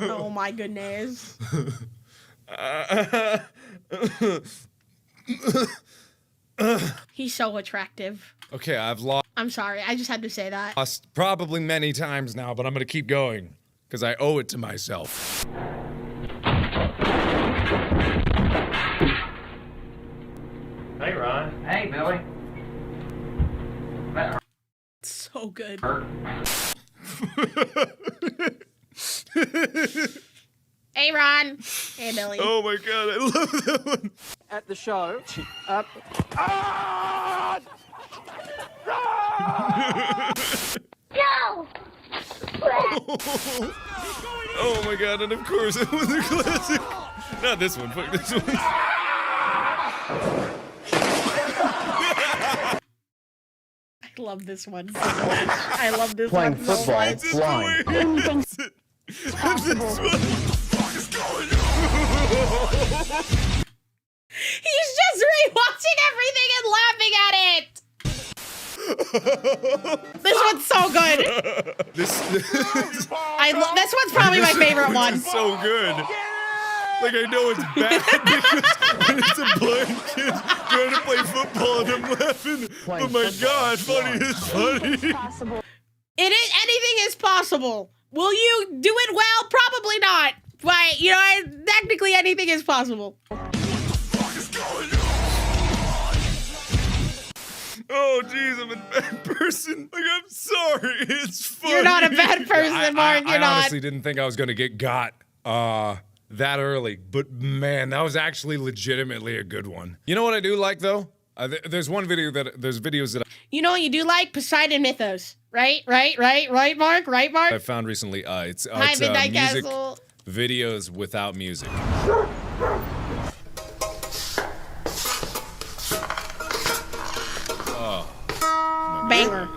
Oh my goodness. He's so attractive. Okay, I've lost I'm sorry, I just had to say that. probably many times now, but I'm gonna keep going because I owe it to myself. Hey, Ron. Hey, Billy. So good. Hey, Ron. Hey, Billy. Oh my god, I love that one. At the show. No! Oh my god, and of course it was a classic. Not this one, fuck this one. I love this one so much. I love this Playing one so football much. blind. He's just rewatching everything and laughing at it. This one's so good. This This one's probably my favorite one. is so good. Like, I know it's bad because it's a blind kid trying to play football and I'm laughing. But my god, funny is funny. It is, anything is possible. Will you do it well? Probably not. But, you know, technically anything is possible. Oh, jeez, I'm a bad person. Like, I'm sorry. It's funny. You're not a bad person, Mark. You're I not. honestly didn't think I was going to get got that early. But, man, that was actually legitimately a good one. You know what I do like, though? There's one video that, there's videos that You know what you do like? Poseidon Mythos. Right, Mark? Right, Mark? I found recently. It's Midnight music Castle. videos without music. Oh. Banger.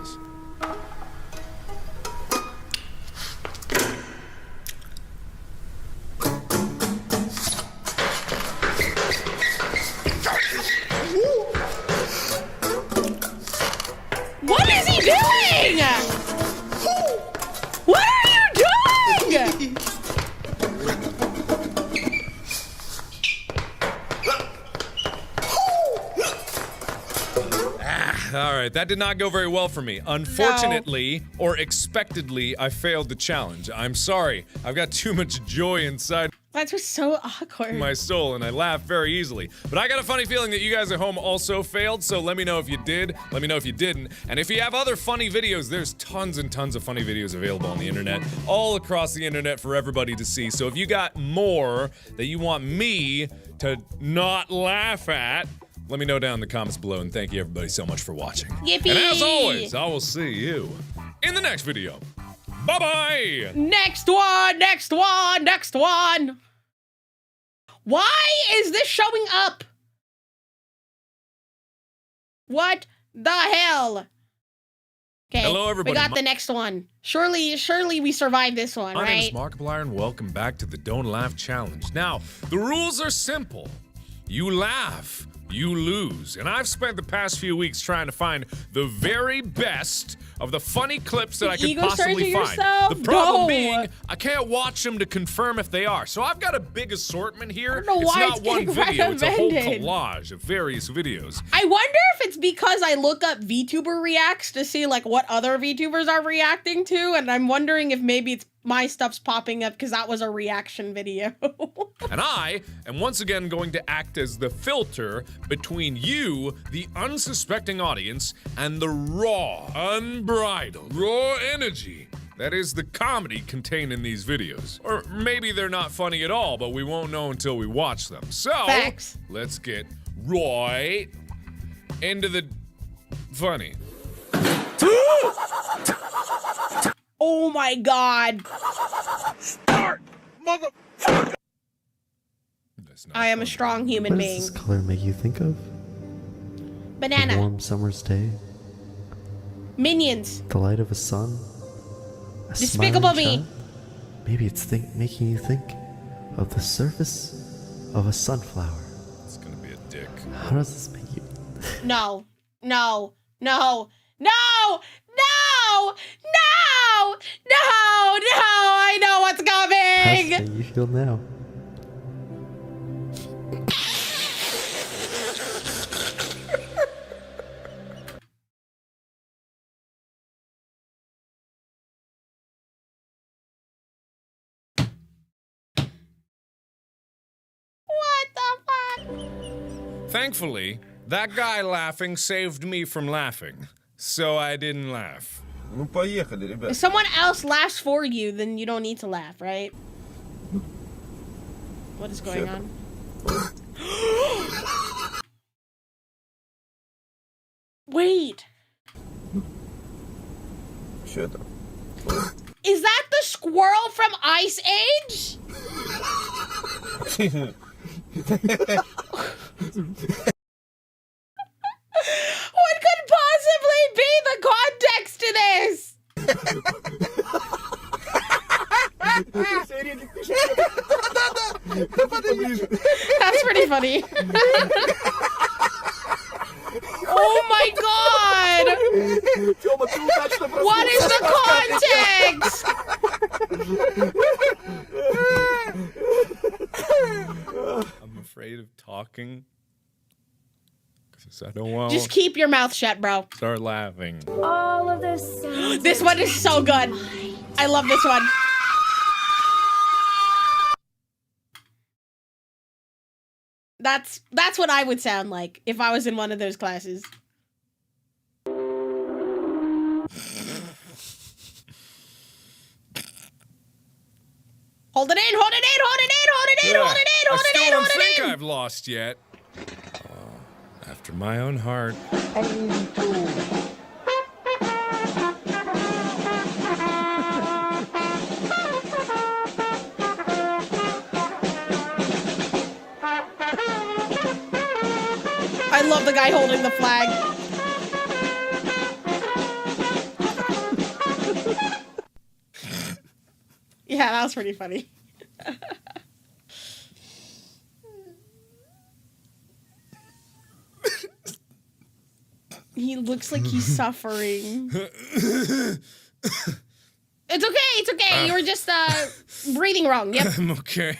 What is he doing? What are you doing? All right, that did not go very well for me. Unfortunately, or expectedly, I failed the challenge. I'm sorry. I've got too much joy inside That was so awkward. my soul, and I laugh very easily. But I got a funny feeling that you guys at home also failed, so let me know if you did. Let me know if you didn't. And if you have other funny videos, there's tons and tons of funny videos available on the internet, all across the internet for everybody to see. So if you got more that you want me to not laugh at, let me know down in the comments below, and thank you everybody so much for watching. Yippee! And as always, I will see you in the next video. Bye-bye! Next one, next one, next one. Why is this showing up? What the hell? Okay, Hello, everybody. we got the next one. Surely we survived this one, My name is right? Markiplier, and welcome back to the Don't Laugh Challenge. Now, the rules are simple. You laugh, you lose. And I've spent the past few weeks trying to find the very best of the funny clips that I could Ego possibly searching find. yourself? The problem No. being, I can't watch them to confirm if they are. So I've got a big assortment here. I don't know It's why not it's one getting video, it's a whole recommended. collage of various videos. I wonder if it's because I look up VTuber reacts to see like what other VTubers are reacting to, and I'm wondering if maybe it's my stuff's popping up because that was a reaction video. And I am once again going to act as the filter between you, the unsuspecting audience, and the raw, unbridled, raw energy that is the comedy contained in these videos. Or maybe they're not funny at all, but we won't know until we watch them. So, Facts. let's get right into the funny. Oh my god. I am a strong human What being. does this color make you think of? A Banana. warm summer's day, Minions. the light of a sun, a Despicable smiling Me. child? Maybe it's making you think of the surface of a sunflower. It's gonna be a dick. How does this make you? No. No. No. No. No. No. No. No. I know what's How's coming. it make you feel now? Thankfully, that guy laughing saved me from laughing, so I didn't laugh. If someone else laughs for you, then you don't need to laugh, right? What is going on? Wait. Shut up. Is that the squirrel from Ice Age? What could possibly be the context to this? That's pretty funny. Oh my god! What is the context? I'm afraid of talking. Because I don't want Just keep your mouth shut, bro. to start laughing. All of this sounds This one is so good. I love this one. That's what I would sound like if I was in one of those classes. Hold it in, hold it in, hold it in, hold it in, hold it in, hold it in, I still hold don't it think in. I've lost yet. After my own heart. I love the guy holding the flag. Yeah, that was pretty funny. He looks like he's suffering. It's okay, it's okay. You were just breathing wrong. Yep. I'm okay.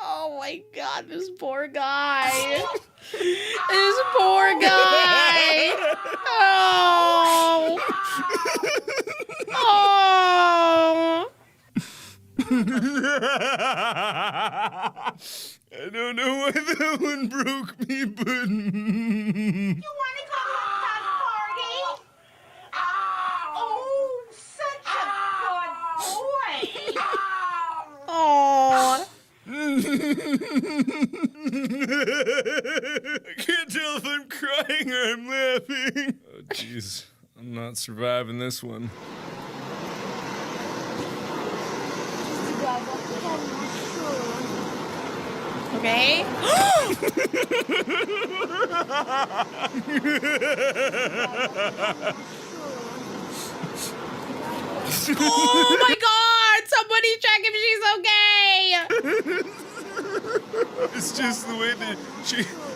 Oh my god, this poor guy. This poor guy. Oh. Oh. I don't know why that one broke me, but... You want to come to a party? Oh, such a good boy. Oh. I can't tell if I'm crying or I'm laughing. Oh, jeez. I'm not surviving this one. Okay. Oh my god! Somebody check if she's okay! It's just the way that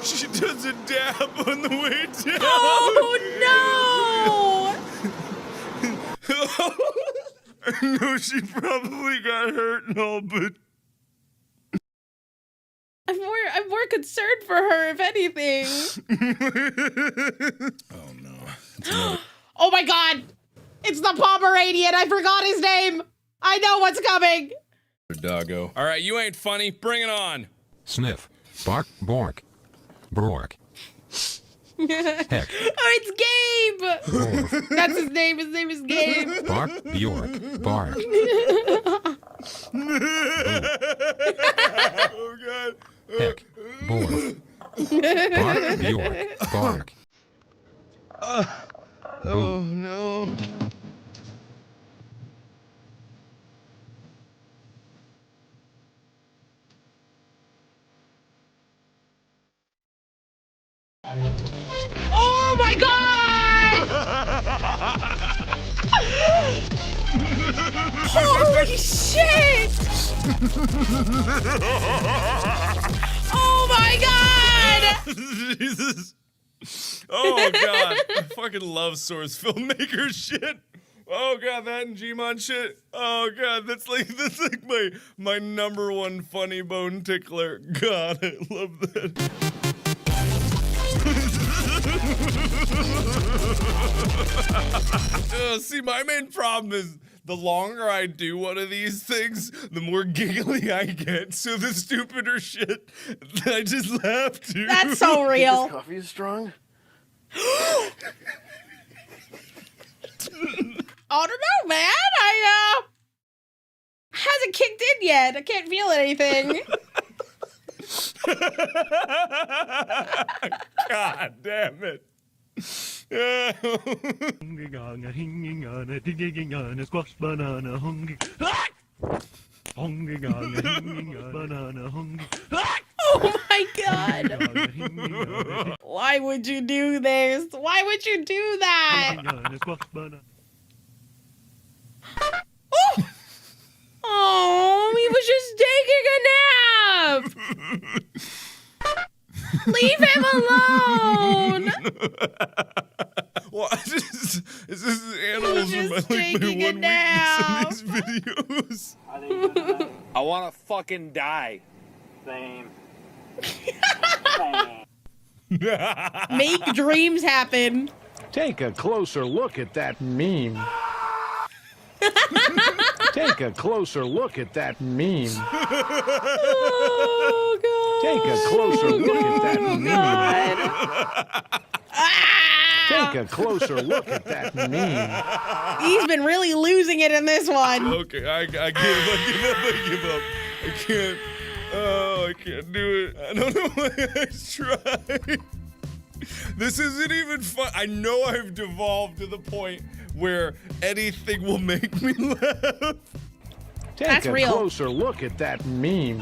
she does a dab on the way down. Oh no! I know she probably got hurt and all, but I'm more concerned for her, if anything. oh no. Oh my god! It's the Pomeranian! I forgot his name! I know what's coming! Doggo. All right, you ain't funny. Bring it on. Sniff. Bark. Bork. Bork. Heck. Oh, it's Gabe! That's his name. His name is Gabe. Bark. Bjork. Bark. Oh god. Heck. Bork. Bark. Bjork. Bark. Oh no. Oh my god! Holy shit! Oh my god! Jesus. Oh god. I fucking love source filmmaker shit. Oh god, that and Gmon shit. Oh god, that's like my number one funny bone tickler. God, I love that. See, my main problem is the longer I do one of these things, the more giggly I get. So the stupider shit, I just laugh too. That's so real. This coffee is strong. I don't know, man. Hasn't kicked in yet. I can't feel anything. God damn it. Oh my god. Why would you do this? Why would you do that? Oh, he was just taking a nap. Leave him alone. What? Is this animals in my, like, my one weakness in these videos? I want to fucking die. Same. Make dreams happen. Take a closer look at that meme. Take a closer look at that meme. Oh, God. Take a closer look at that meme. Take a closer look at that meme. He's been really losing it in this one. Okay, I give up. I can't. Oh, I can't do it. I don't know why I tried. This isn't even fun. I know I've devolved to the point where anything will make me laugh. Take a closer look at that meme.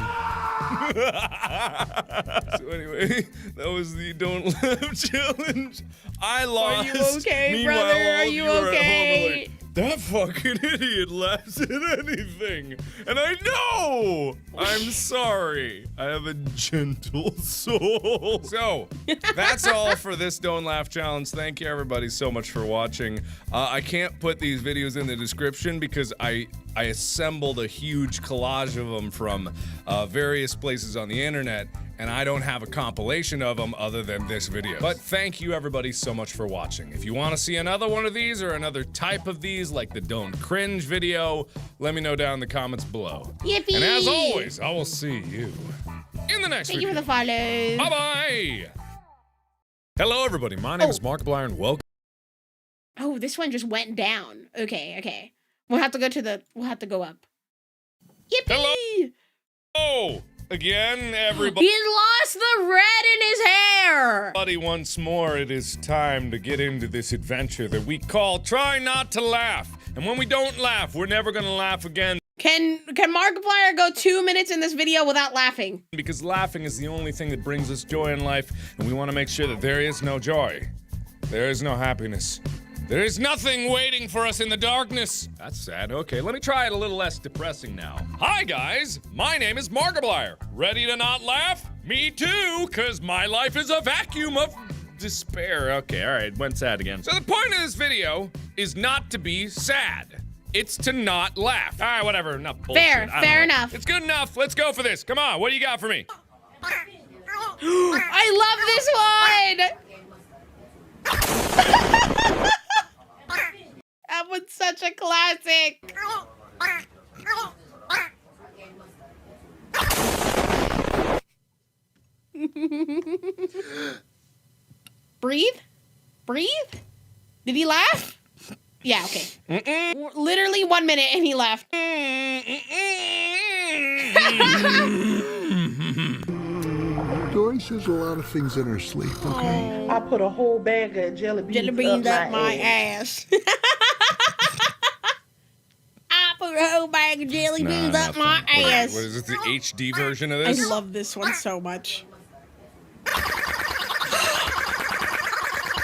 So anyway, that was the Don't Laugh Challenge. I lost. Are you okay, Meanwhile, brother? all Are of you are at home okay? like, that fucking idiot laughs at anything. And I know! I'm sorry. I have a gentle soul. So, that's all for this Don't Laugh Challenge. Thank you everybody so much for watching. I can't put these videos in the description because I assembled a huge collage of them from various places on the internet, and I don't have a compilation of them other than this video. But thank you everybody so much for watching. If you want to see another one of these or another type of these, like the Don't Cringe video, let me know down in the comments below. Yippee! And as always, I will see you in the next Thank video. you for the follow. Bye-bye! Hello everybody, my name is Markiplier and welcome. Oh, this one just went down. Okay. We'll have to go up. Yippee! Hello. Oh, again, everybody. He's lost the red in his hair. Buddy, once more, it is time to get into this adventure that we call Try Not to Laugh. And when we don't laugh, we're never gonna laugh again. Can Markiplier go 2 minutes in this video without laughing? Because laughing is the only thing that brings us joy in life, and we want to make sure that there is no joy. There is no happiness. There is nothing waiting for us in the darkness. That's sad. Okay, let me try it a little less depressing now. Hi, guys. My name is Markiplier. Ready to not laugh? Me too, because my life is a vacuum of despair. Okay, all right, went sad again. So the point of this video is not to be sad. It's to not laugh. All right, whatever, enough bullshit. Fair enough. It's good enough. Let's go for this. Come on, what do you got for me? I love this one. That was such a classic. Breathe? Did he laugh? Yeah, okay. Literally 1 minute and he laughed. Dory says a lot of things in her sleep, okay? I put a whole bag of jelly beans up my ass. I put a whole bag of jelly beans up my ass. What is this, the HD version of this? I love this one so much.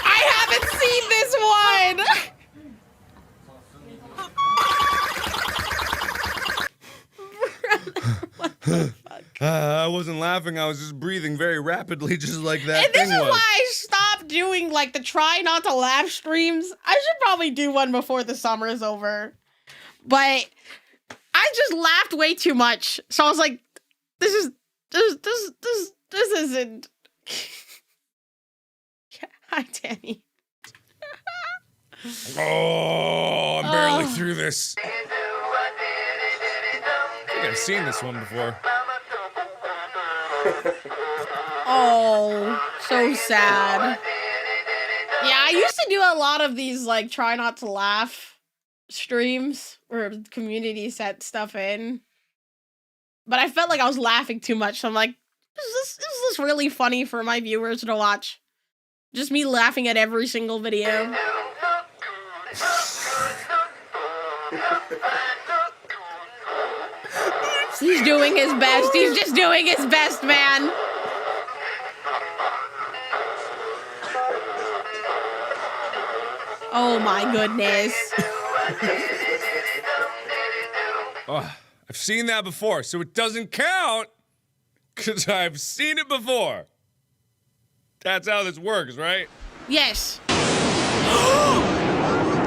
I haven't seen this one. What the fuck? I wasn't laughing, I was just breathing very rapidly, just like that And this thing is was. why I stopped doing like the try not to laugh streams. I should probably do one before the summer is over. But I just laughed way too much. So I was like, this isn't. Hi, Danny. Oh, I'm barely through this. I think I've seen this one before. Oh, so sad. Yeah, I used to do a lot of these, like, try not to laugh streams where community set stuff in. But I felt like I was laughing too much, so I'm like, is this really funny for my viewers to watch? Just me laughing at every single video. He's doing his best. He's just doing his best, man. Oh my goodness. Oh, I've seen that before, so it doesn't count because I've seen it before. That's how this works, right? Yes.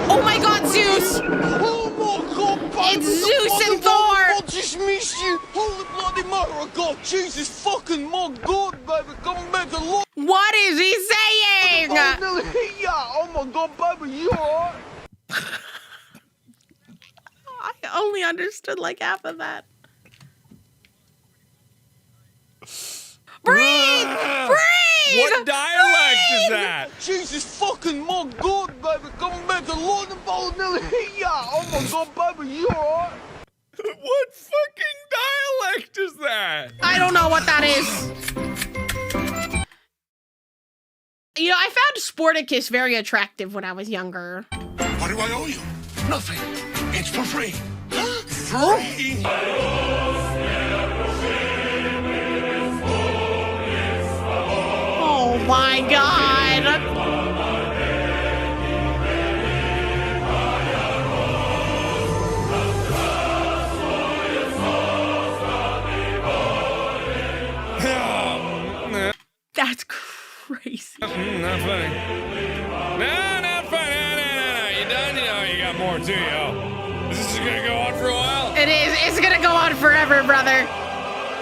Oh my God, Zeus! Oh my God, baby! It's Zeus and Thor! I just missed you! Holy bloody mother of God! Jesus fucking my God, baby! Come back a lot! What is he saying? Oh my God, baby! You alright? I only understood like half of that. Breathe! Breathe! What dialect is that? Jesus fucking my God, baby! Come back a lot of oh my God, baby! You alright? What fucking dialect is that? I don't know what that is. You know, I found Sporticus very attractive when I was younger. What do I owe you? Nothing. It's for free. Free? Oh my God. That's crazy. Not funny. No, not funny. No. You done? You know, you got more too, yo. Is this gonna go on for a while? It is. It's gonna go on forever, brother.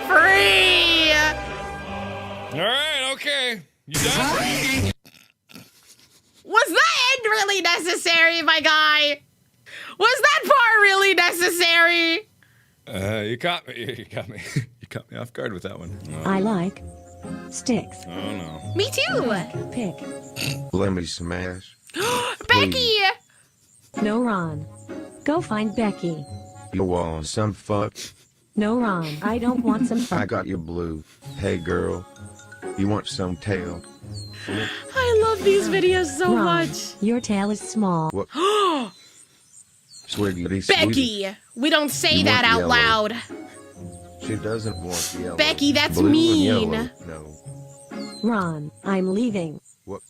Free. All right, okay. You done? Was that end really necessary, my guy? Was that part really necessary? You caught me. You caught me. You caught me off guard with that one. Oh. I like sticks. Oh no. Me too. Pick. Let me smash. Becky. No, Ron. Go find Becky. You want some fuck? No, Ron. I don't want some fun. I got you blue. Hey girl, you want some tail? I love these videos so Ron, much. Your tail is small. What? Swiggity Becky, we don't say You that want out yellow. loud. She doesn't want yellow. Becky, that's Blue and mean. yellow. No. Ron, I'm leaving. What?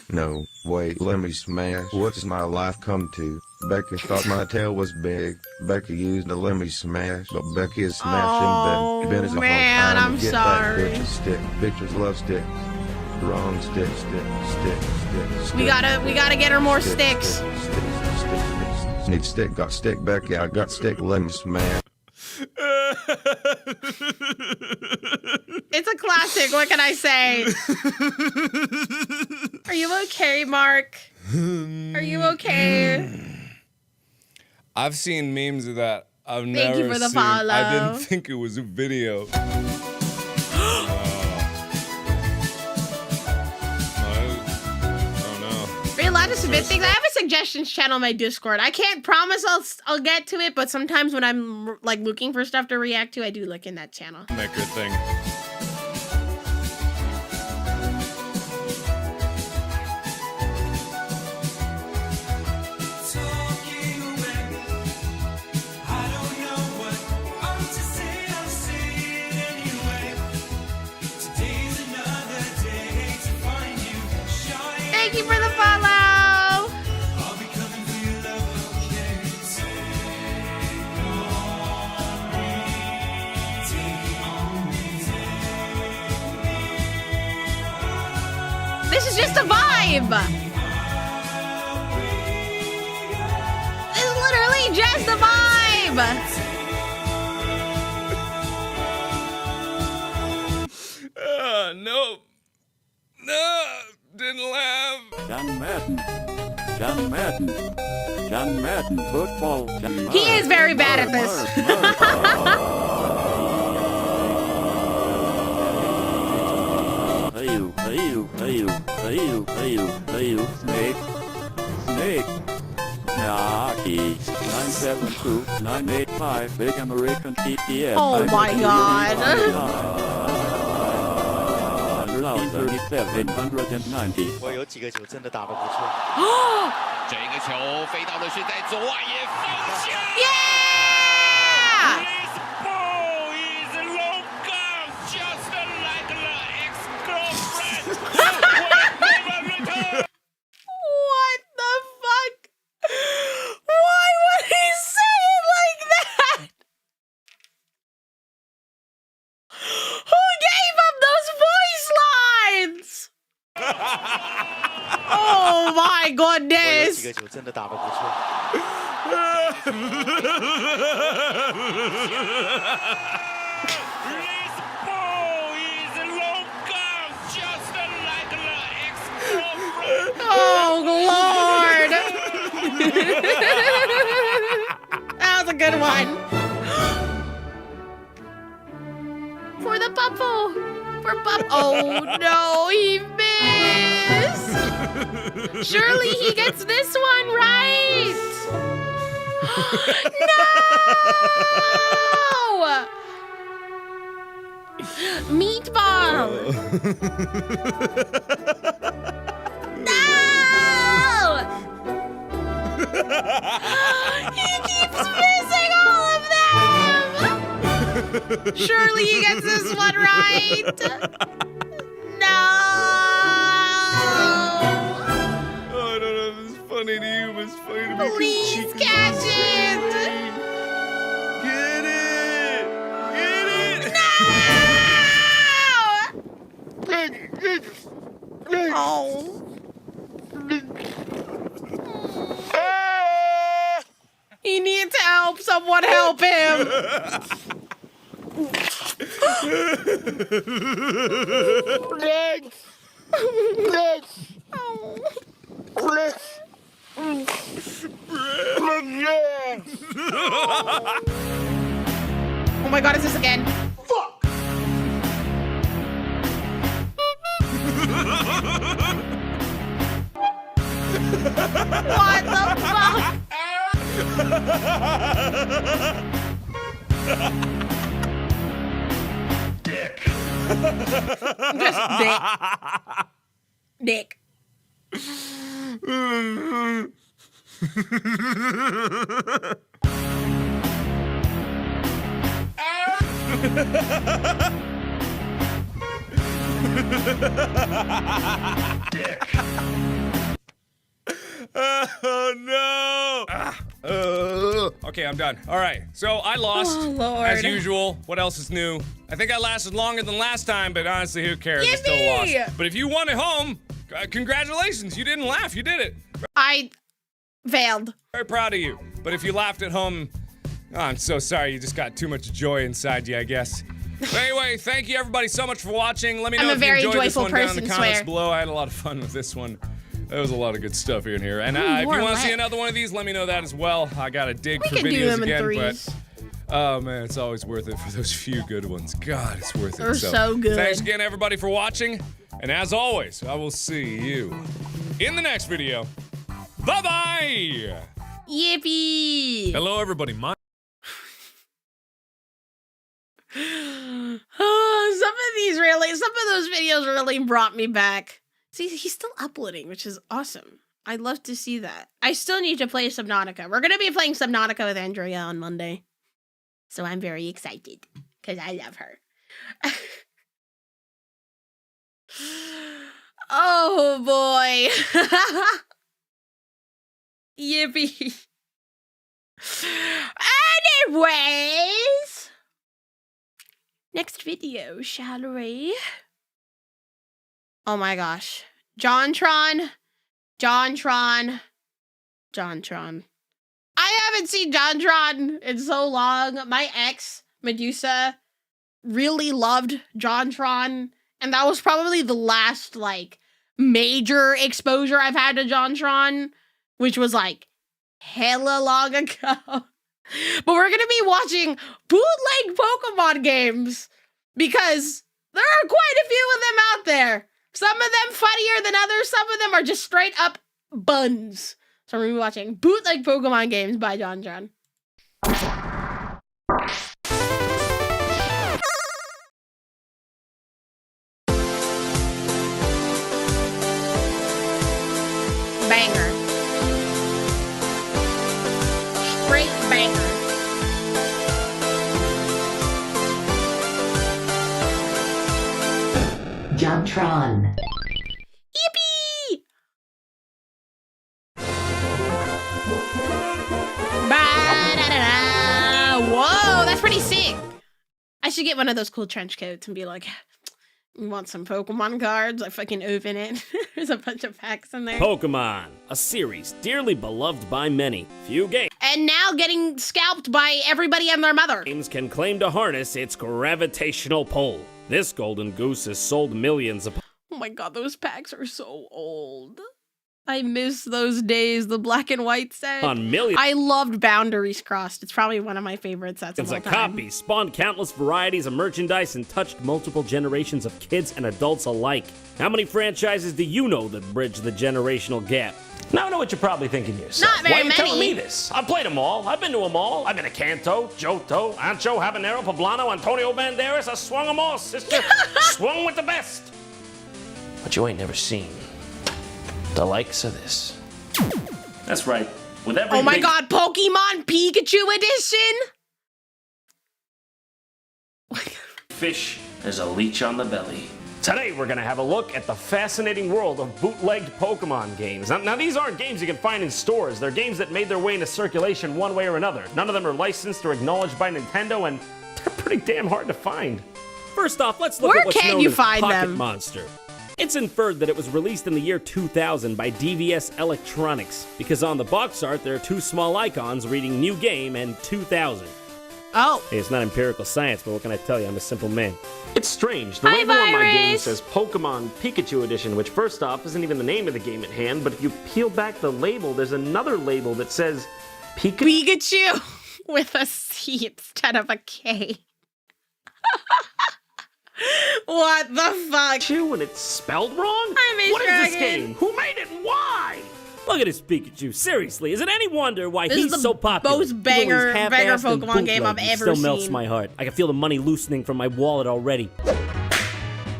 No, wait, let me smash. What does my life come to? Becky thought my tail was big. Becky used a let me smash, but Becky is smashing Ben. Ben is a man, time I'm to get sorry. That bitch a stick. Bitches love sticks. Wrong stick. We gotta get her more sticks. Need stick, got stick, Becky. I got stick, let me smash. It's a classic. What can I say? Are you okay, Mark? Are you okay? I've seen memes of that. I've Thank never you for the seen. follow. I didn't think it was a video. Are you allowed to submit things? I have a suggestions channel on my Discord. I can't promise I'll get to it, but sometimes when I'm like looking for stuff to react to, I do look in that channel. Make your thing. Thank you for the follow. This is just a vibe. It's literally just a vibe. No. No, didn't laugh. John Madden, football. He is very bad at this. Snake. Meatokki. 972-985, Big American TPS. Oh my god. 3790. 我有几个球真的打得不错。这个球飞到的是在左野方向。Yeah! This ball is local, just like the ex-girlfriend. What the fuck? Why would he say it like that? Who gave him those voice lines? Oh my 我有 goodness. 几个球真的打得不错。 This ball is local, just like the ex-girlfriend. Oh Lord. That was a good one. For the bubble. For bubble. Oh no, he missed. Surely he gets this one right. No! Meatball. No! He keeps missing all of them. Surely he gets this one right. No! Oh, I don't know if it's funny to you, but it's funny to me. Please catch it! Get it! Get it! No! Oh. He needs help. Someone help him. Oh my god, is this again? Fuck! What the fuck? Dick. Just dick. Dick. Dick. Oh no! Okay, I'm done. All right, so I lost Oh, Lord. as usual. What else is new? I think I lasted longer than last time, but honestly, who cares? I still Yippee! lost. But if you won at home, congratulations! You didn't laugh. You did it. I failed. Very proud of you. But if you laughed at home, oh, I'm so sorry. You just got too much joy inside you, I guess. But anyway, thank you everybody so much for watching. Let me know I'm a if very you enjoyed this joyful one down in the person, comments swear. below. I had a lot of fun with this one. There was a lot of good stuff in here. And Ooh, if you more want to see Let. another one of these, let me know that as well. I got a dig We for can do videos them in again, threes. but oh man, it's always worth it for those few good ones. God, it's worth it. They're so good. Thanks again, everybody, for watching. And as always, I will see you in the next video. Bye-bye! Yippee! Hello, everybody. Oh, some of those videos really brought me back. See, he's still uploading, which is awesome. I'd love to see that. I still need to play Subnautica. We're gonna be playing Subnautica with Andrea on Monday. So I'm very excited, because I love her. Oh boy. Yippee. Anyways. Next video, shall we? Oh my gosh. JonTron. I haven't seen JonTron in so long. My ex, Medusa, really loved JonTron, and that was probably the last, like, major exposure I've had to JonTron, which was, like, hella long ago. But we're gonna be watching bootleg Pokemon games, because there are quite a few of them out there. Some of them funnier than others, some of them are just straight up buns. So we're gonna be watching bootleg Pokemon games by JonTron. Banger. Straight banger. JonTron. Yippee! Ba-da-da-da. Whoa, that's pretty sick. I should get one of those cool trench coats and be like, you want some Pokemon cards? I fucking open it. There's a bunch of packs in there. Pokemon, a series dearly beloved by many. Few games And now getting scalped by everybody and their mother. can claim to harness its gravitational pull. This golden goose has sold millions of. Oh my god, those packs are so old. I miss those days, the black and white set. On millions. I loved Boundaries Crossed. It's probably one of my favorite sets of all time. Copies spawned countless varieties of merchandise and touched multiple generations of kids and adults alike. How many franchises do you know that bridge the generational gap? Now I know what you're probably thinking to yourself. Not very Why are you many. telling me this? I've played them all. I've been to them all. I've been to Kanto, Johto, Ancho, Habanero, Poblano, Antonio Banderas. I swung them all, sister. Swung with the best. But you ain't never seen the likes of this. That's right. With every Oh my big god, Pokemon Pikachu edition? fish, there's a leech on the belly. Today we're gonna have a look at the fascinating world of bootlegged Pokemon games. Now these aren't games you can find in stores. They're games that made their way into circulation one way or another. None of them are licensed or acknowledged by Nintendo, and they're pretty damn hard to find. First off, let's look Where at what's can known you as find Pocket them? Monster. It's inferred that it was released in the year 2000 by DVS Electronics, because on the box art there are two small icons reading New Game and 2000. Oh. Hey, it's not empirical science, but what can I tell you? I'm a simple man. It's strange. The Hi, label on my game Virus. says Pokemon Pikachu Edition, which first off isn't even the name of the game at hand, but if you peel back the label, there's another label that says Pikachu with a C instead of a K. What the fuck? Pikachu and it's spelled wrong? I'm a What is this dragon. game? Who made it and why? Look at this Pikachu. Seriously, is it any wonder why This is he's the so popular? most Even though he's banger half-assed and Pokemon game I've bootlegged, he ever still melts seen. my heart. I can feel the money loosening from my wallet already.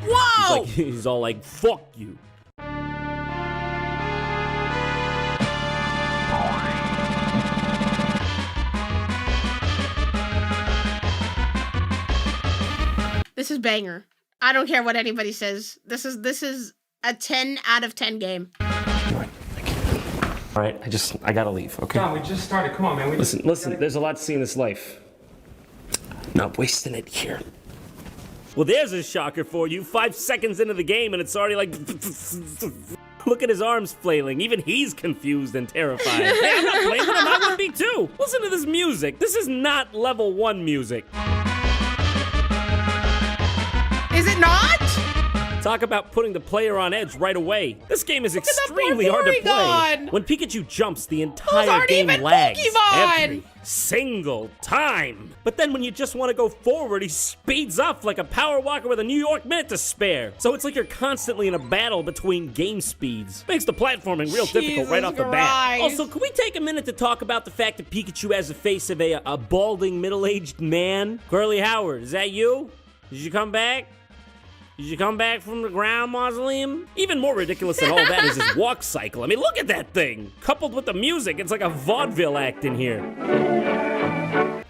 Whoa! He's all like, fuck you. This is banger. I don't care what anybody says. This is a 10 out of 10 game. All right, I gotta leave, okay? John, we just started. Come on, man. Listen, there's a lot to see in this life. Not wasting it here. Well, there's a shocker for you. 5 seconds into the game and it's already like... Look at his arms flailing. Even he's confused and terrified. Hey, I'm not blaming him. I would be too. Listen to this music. This is not level 1 music. Is it not? Talk about putting the player on edge right away. This game is extremely hard to play. Porygon. When Pikachu jumps, the Those entire aren't game even lags Pokemon. every single time. But then when you just want to go forward, he speeds up like a power walker with a New York minute to spare. So it's like you're constantly in a battle between game speeds. Makes the platforming real difficult right off the bat. Christ. Also, can we take a minute to talk about the fact that Pikachu has the face of a balding middle-aged man? Curly Howard, is that you? Did you come back? Did you come back from the ground mausoleum? Even more ridiculous than all that is his walk cycle. I mean, look at that thing. Coupled with the music, it's like a vaudeville act in here.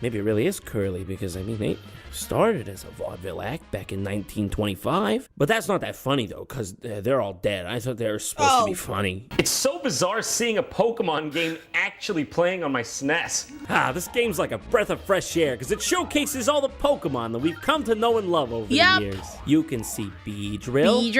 Maybe it really is curly because, I mean, they started as a vaudeville act back in 1925. But that's not that funny, though, because they're all dead. I thought they were supposed to be funny. It's so bizarre seeing a Pokemon game actually playing on my SNES. This game's like a breath of fresh air because it showcases all the Pokemon that we've come to know and love over the years. You can see Beedrill,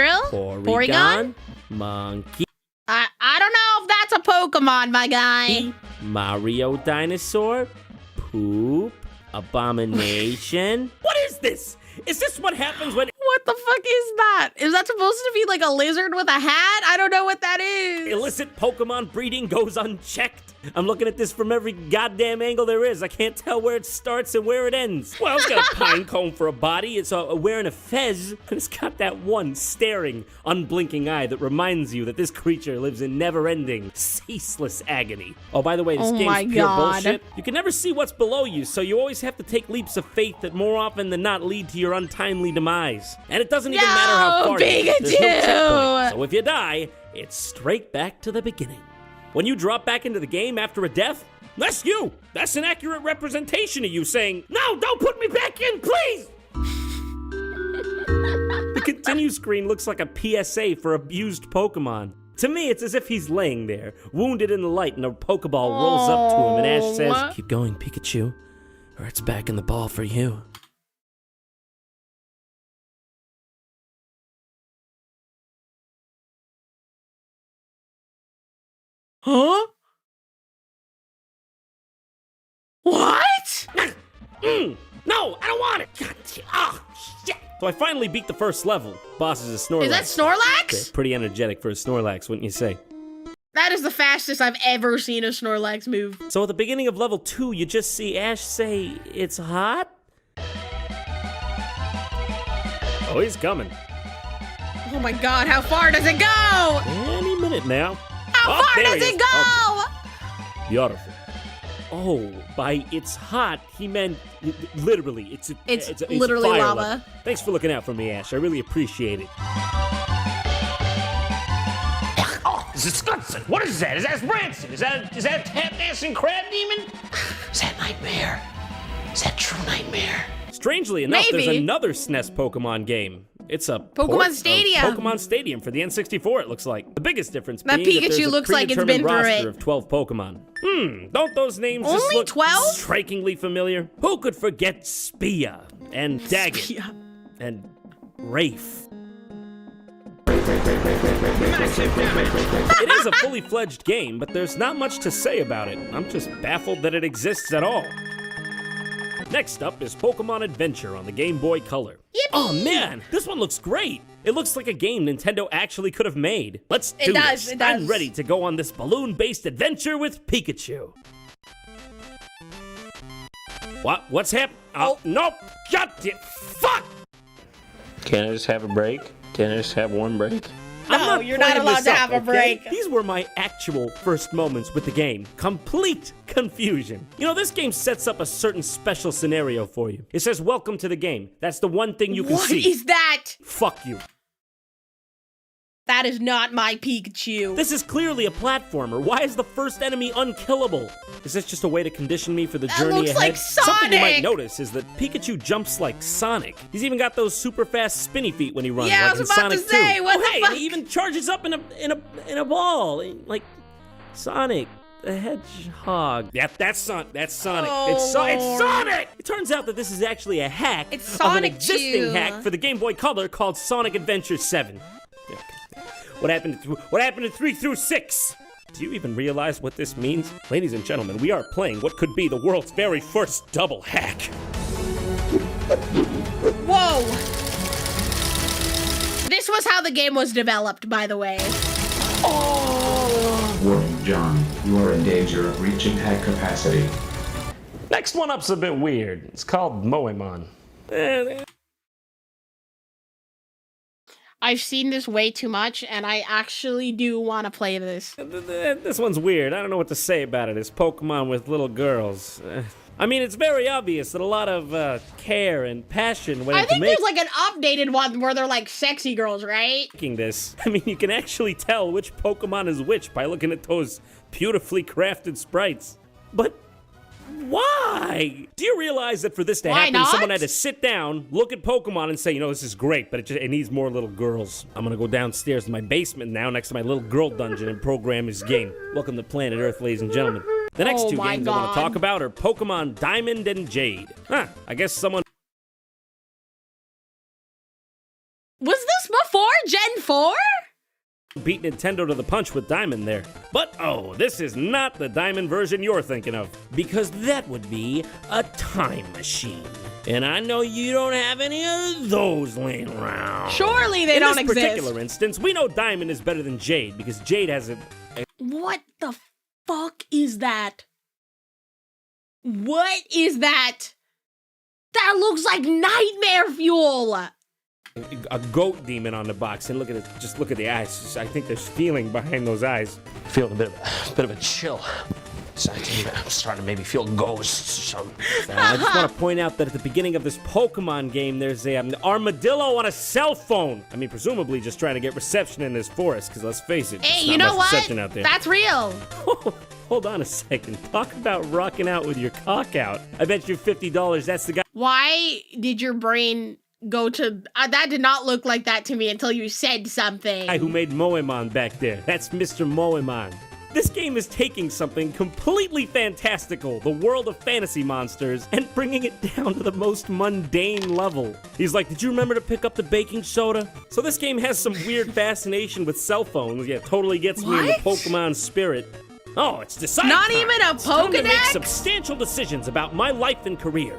Porygon, Monkey. I don't know if that's a Pokemon, my guy. Mario Dinosaur, Poop, Abomination. What is this? Is this what happens when— What the fuck is that? Is that supposed to be like a lizard with a hat? I don't know what that is. Illicit Pokemon breeding goes unchecked. I'm looking at this from every goddamn angle there is. I can't tell where it starts and where it ends. Well, it's got a pine cone for a body. It's wearing a fez. And it's got that one staring, unblinking eye that reminds you that this creature lives in never-ending, ceaseless agony. Oh, by the way, this game's pure bullshit. You can never see what's below you, so you always have to take leaps of faith that more often than not lead to your untimely demise. And it doesn't even matter how far you get. There's no checkpoint. So if you die, it's straight back to the beginning. When you drop back into the game after a death, that's you. That's an accurate representation of you saying, "No, don't put me back in, please!" The continue screen looks like a PSA for abused Pokemon. To me, it's as if he's laying there, wounded in the light, and a Pokeball rolls up to him, and Ash says, "Keep going, Pikachu, or it's back in the ball for you." Huh? What? No, I don't want it. God, shit. So I finally beat the first level. Boss is a Snorlax. Is that Snorlax? Okay, pretty energetic for a Snorlax, wouldn't you say? That is the fastest I've ever seen a Snorlax move. So at the beginning of level 2, you just see Ash say, "It's hot?" Oh, he's coming. Oh my god, how far does it go? Any minute now. How far does it go? Okay. Beautiful. Oh, by "it's hot," he meant literally. It's literally fire lava. level. Thanks for looking out for me, Ash. I really appreciate it. Oh, this is disgusting. What is that? Is that rancid? Is that a tap-dancing crab demon? Is that Nightmare? Is that true Nightmare? Strangely enough, there's another SNES Pokemon game. It's a Pokemon Stadium. Pokemon Stadium for the N64, it looks like. The biggest difference that being Pikachu that there's looks a like it's been through roster it. of 12 Pokemon. Don't those names just Only look 12? strikingly familiar? Who could forget Spia and Daggett and Rafe? It is a fully fledged game, but there's not much to say about it. I'm just baffled that it exists at all. Next up is Pokemon Adventure on the Game Boy Color. Yippee! Oh man, this one looks great. It looks like a game Nintendo actually could have made. Let's do this. It does. I'm ready to go on this balloon-based adventure with Pikachu. What's happening? Oh, nope. God damn. Fuck! Can't I just have a break? Can't I just have one break? No, you're not allowed to have a break. These were my actual first moments with the game. Complete confusion. You know, this game sets up a certain special scenario for you. It says, "Welcome to the game." That's the one thing you can see. What is that? Fuck you. That is not my Pikachu. This is clearly a platformer. Why is the first enemy unkillable? Is this just a way to condition me for the journey looks ahead? like Sonic. Something you might notice is that Pikachu jumps like Sonic. He's even got those super fast spinny feet when he runs, Yeah, like I was in about Sonic to say, 2. what the hey, fuck? and he even charges up in a ball, like Sonic the Hedgehog. Yep, that's Sonic. Oh, It's Sonic! It turns out that this is actually a hack It's of an Sonic existing 2. hack for the Game Boy Color called Sonic Adventure 7. Okay. What happened to 3 through 6? Do you even realize what this means? Ladies and gentlemen, we are playing what could be the world's very first double hack. Whoa! This was how the game was developed, by the way. Warning, John. You are in danger of reaching hack capacity. Next one up's a bit weird. It's called Moemon. I've seen this way too much, and I actually do want to play this. This one's weird. I don't know what to say about it. It's Pokemon with little girls. I mean, it's very obvious that a lot of care and passion went I into think there's like an updated one where they're like sexy girls, right? making this. I mean, you can actually tell which Pokemon is which by looking at those beautifully crafted sprites. But Why? Do you realize that for this to happen, someone had to sit down, look at Pokemon, and say, you know, this is great, but it needs more little girls. I'm gonna go downstairs to my basement now, next to my little girl dungeon, and program this game. Welcome to Planet Earth, ladies and gentlemen. The next two games I want to talk about are Pokemon Diamond and Jade. Huh, I guess someone... Was this before Gen 4? Beat Nintendo to the punch with Diamond there. But, oh, this is not the Diamond version you're thinking of, because that would be a time machine. And I know you don't have any of those laying around. Surely they don't exist. In this particular instance, we know Diamond is better than Jade, because Jade has a... What the fuck is that? What is that? That looks like nightmare fuel! A goat demon on the box, and look at it. Just look at the eyes. I think there's feeling behind those eyes. Feeling a bit of a chill. I'm starting to maybe feel ghosts or something. I just want to point out that at the beginning of this Pokemon game, there's an armadillo on a cell phone. I mean, presumably just trying to get reception in this forest, because let's face it, hey, there's you not know much what? reception out there. That's real. Hold on a second. Talk about rocking out with your cock out. I bet you $50 that's the guy. Why did your brain go to... that did not look like that to me until you said something. Guy who made Moemon back there. That's Mr. Moemon. This game is taking something completely fantastical, the world of fantasy monsters, and bringing it down to the most mundane level. He's like, did you remember to pick up the baking soda? So this game has some weird fascination with cell phones. Yeah, totally gets me in the Pokemon spirit. Oh, it's decided. Not even a It's time to make Pokedex? substantial decisions about my life and career.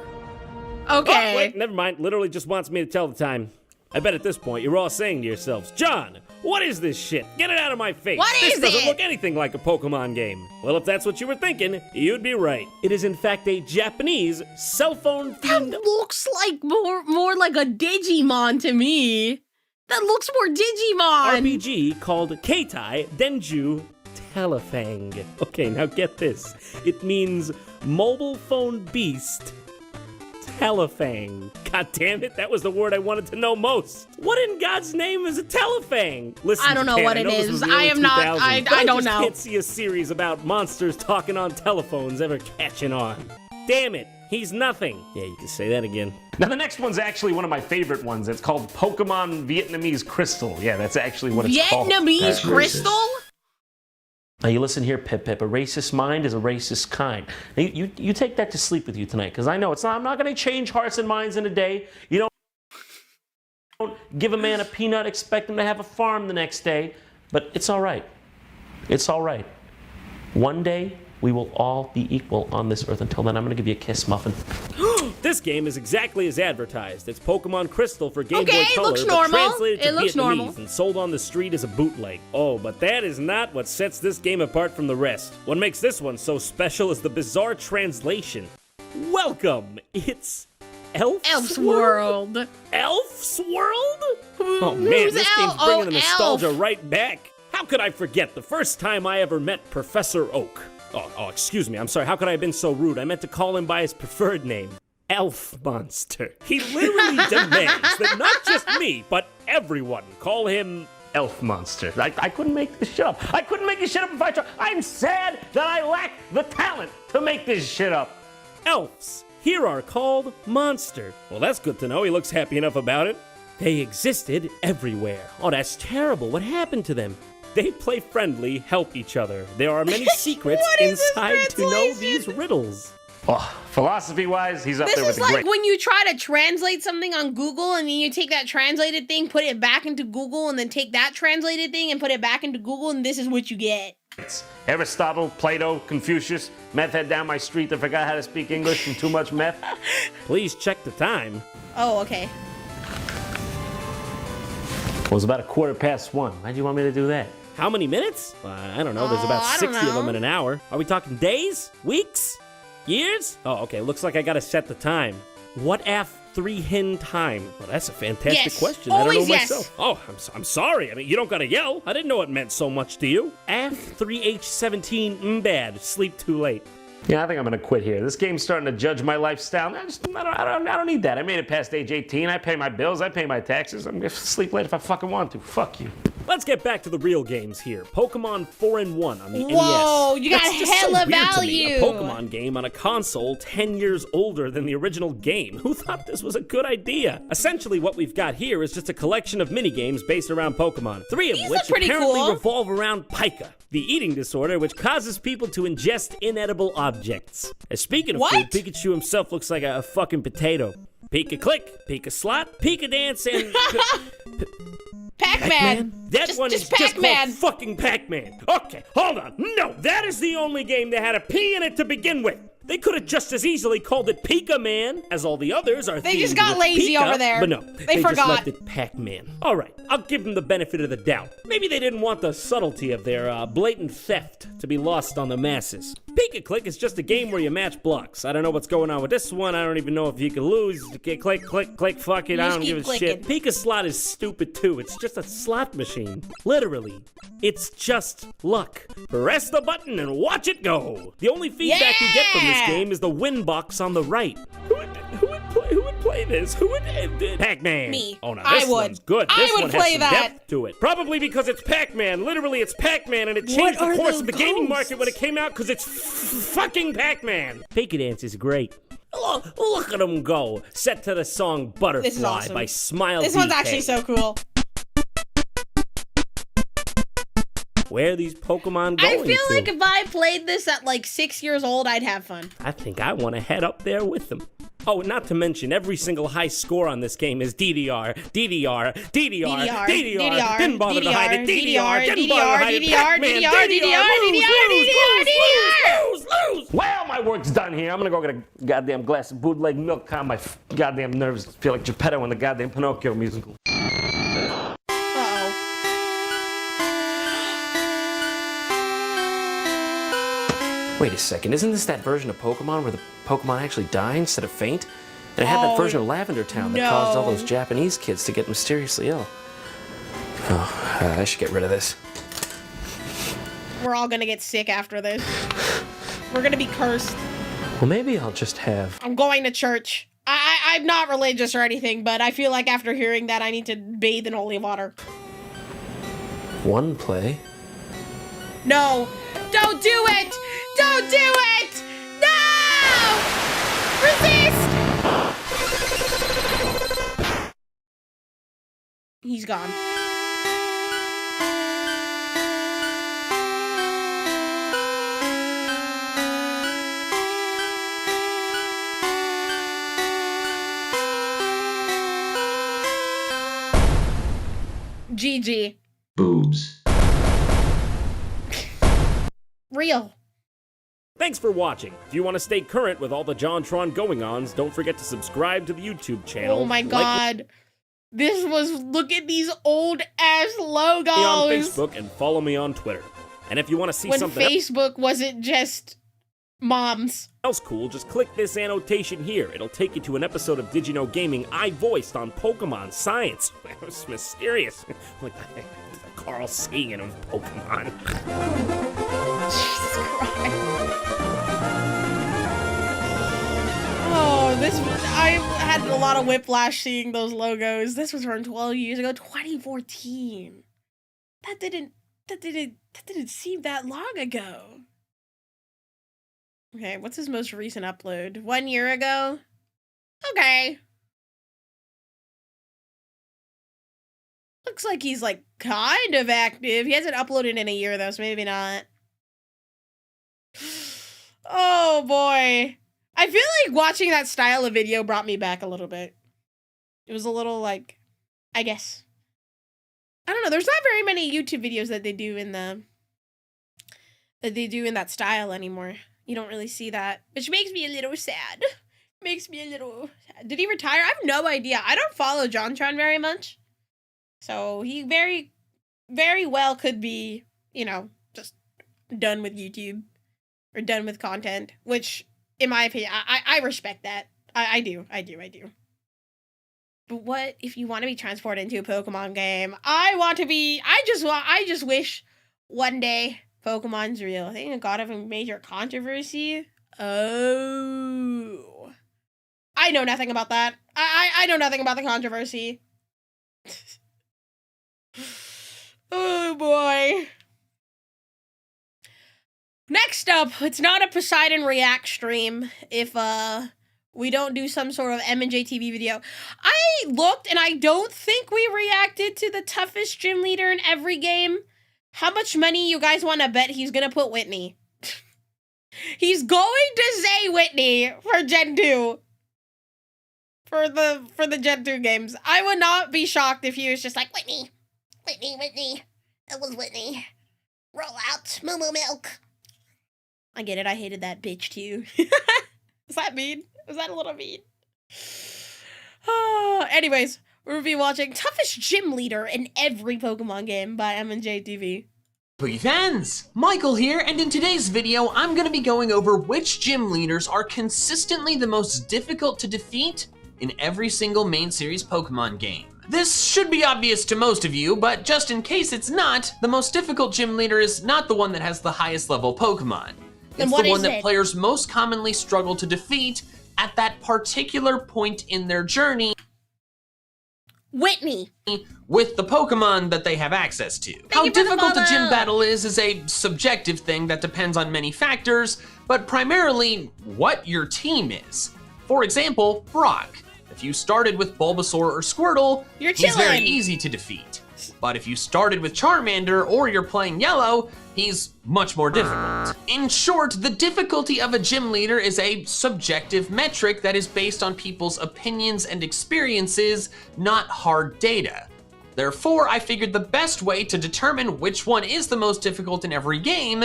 Okay. Oh, wait, never mind. Literally just wants me to tell the time. I bet at this point you're all saying to yourselves, John, what is this shit? Get it out of my face. This doesn't look anything like a Pokemon game. Well, if that's what you were thinking, you'd be right. It is in fact a Japanese cell phone themed... That looks like more like a Digimon to me. That looks more Digimon. RPG called Keitai Denju Telefang. Okay, now get this. It means mobile phone beast Telefang. God damn it, that was the word I wanted to know most. What in God's name is a Telefang? Listen, I don't know what it is. I am not, I don't know. I can't see a series about monsters talking on telephones ever catching on. Damn it, he's nothing. Yeah, you can say that again. Now the next one's actually one of my favorite ones. It's called Pokemon Vietnamese Crystal. Yeah, that's actually what it's called. Vietnamese Crystal? Now you listen here, Pip Pip. A racist mind is a racist kind. Now, you take that to sleep with you tonight, because I know it's not. I'm not going to change hearts and minds in a day. You don't give a man a peanut, expect him to have a farm the next day. But it's all right. It's all right. One day we will all be equal on this earth. Until then, I'm going to give you a kiss, Muffin. This game is exactly as advertised. It's Pokemon Crystal for Game Boy Color, looks but normal. translated to It looks Vietnamese normal. and sold on the street as a bootleg. Oh, but that is not what sets this game apart from the rest. What makes this one so special is the bizarre translation. Welcome, it's Elf's World. Elf's World? Oh man, this game's bringing the nostalgia right back. How could I forget the first time I ever met Professor Oak? Oh, excuse me, I'm sorry, how could I have been so rude? I meant to call him by his preferred name. Elf Monster. He literally demands that not just me, but everyone call him Elf Monster. I couldn't make this shit up. I couldn't make this shit up if I tried. I'm sad that I lack the talent to make this shit up. Elves here are called Monster. Well, that's good to know. He looks happy enough about it. They existed everywhere. Oh, that's terrible. What happened to them? They play friendly, help each other. There are many secrets inside to know these riddles. Oh, philosophy-wise, he's up there with the great. This is like when you try to translate something on Google and then you take that translated thing, put it back into Google, and then take that translated thing and put it back into Google, and this is what you get. Aristotle, Plato, Confucius, meth head down my street that forgot how to speak English from too much meth. Please check the time. Oh, okay. It was about 1:15. Why'd you want me to do that? How many minutes? I don't know. There's about 60 of them in an hour. Are we talking days? Weeks? Years? Oh, okay. Looks like I gotta set the time. What af 3 hin time? Well, that's a fantastic question. I don't know myself. Oh, I'm sorry. I mean, you don't gotta yell. I didn't know it meant so much to you. Af 3H17 bad. Sleep too late. Yeah, I think I'm gonna quit here. This game's starting to judge my lifestyle. I don't need that. I made it past age 18. I pay my bills. I pay my taxes. I'm gonna sleep late if I fucking want to. Fuck you. Let's get back to the real games here. Pokemon 4-in-1 on the NES. Whoa, you got That's just hella so weird to me. value. A Pokemon game on a console 10 years older than the original game. Who thought this was a good idea? Essentially, what we've got here is just a collection of minigames based around Pokemon, 3 of These which look pretty apparently cool. revolve around Pika, the eating disorder which causes people to ingest inedible objects. Speaking of food, Pikachu himself looks like a fucking potato. Pika Click, Pika Slot, Pika Dance, and... Pac-Man. That one is just called fucking Pac-Man. Okay, hold on. No, that is the only game that had a P in it to begin with. They could have just as easily called it Pika Man, as all the others are. They just themed got with lazy Pika, over there. But no, They just forgot. left it Pac-Man. All right, I'll give them the benefit of the doubt. Maybe they didn't want the subtlety of their blatant theft to be lost on the masses. Pika Click is just a game where you match blocks. I don't know what's going on with this one. I don't even know if you can lose. Click, click, click, fuck it. I don't give a shit. Pika Slot is stupid too. It's just a slot machine. Literally. It's just luck. Press the button and watch it go. The only feedback you get from this game is the win box on the right. Who would play this? Who would Pac-Man? Me. Oh no, I this would. one's good. I This would one play has some that. depth to it. Probably because it's Pac-Man. Literally, it's Pac-Man, and it changed the course of the gaming market when it came out because it's fucking Pac-Man. Pika Dance is great. Look at him go. Set to the song Butterfly This is awesome. by Smile This one's DK. actually so cool. Where are these Pokemon going I feel to? like if I played this at like 6 years old, I'd have fun. I think I want to head up there with them. Oh, not to mention, every single high score on this game is DDR, DDR, DDR, DDR, didn't bother to hide it, DDR, didn't bother to hide it, Pac-Man, lose. Well, my work's done here. I'm gonna go get a goddamn glass of bootleg milk, calm my goddamn nerves, feel like Geppetto in the goddamn Pinocchio musical. Wait a second, isn't this that version of Pokemon where the Pokemon actually die instead of faint? And it had that version of Lavender Town that caused all those Japanese kids to get mysteriously ill. Oh, I should get rid of this. We're all gonna get sick after this. We're gonna be cursed. Well, maybe I'll just have... I'm going to church. I'm not religious or anything, but I feel like after hearing that, I need to bathe in holy water. one play. No! Don't do it! Don't do it! No! Resist! He's gone. GG. Boobs. Real. Thanks for watching. If you want to stay current with all the JonTron going-ons, don't forget to subscribe to the YouTube channel. Oh my god. This was, look at these old ass logos. Me on Facebook and follow me on Twitter. And if you want to see when something Facebook wasn't just moms. else cool, just click this annotation here. It'll take you to an episode of Did You Know Gaming I voiced on Pokemon Science. It was mysterious. Like the Carl Sagan of Pokemon. Jesus Christ. Oh, this was, I had a lot of whiplash seeing those logos. This was from 12 years ago, 2014. That didn't seem that long ago. Okay, what's his most recent upload? 1 year ago? Okay. Looks like he's like kind of active. He hasn't uploaded in a year though, so maybe not. Oh boy. I feel like watching that style of video brought me back a little bit. It was a little like, I guess. I don't know, there's not very many YouTube videos that they do in that style anymore. You don't really see that, which makes me a little sad. Makes me a little sad. Did he retire? I have no idea. I don't follow JonTron very much. So he very, very well could be, you know, just done with YouTube or done with content, which in my opinion, I respect that. I do. But what if you want to be transported into a Pokemon game? I just wish one day Pokemon's real. I think it got of a major controversy. Oh. I know nothing about that. I know nothing about the controversy. Oh boy. Next up, it's not a Poseidon React stream if we don't do some sort of MandJTV video. I looked and I don't think we reacted to the toughest gym leader in every game. How much money you guys want to bet he's gonna put Whitney? He's going to say Whitney for Gen 2. For the Gen 2 games. I would not be shocked if he was just like, Whitney. Whitney. It was Whitney. Roll out moo milk. I get it. I hated that bitch too. Is that mean? Was that a little mean? Anyways, we'll be watching Toughest Gym Leader in every Pokemon game by MandJTV. Poke fans! Michael here, and in today's video, I'm going to be going over which gym leaders are consistently the most difficult to defeat in every single main series Pokemon game. This should be obvious to most of you, but just in case it's not, the most difficult gym leader is not the one that has the highest level Pokemon. It's the one that players most commonly struggle to defeat at that particular point in their journey. Whitney. With the Pokemon that they have access to. How difficult a gym battle is a subjective thing that depends on many factors, but primarily what your team is. For example, Brock. If you started with Bulbasaur or Squirtle, he's very easy to defeat. But if you started with Charmander or you're playing Yellow, he's much more difficult. In short, the difficulty of a gym leader is a subjective metric that is based on people's opinions and experiences, not hard data. Therefore, I figured the best way to determine which one is the most difficult in every game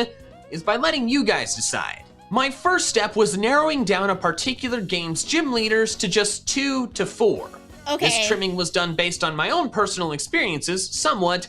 is by letting you guys decide. My first step was narrowing down a particular game's gym leaders to just 2 to 4. Okay. This trimming was done based on my own personal experiences, somewhat.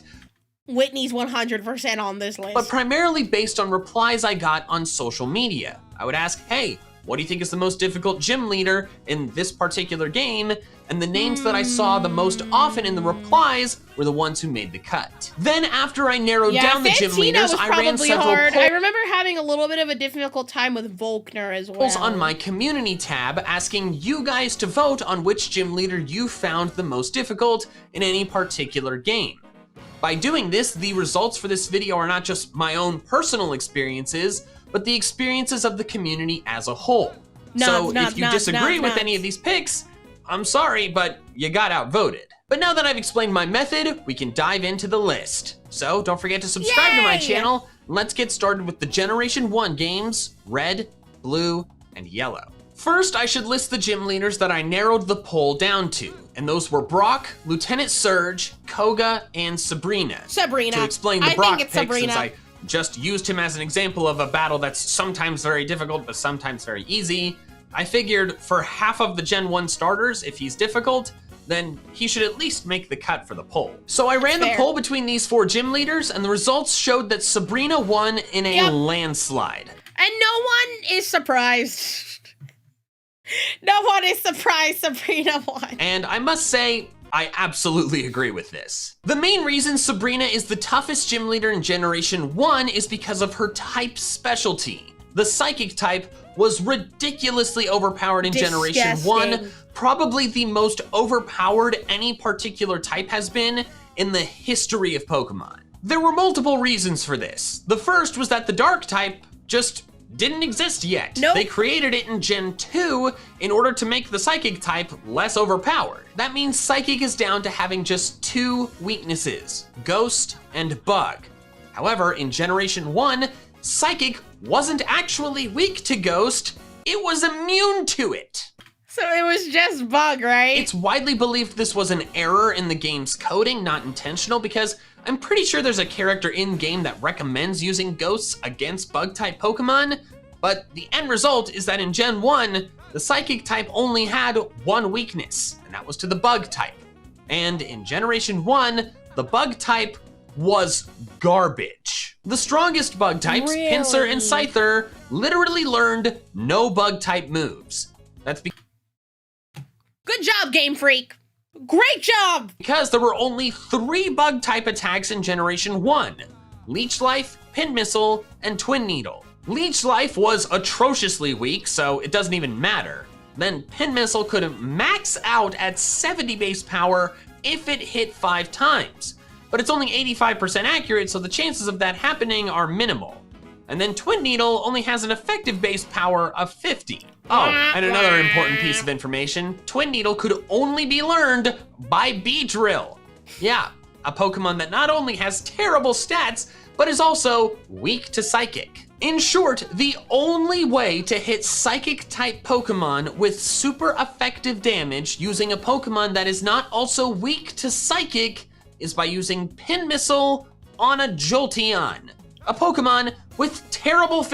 Whitney's 100% on this list. But primarily based on replies I got on social media. I would ask, hey, what do you think is the most difficult gym leader in this particular game? And the names that I saw the most often in the replies were the ones who made the cut. Then after I narrowed down the gym leaders, I ran several polls. I remember having a little bit of a difficult time with Volkner as well. On my community tab, asking you guys to vote on which gym leader you found the most difficult in any particular game. By doing this, the results for this video are not just my own personal experiences, but the experiences of the community as a whole. So if you disagree with any of these picks, I'm sorry, but you got outvoted. But now that I've explained my method, we can dive into the list. So don't forget to subscribe to my channel. Let's get started with the Generation 1 games, Red, Blue, and Yellow. First, I should list the gym leaders that I narrowed the poll down to, and those were Brock, Lieutenant Surge, Koga, and Sabrina. To explain the Brock pick, since I just used him as an example of a battle that's sometimes very difficult, but sometimes very easy, I figured for half of the Gen 1 starters, if he's difficult, then he should at least make the cut for the poll. So I ran the poll between these 4 gym leaders, and the results showed that Sabrina won in a landslide. And no one is surprised. No one is surprised Sabrina won. And I must say, I absolutely agree with this. The main reason Sabrina is the toughest gym leader in Generation 1 is because of her type specialty. The Psychic type was ridiculously overpowered in Generation 1, probably the most overpowered any particular type has been in the history of Pokemon. There were multiple reasons for this. The first was that the Dark type just didn't exist yet. They created it in Gen 2 in order to make the Psychic type less overpowered. That means Psychic is down to having just 2 weaknesses, Ghost and Bug. However, in Generation 1, Psychic wasn't actually weak to Ghost, it was immune to it. So it was just Bug, right? It's widely believed this was an error in the game's coding, not intentional, because I'm pretty sure there's a character in-game that recommends using Ghosts against Bug-type Pokemon, but the end result is that in Gen 1, the Psychic type only had 1 weakness, and that was to the Bug type. And in Generation 1, the Bug type was garbage. The strongest Bug types, Pinsir and Scyther, literally learned no Bug type moves. That's Good job, Game Freak. Great job! Because there were only 3 Bug type attacks in Generation 1. Leech Life, Pin Missile, and Twin Needle. Leech Life was atrociously weak, so it doesn't even matter. Then Pin Missile could max out at 70 base power if it hit 5 times. but it's only 85% accurate, so the chances of that happening are minimal. And then Twin Needle only has an effective base power of 50. Oh, and another important piece of information, Twin Needle could only be learned by Beedrill. Yeah, a Pokemon that not only has terrible stats, but is also weak to Psychic. In short, the only way to hit Psychic-type Pokemon with super effective damage using a Pokemon that is not also weak to Psychic is by using Pin Missile on a Jolteon, a Pokemon with terrible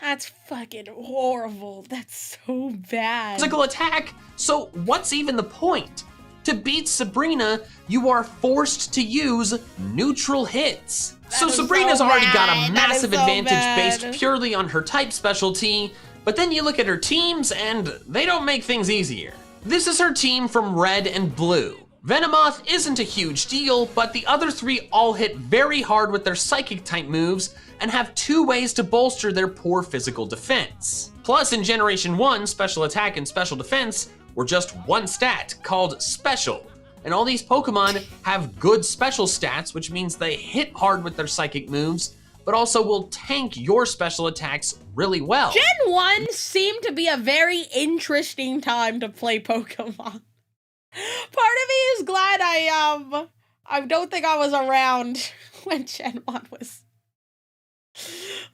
That's fucking horrible. That's so bad. physical attack, so what's even the point? To beat Sabrina, you are forced to use neutral hits. So Sabrina's already got a massive advantage based purely on her type specialty, but then you look at her teams and they don't make things easier. This is her team from Red and Blue. Venomoth isn't a huge deal, but the other three all hit very hard with their Psychic type moves and have 2 ways to bolster their poor physical defense. Plus, in Generation 1, Special Attack and Special Defense were just one stat called Special. And all these Pokemon have good special stats, which means they hit hard with their Psychic moves, but also will tank your special attacks really well. Gen 1 seemed to be a very interesting time to play Pokemon. Part of me is glad I don't think I was around when Gen 1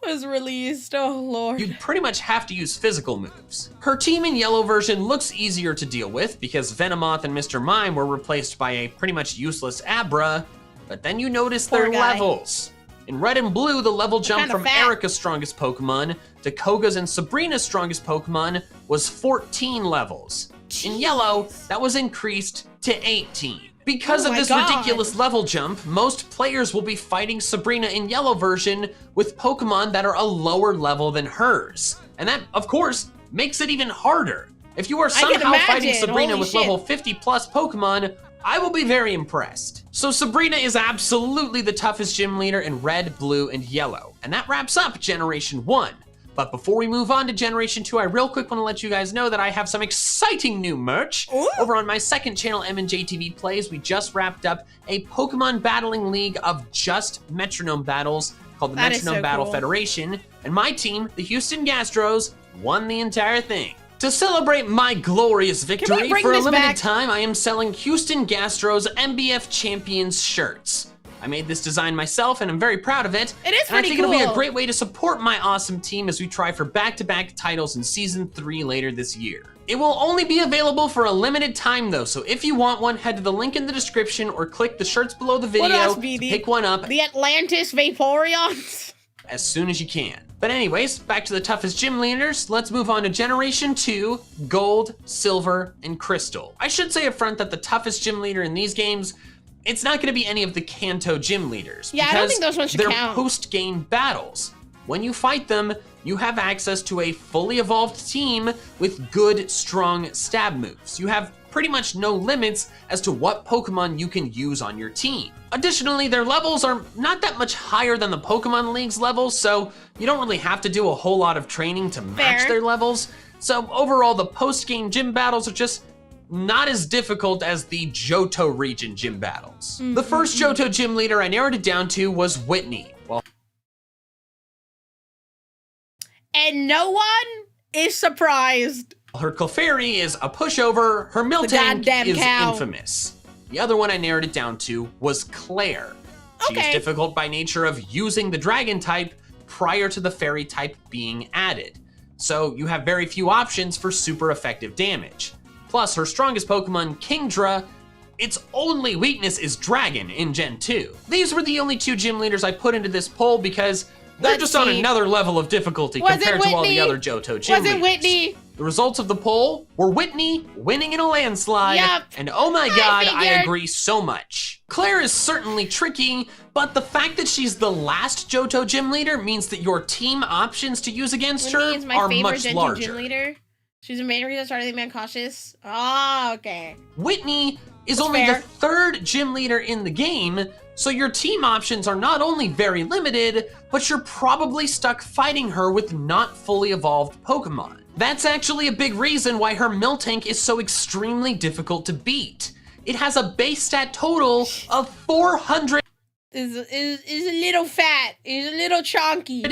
was released. Oh lord. You'd pretty much have to use physical moves. Her team in yellow version looks easier to deal with because Venomoth and Mr. Mime were replaced by a pretty much useless Abra, but then you notice their levels. In red and blue, the level jump from Erica's strongest Pokemon to Koga's and Sabrina's strongest Pokemon was 14 levels. In yellow, that was increased to 18. Because of this ridiculous level jump, most players will be fighting Sabrina in yellow version with Pokemon that are a lower level than hers. And that, of course, makes it even harder. If you are somehow fighting Sabrina with level 50 plus Pokemon, I will be very impressed. So Sabrina is absolutely the toughest gym leader in red, blue, and yellow. And that wraps up Generation 1. But before we move on to Generation 2, I real quick want to let you guys know that I have some exciting new merch. Over on my second channel, MandJTV Plays, we just wrapped up a Pokemon battling league of just metronome battles called the Metronome Battle Federation. And my team, the Houston Gastros, won the entire thing. To celebrate my glorious victory, for a limited time, I am selling Houston Gastros MBF Champions shirts. I made this design myself and I'm very proud of it. It is pretty and I think it'll be a great way to support my awesome team as we try for back-to-back titles in Season 3 later this year. It will only be available for a limited time though, so if you want one, head to the link in the description or click the shirts below the video to pick one up. The Atlantis Vaporeons? As soon as you can. But anyways, back to the toughest gym leaders. Let's move on to Generation 2, Gold, Silver, and Crystal. I should say up front that the toughest gym leader in these games, it's not gonna be any of the Kanto gym leaders. Yeah, I don't think those ones should count. They're post-game battles. When you fight them, you have access to a fully evolved team with good, strong stab moves. You have pretty much no limits as to what Pokemon you can use on your team. Additionally, their levels are not that much higher than the Pokemon League's levels, so you don't really have to do a whole lot of training to match their levels. So overall, the post-game gym battles are just not as difficult as the Johto region gym battles. The first Johto gym leader I narrowed it down to was Whitney. Well, and no one is surprised. Her Clefairy is a pushover, her Miltank is infamous. The other one I narrowed it down to was Claire. She is difficult by nature of using the dragon type prior to the fairy type being added. So you have very few options for super effective damage. Plus, her strongest Pokemon, Kingdra, its only weakness is Dragon in Gen 2. These were the only two gym leaders I put into this poll because they're just on another level of difficulty compared to all the other Johto gym leaders. Whitney? The results of the poll were Whitney winning in a landslide, and oh my god, I agree so much. Claire is certainly tricky, but the fact that she's the last Johto gym leader means that your team options to use against her are much larger. Gym leader. She's the main reason I started the man cautious. Ah, okay. Whitney is only the third gym leader in the game, so your team options are not only very limited, but you're probably stuck fighting her with not fully evolved Pokemon. That's actually a big reason why her Miltank is so extremely difficult to beat. it has a base stat total of 400. Is a little fat. Is a little chunky.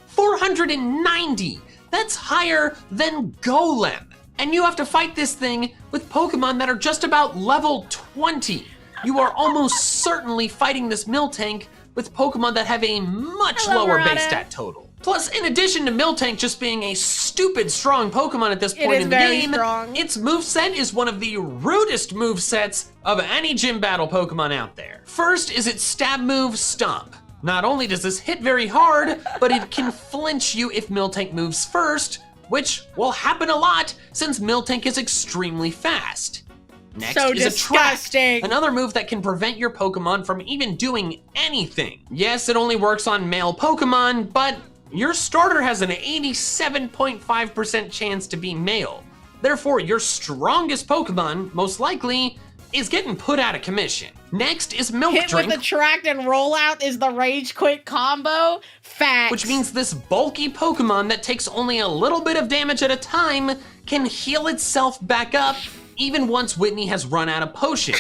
490. That's higher than Golem. And you have to fight this thing with Pokemon that are just about level 20. You are almost certainly fighting this Miltank with Pokemon that have a much lower base stat total. Plus, in addition to Miltank just being a stupid strong Pokemon at this point in the game, its moveset is one of the rudest movesets of any gym battle Pokemon out there. First is its stab move, Stomp. Not only does this hit very hard, but it can flinch you if Miltank moves first, which will happen a lot since Miltank is extremely fast. Next is a Trap, another move that can prevent your Pokemon from even doing anything. Yes, it only works on male Pokemon, but your starter has an 87.5% chance to be male. Therefore, your strongest Pokemon, most likely, is getting put out of commission. Next is Milk Hit Drink. with the Attract and Rollout is the Rage Quit combo. Facts. Which means this bulky Pokemon that takes only a little bit of damage at a time can heal itself back up even once Whitney has run out of potions.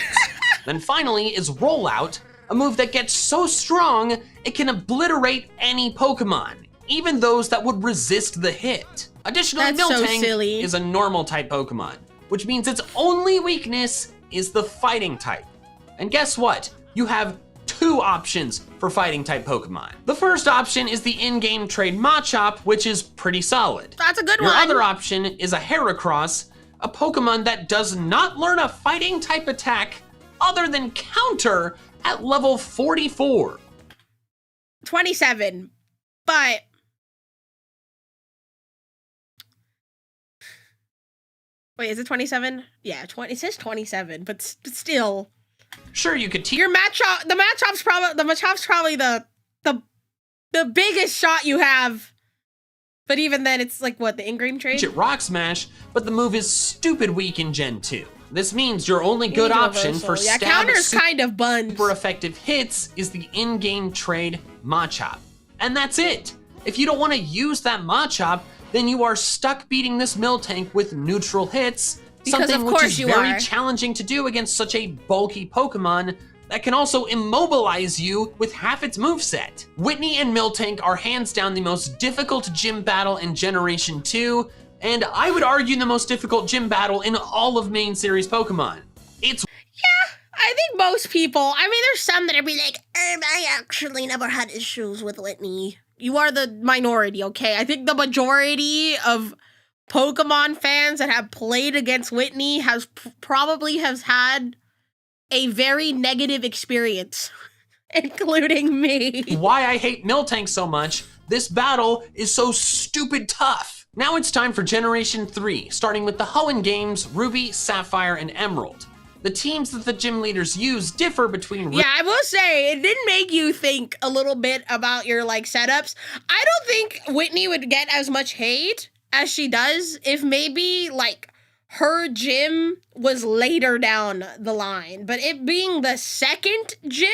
Then finally is Rollout, a move that gets so strong it can obliterate any Pokemon, even those that would resist the hit. Additionally, Miltank is a normal type Pokemon, which means its only weakness is the fighting type. And guess what? You have two options for fighting type Pokemon. The first option is the in-game trade Machop, which is pretty solid. That's a good Your one. other option is a Heracross, a Pokemon that does not learn a fighting type attack other than Counter at level 44. 27, but wait, is it 27? Yeah, it says 27, but still. Sure, you could teach your Machop. The Machop's probably the biggest shot you have. But even then, it's like what, the in-game trade? It Rock Smash, but the move is stupid weak in Gen 2. This means your only good option for stab Counter's kind of buns. Super effective hits is the in-game trade Machop. And that's it. If you don't want to use that Machop, then you are stuck beating this Miltank with neutral hits, something which is very challenging to do against such a bulky Pokemon that can also immobilize you with half its moveset. Whitney and Miltank are hands down the most difficult gym battle in Generation 2, and I would argue the most difficult gym battle in all of main series Pokemon. It's I think most people, I mean, there's some that would be like, I actually never had issues with Whitney. You are the minority, okay? I think the majority of Pokemon fans that have played against Whitney probably has had a very negative experience, including me. Why I hate Miltank so much, this battle is so stupid tough. Now it's time for Generation 3, starting with the Hoenn games, Ruby, Sapphire, and Emerald. The teams that the gym leaders use differ between... Yeah, I will say, it did make you think a little bit about your, like, setups. I don't think Whitney would get as much hate as she does if maybe, like, her gym was later down the line. But it being the second gym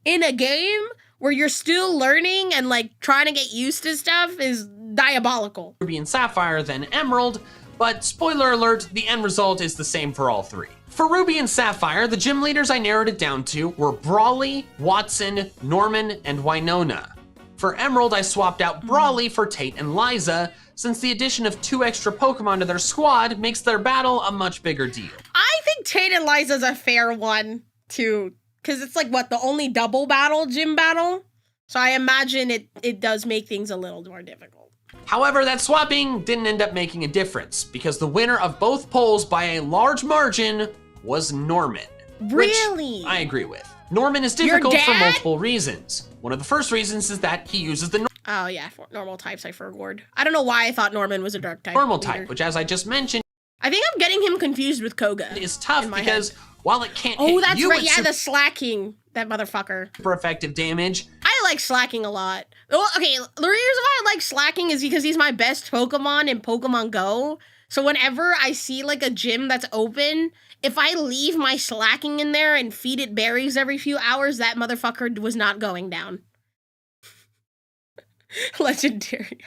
in a game where you're still learning and, like, trying to get used to stuff is diabolical. Ruby and Sapphire, then Emerald, but spoiler alert, the end result is the same for all three. For Ruby and Sapphire, the gym leaders I narrowed it down to were Brawly, Watson, Norman, and Winona. For Emerald, I swapped out Brawly for Tate and Liza, since the addition of 2 extra Pokemon to their squad makes their battle a much bigger deal. I think Tate and Liza's a fair one, too, because it's like, what, the only double battle, gym battle? So I imagine it does make things a little more difficult. However, that swapping didn't end up making a difference, because the winner of both polls by a large margin was Norman. Really? Which I agree with. Norman is difficult for multiple reasons. One of the first reasons is that he uses the oh yeah, for normal types I forgot. I don't know why I thought Norman was a dark type. Normal type, which as I just mentioned, I think I'm getting him confused with Koga. Is tough because while it can't hit that's you right, yeah, the slacking, that motherfucker. Super effective damage. I like slacking a lot. Well, okay, the reason why I like slacking is because he's my best Pokemon in Pokemon Go. So whenever I see like a gym that's open, if I leave my slacking in there and feed it berries every few hours, that motherfucker was not going down. Legendary.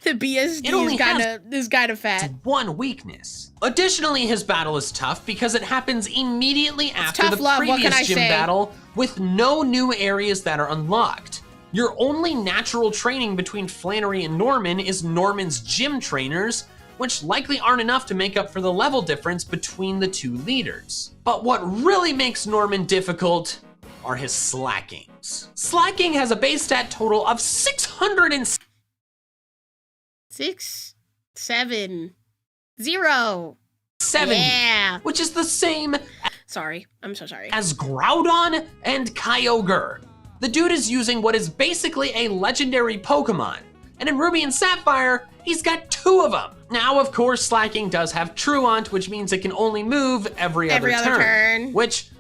The BSD is kind of fat. One weakness. Additionally, his battle is tough because it happens immediately after the previous gym battle with no new areas that are unlocked. Your only natural training between Flannery and Norman is Norman's gym trainers, which likely aren't enough to make up for the level difference between the two leaders. But what really makes Norman difficult are his slackings. Slacking has a base stat total of 670. 670. Yeah. Which is the same. Sorry, I'm so sorry. As Groudon and Kyogre. The dude is using what is basically a legendary Pokemon. And in Ruby and Sapphire, he's got 2 of them. Now, of course, Slacking does have Truant, which means it can only move every other turn. Which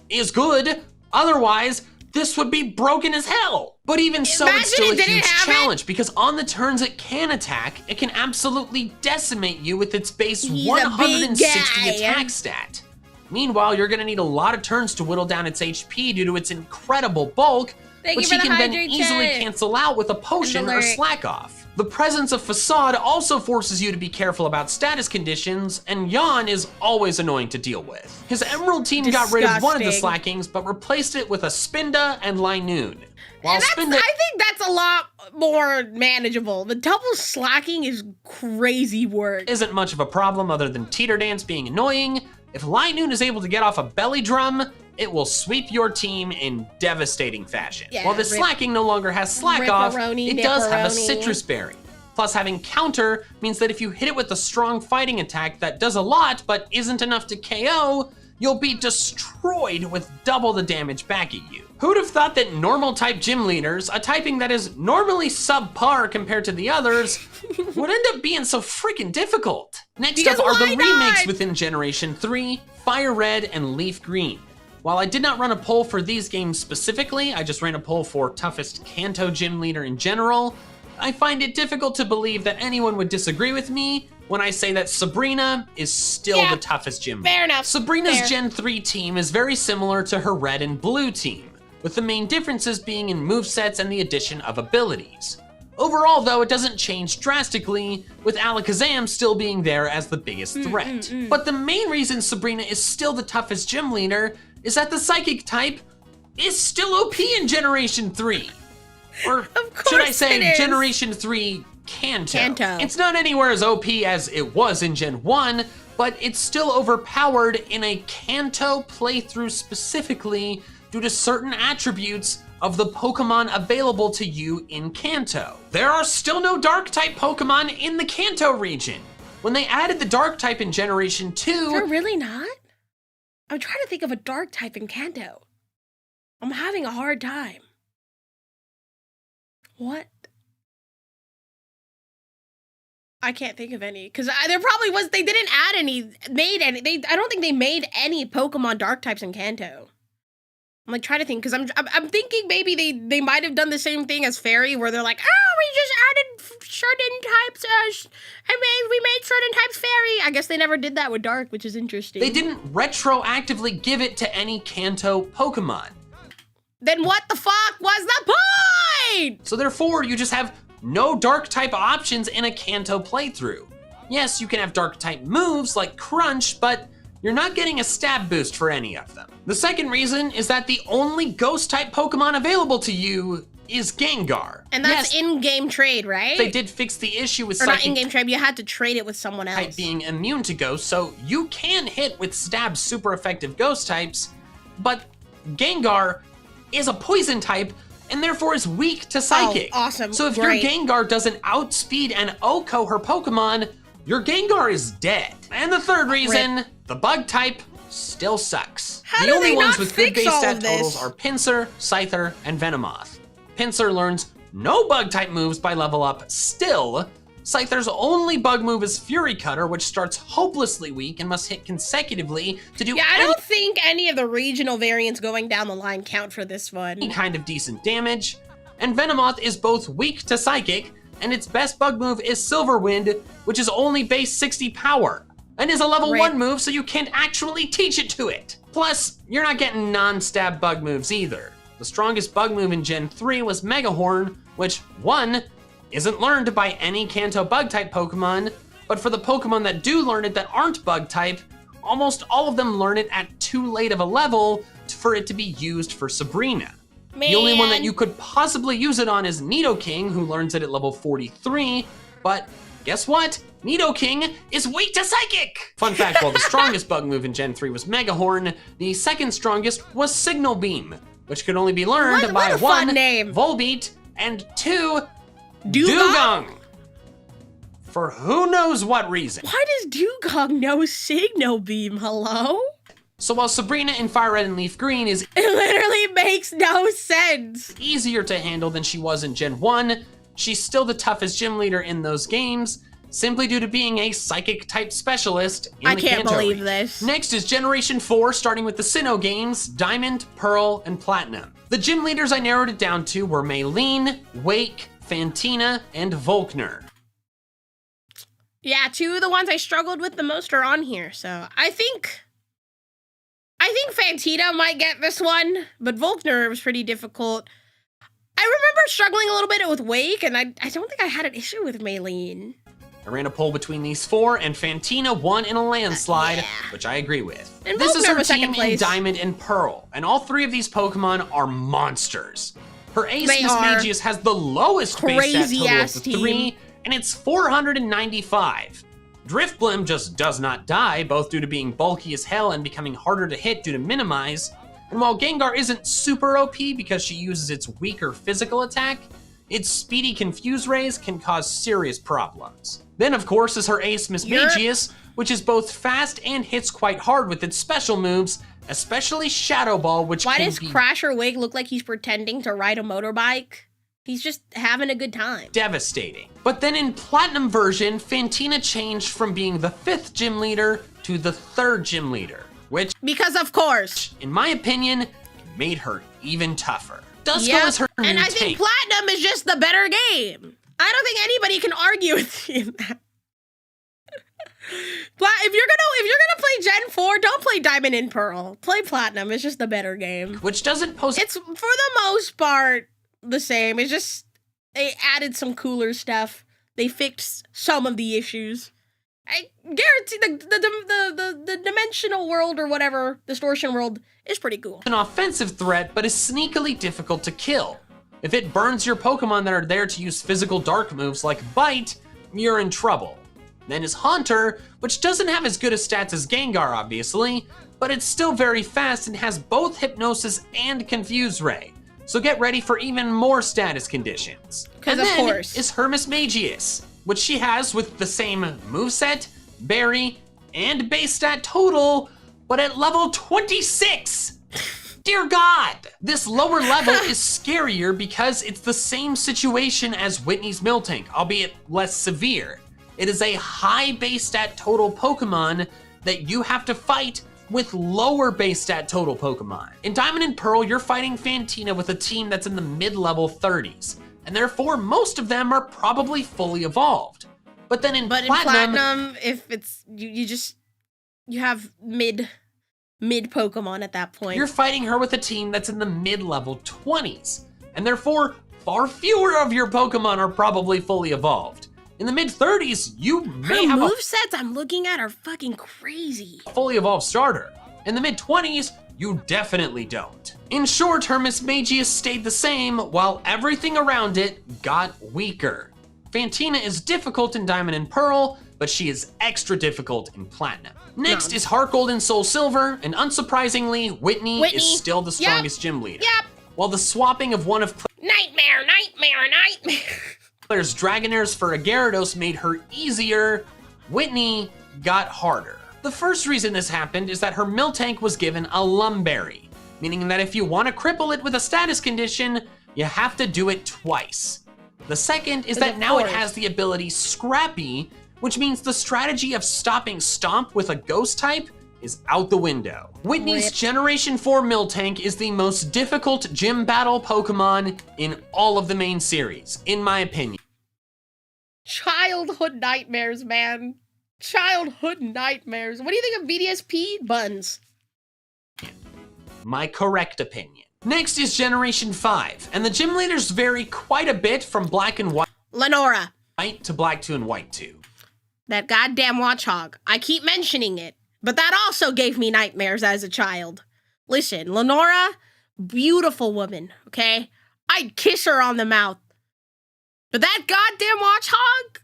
is good. Otherwise, this would be broken as hell. But even so, it's still a huge challenge because on the turns it can attack, it can absolutely decimate you with its base 160 attack stat. Meanwhile, you're gonna need a lot of turns to whittle down its HP due to its incredible bulk, which he can then easily cancel out with a potion or slack off. The presence of Facade also forces you to be careful about status conditions, and Yawn is always annoying to deal with. His Emerald team got rid of one of the slackings, but replaced it with a Spinda and Linoon. I think that's a lot more manageable. The double slacking is crazy work. Isn't much of a problem other than Teeter Dance being annoying. If Linoon is able to get off a belly drum, it will sweep your team in devastating fashion. Yeah, While the slacking no longer has slack off, it does have a citrus berry. Plus, having counter means that if you hit it with a strong fighting attack that does a lot but isn't enough to KO, you'll be destroyed with double the damage back at you. Who'd have thought that normal type gym leaders, a typing that is normally subpar compared to the others, would end up being so freaking difficult? Next up are the remakes within Generation 3, Fire Red and Leaf Green. While I did not run a poll for these games specifically, I just ran a poll for toughest Kanto gym leader in general, I find it difficult to believe that anyone would disagree with me when I say that Sabrina is still the toughest gym leader. Fair enough. Sabrina's Gen 3 team is very similar to her red and blue team, with the main differences being in movesets and the addition of abilities. Overall, though, it doesn't change drastically, with Alakazam still being there as the biggest threat. But the main reason Sabrina is still the toughest gym leader is that the Psychic type is still OP in Generation 3. Or should I say Generation 3 Kanto. It's not anywhere as OP as it was in Gen 1, but it's still overpowered in a Kanto playthrough specifically due to certain attributes of the Pokemon available to you in Kanto. There are still no Dark-type Pokemon in the Kanto region. When they added the Dark-type in Generation 2... They're really not? I'm trying to think of a Dark-type in Kanto. I'm having a hard time. What? I can't think of any, because there probably was, they didn't add any, I don't think they made any Pokemon Dark-types in Kanto. I'm like trying to think, because I'm thinking maybe they might have done the same thing as Fairy, where they're like, oh, we just added certain types, we made certain types Fairy. I guess they never did that with Dark, which is interesting. They didn't retroactively give it to any Kanto Pokemon. Then what the fuck was the point? So therefore, you just have no Dark-type options in a Kanto playthrough. Yes, you can have Dark-type moves like Crunch, but you're not getting a stab boost for any of them. The second reason is that the only Ghost-type Pokemon available to you is Gengar. And that's in-game trade, right? They did fix the issue with not in-game trade, you had to trade it with someone else. Being immune to Ghost, so you can hit with Stab's super effective Ghost types, but Gengar is a Poison type and therefore is weak to Psychic. Oh, awesome. So if your Gengar doesn't outspeed and OHKO her Pokemon, your Gengar is dead. And the third reason, the Bug type still sucks. The only ones with good base stat totals are Pinsir, Scyther, and Venomoth. Pinsir learns no Bug type moves by level up still. Scyther's only bug move is Fury Cutter, which starts hopelessly weak and must hit consecutively to do I don't think any of the regional variants going down the line count for this one. Any kind of decent damage. And Venomoth is both weak to Psychic, and its best bug move is Silver Wind, which is only base 60 power, and is a level 1 move, so you can't actually teach it to it. Plus, you're not getting non-stab bug moves either. The strongest bug move in Gen 3 was Mega Horn, which 1, isn't learned by any Kanto bug-type Pokemon, but for the Pokemon that do learn it that aren't bug-type, almost all of them learn it at too late of a level for it to be used for Sabrina. The only one that you could possibly use it on is Nidoking, who learns it at level 43, but guess what? Nidoking is weak to Psychic! Fun fact, while the strongest bug move in Gen 3 was Mega Horn, the second strongest was Signal Beam, which could only be learned by 1, Volbeat, and 2, Dugong. For who knows what reason. Why does Dugong know Signal Beam? Hello? So while Sabrina in Fire Red and Leaf Green is it literally makes no sense. Easier to handle than she was in Gen 1, she's still the toughest gym leader in those games, simply due to being a psychic type specialist in I the can't Kanto believe region. this. Next is Generation 4, starting with the Sinnoh games, Diamond, Pearl, and Platinum. The gym leaders I narrowed it down to were Maylene, Wake, Fantina, and Volkner. Yeah, 2 of the ones I struggled with the most are on here, so I think Fantina might get this one, but Volkner was pretty difficult. I remember struggling a little bit with Wake, and I don't think I had an issue with Maylene. I ran a poll between these 4, and Fantina won in a landslide, which I agree with. And this is Volkner her was team second in place. Diamond and Pearl, and all 3 of these Pokemon are monsters. Her ace, They Miss are. Magius, has the lowest base stat Crazy total of ass the team. 3, and it's 495. Drifblim just does not die, both due to being bulky as hell and becoming harder to hit due to Minimize. And while Gengar isn't super OP because she uses its weaker physical attack, its speedy Confuse Rays can cause serious problems. Then of course is her ace Miss Magius, which is both fast and hits quite hard with its special moves, especially Shadow Ball, which Why can does be Crasher Wake look like he's pretending to ride a motorbike? He's just having a good time. devastating. But then in Platinum version, Fantina changed from being the 5th gym leader to the 3rd gym leader, which, because of course, in my opinion, made her even tougher. Duskull Yep, is her and new I think tank. Platinum is just the better game. I don't think anybody can argue with you in that. If you're gonna play Gen 4, don't play Diamond and Pearl. Play Platinum. It's just the better game. Which doesn't pose. It's for the most part the same. It's just they added some cooler stuff. They fixed some of the issues. I guarantee the dimensional world or whatever, distortion world, is pretty cool. An offensive threat, but is sneakily difficult to kill. If it burns your Pokemon that are there to use physical dark moves like Bite, you're in trouble. Then is Haunter, which doesn't have as good a stats as Gengar, obviously, but it's still very fast and has both Hypnosis and Confuse Ray. So get ready for even more status conditions. 'Cause And of then course. is Hermes Magius, which she has with the same moveset, berry, and base stat total, but at level 26! Dear God! This lower level is scarier because it's the same situation as Whitney's Miltank, albeit less severe. It is a high base stat total Pokemon that you have to fight with lower base stat total Pokemon. In Diamond and Pearl, you're fighting Fantina with a team that's in the mid-level 30s, and therefore most of them are probably fully evolved. But then in Platinum, if it's you have mid Pokemon at that point. you're fighting her with a team that's in the mid-level 20s, and therefore far fewer of your Pokemon are probably fully evolved. In the mid-30s, you may have a movesets I'm looking at are fucking crazy. fully evolved starter. In the mid-20s, you definitely don't. In short, Hermes Magius stayed the same while everything around it got weaker. Fantina is difficult in Diamond and Pearl, but she is extra difficult in Platinum. Next is Heart Gold and Soul Silver, and unsurprisingly, Whitney is still the strongest gym leader. Yep. While the swapping of one of Nightmare. Claire's Dragonairs for a Gyarados made her easier, Whitney got harder. The first reason this happened is that her Miltank was given a Lumberry, meaning that if you want to cripple it with a status condition, you have to do it twice. The second is that now it has the ability Scrappy, which means the strategy of stopping Stomp with a Ghost type is out the window. Whitney's Generation 4 Miltank is the most difficult gym battle Pokemon in all of the main series, in my opinion. Childhood nightmares, man. Childhood nightmares. What do you think of BDSP buns? My correct opinion. Next is Generation 5, and the gym leaders vary quite a bit from Black and White. Lenora. White to black 2 and white 2. That goddamn watchhog. I keep mentioning it, but that also gave me nightmares as a child. Listen, Lenora, beautiful woman, okay? I'd kiss her on the mouth. But that goddamn watchhog?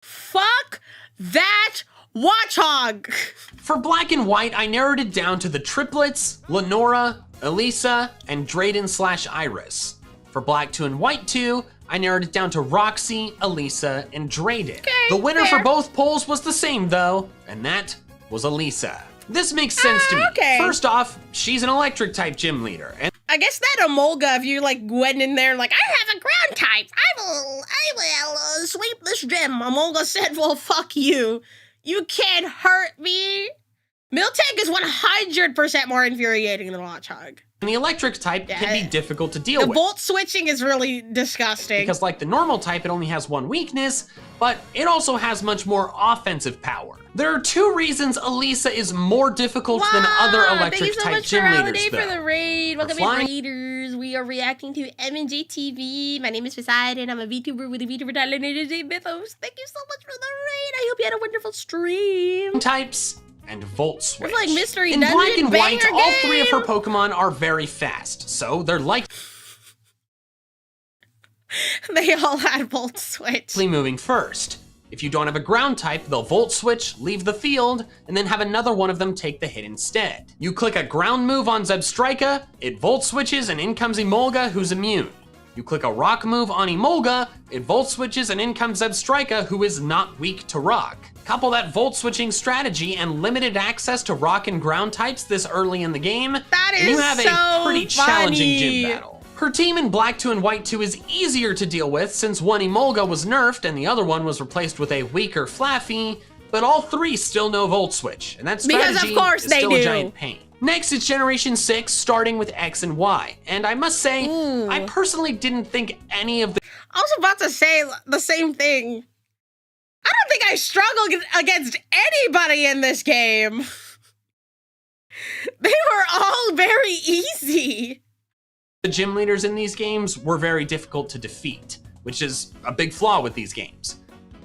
Fuck that watchhog. For black and white, I narrowed it down to the triplets, Lenora, Elisa, and Drayden/Iris. For black 2 and white 2, I narrowed it down to Roxy, Elisa, and Drayden. Okay, the winner fair. for both polls was the same though, and that was Elisa. This makes sense to me. Okay. First off, she's an electric type gym leader, and I guess that Emolga, if you like went in there and like, I have a ground type, I will sweep this gym. Emolga said, well, fuck you. You can't hurt me. Miltank is 100% more infuriating than Watchhog. the electric type can be difficult to deal The with. volt switching is really disgusting. Because like the normal type, it only has one weakness, but it also has much more offensive power. There are 2 reasons Elisa is more difficult than other electric type gym leaders, though. For the raid. Welcome in, flying- raiders. We are reacting to MandJTV. My name is Poseidon. I'm a VTuber with a VTuber talent named Mythos. Thank you so much for the raid. I hope you had a wonderful stream. Types and volt switch. It's like Mystery In Dungeon black and white, banger all 3 of her game. Pokemon are very fast, so they're likely They all had volt switch. moving first. If you don't have a ground type, they'll volt switch, leave the field, and then have another one of them take the hit instead. You click a ground move on Zebstrika, it volt switches, and in comes Emolga, who's immune. You click a rock move on Emolga, it volt switches, and in comes Zebstrika, who is not weak to rock. Couple that volt switching strategy and limited access to rock and ground types this early in the game, and you have a pretty challenging gym battle. Her team in black 2 and white 2 is easier to deal with since one Emolga was nerfed and the other one was replaced with a weaker Flaffy, but all 3 still know volt switch, and that strategy Because of course is they still do. a giant pain. Next is Generation 6, starting with X and Y, and I must say, I personally didn't think any of the I was about to say the same thing. I don't think I struggled against anybody in this game. They were all very easy. gym leaders in these games were very difficult to defeat, which is a big flaw with these games.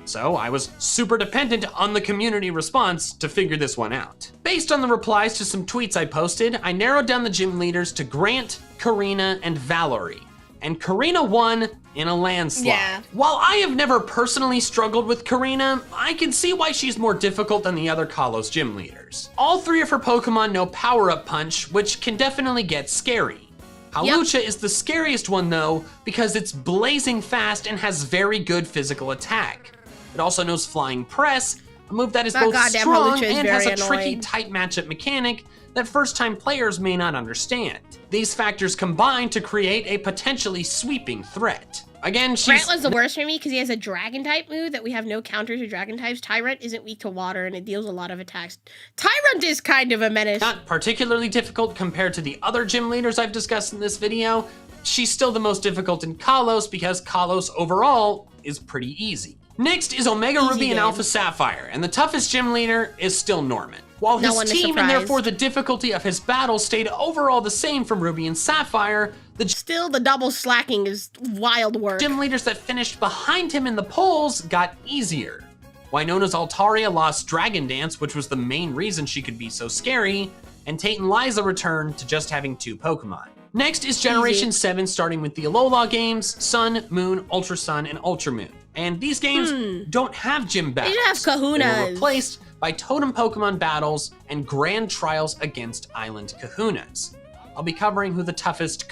So I was super dependent on the community response to figure this one out. Based on the replies to some tweets I posted, I narrowed down the gym leaders to Grant, Karina, and Valerie. And Karina won in a landslide. Yeah. While I have never personally struggled with Karina, I can see why she's more difficult than the other Kalos gym leaders. All 3 of her Pokemon know Power-Up Punch, which can definitely get scary. Hawlucha is the scariest one though, because it's blazing fast and has very good physical attack. It also knows Flying Press, a move that is That both goddamn strong Hawlucha is and has a very tricky annoying. type matchup mechanic that first-time players may not understand. These factors combine to create a potentially sweeping threat. Again, Grant was the worst for me because he has a dragon type move that we have no counter to dragon types. Tyrant isn't weak to water and it deals a lot of attacks. Tyrant is kind of a menace. Not particularly difficult compared to the other gym leaders I've discussed in this video. She's still the most difficult in Kalos because Kalos overall is pretty easy. Next is Omega Ruby and game. Alpha Sapphire, and the toughest gym leader is still Norman. While No his one is team and surprised. therefore the difficulty of his battle stayed overall the same from Ruby and Sapphire, Still, the double slacking is wild work. gym leaders that finished behind him in the polls got easier. Wynona's Altaria lost Dragon Dance, which was the main reason she could be so scary, and Tate and Liza returned to just having 2 Pokemon. Next is Generation 7, starting with the Alola games, Sun, Moon, Ultra Sun, and Ultra Moon. And these games don't have gym battles. They have kahunas. They were replaced by totem Pokemon battles and grand trials against island kahunas. I'll be covering who the toughest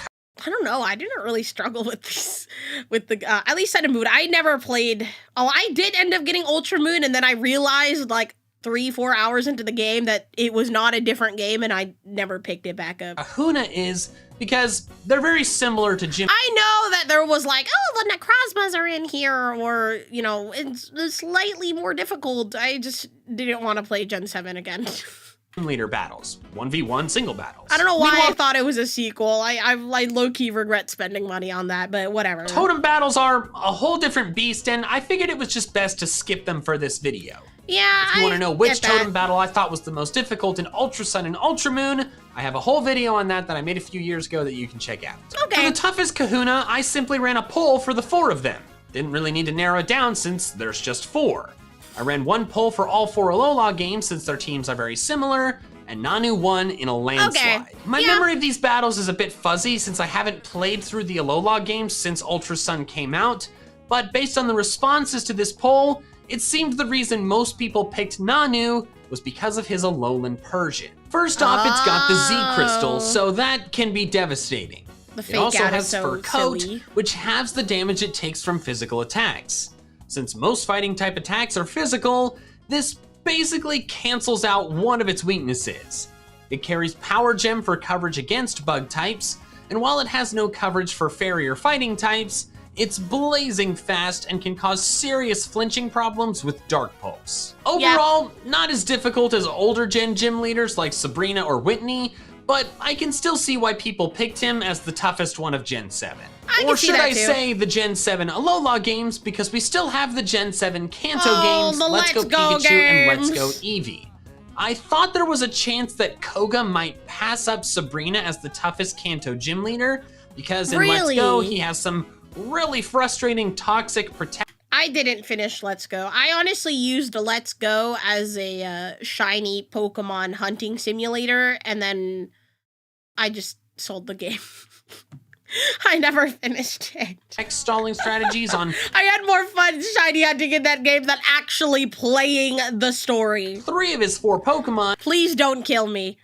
I don't know. I didn't really struggle with these, with the at least Sun and Moon. I never played. Oh, I did end up getting Ultra Moon, and then I realized like 3-4 hours into the game that it was not a different game, and I never picked it back up. kahuna is because they're very similar to gym. I know that there was like, oh, the Necrozmas are in here, or you know, it's slightly more difficult. I just didn't want to play Gen 7 again. leader battles, 1v1 single battles. I don't know why I Meanwhile, thought it was a sequel. I low-key regret spending money on that, but whatever. totem battles are a whole different beast, and I figured it was just best to skip them for this video. Yeah, If you want to know which get that. totem battle I thought was the most difficult in Ultra Sun and Ultra Moon, I have a whole video on that I made a few years ago that you can check out. Okay. For the toughest kahuna, I simply ran a poll for the 4 of them. Didn't really need to narrow it down since there's just 4. I ran one poll for all 4 Alola games since their teams are very similar, and Nanu won in a landslide. Okay. My memory of these battles is a bit fuzzy since I haven't played through the Alola games since Ultra Sun came out, but based on the responses to this poll, it seemed the reason most people picked Nanu was because of his Alolan Persian. First off, it's got the Z crystal, so that can be devastating. The It fake also out has is so Fur Coat, silly. which halves the damage it takes from physical attacks. Since most fighting type attacks are physical, this basically cancels out one of its weaknesses. It carries Power Gem for coverage against bug types, and while it has no coverage for fairy or fighting types, it's blazing fast and can cause serious flinching problems with Dark Pulse. Overall, not as difficult as older gen gym leaders like Sabrina or Whitney, but I can still see why people picked him as the toughest one of Gen 7. Or should I say the Gen 7 Alola games, because we still have the Gen 7 Kanto games, the Let's Go Let's Go Pikachu and Let's games. Go Eevee. I thought there was a chance that Koga might pass up Sabrina as the toughest Kanto gym leader, because in Let's Go he has some really frustrating toxic protect. I didn't finish Let's Go. I honestly used Let's Go as a shiny Pokemon hunting simulator, and then I just sold the game. I never finished it. Stalling strategies on I had more fun shiny hunting in that game than actually playing the story. 3 of his 4 Pokemon. Please don't kill me.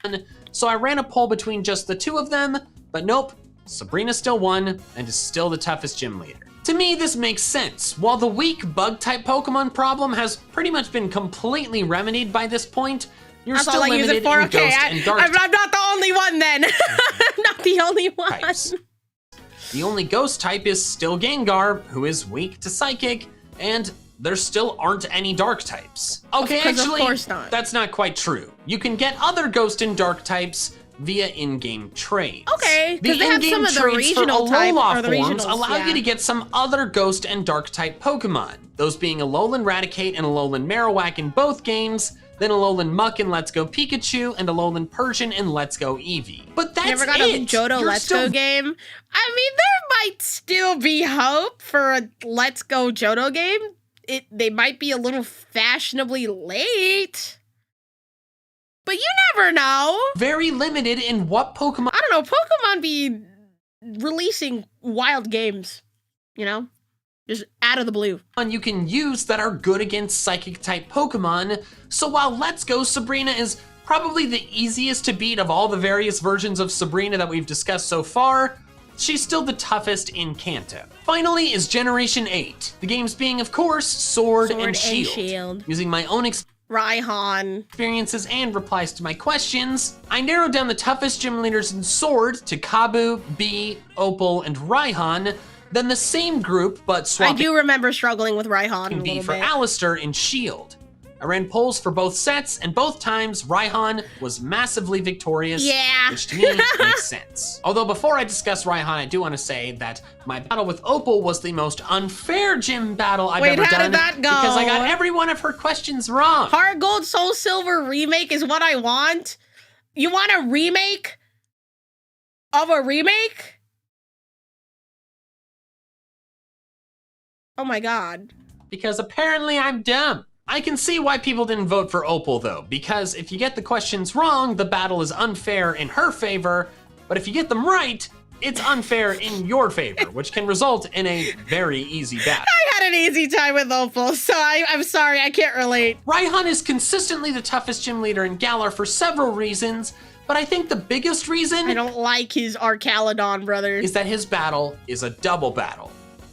So I ran a poll between just the 2 of them, but nope, Sabrina still won and is still the toughest gym leader. To me, this makes sense. While the weak bug-type Pokemon problem has pretty much been completely remedied by this point, you're That's still all I use limited it for. in Okay, Ghost and Dark I'm not the only one then. I'm not the only one. types. The only Ghost type is still Gengar, who is weak to Psychic, and there still aren't any Dark types. Okay, actually, of course not. That's not quite true. You can get other Ghost and Dark types via in-game trades. Okay, because they have in-game some of the trades regional for type Alola or the forms regionals, allow yeah. you to get some other Ghost and Dark type Pokemon. Those being Alolan Raticate and Alolan Marowak in both games, then Alolan Muck in Let's Go Pikachu, and Alolan Persian in Let's Go Eevee. But that's Never got a Johto Let's Go game. I mean, there might still be hope for a Let's Go Johto game. They might be a little fashionably late. But you never know. Very limited in what Pokemon. I don't know. Pokemon be releasing wild games, you know? Just out of the blue. You can use that are good against Psychic type Pokemon. So while Let's Go Sabrina is probably the easiest to beat of all the various versions of Sabrina that we've discussed so far, she's still the toughest in Kanto. Finally is Generation 8. The games being, of course, Sword and Shield. Using my own Raihan experiences and replies to my questions, I narrowed down the toughest gym leaders in Sword to Kabu, Bee, Opal, and Raihan. Then the same group, but swapping I do remember struggling with Raihan a B little for bit. Alistair in Shield. I ran polls for both sets, and both times Raihan was massively victorious, Yeah. which to me makes sense. Although before I discuss Raihan, I do want to say that my battle with Opal was the most unfair gym battle I've ever how done did that go? because I got every one of her questions wrong. Heart Gold Soul Silver remake is what I want. You want a remake of a remake? Oh my god. Because apparently I'm dumb. I can see why people didn't vote for Opal though, because if you get the questions wrong, the battle is unfair in her favor, but if you get them right, it's unfair in your favor, which can result in a very easy battle. I had an easy time with Opal, so I'm sorry, I can't relate. Raihan is consistently the toughest gym leader in Galar for several reasons, but I think the biggest reason I don't like his Arcalodon, brother. is that his battle is a double battle.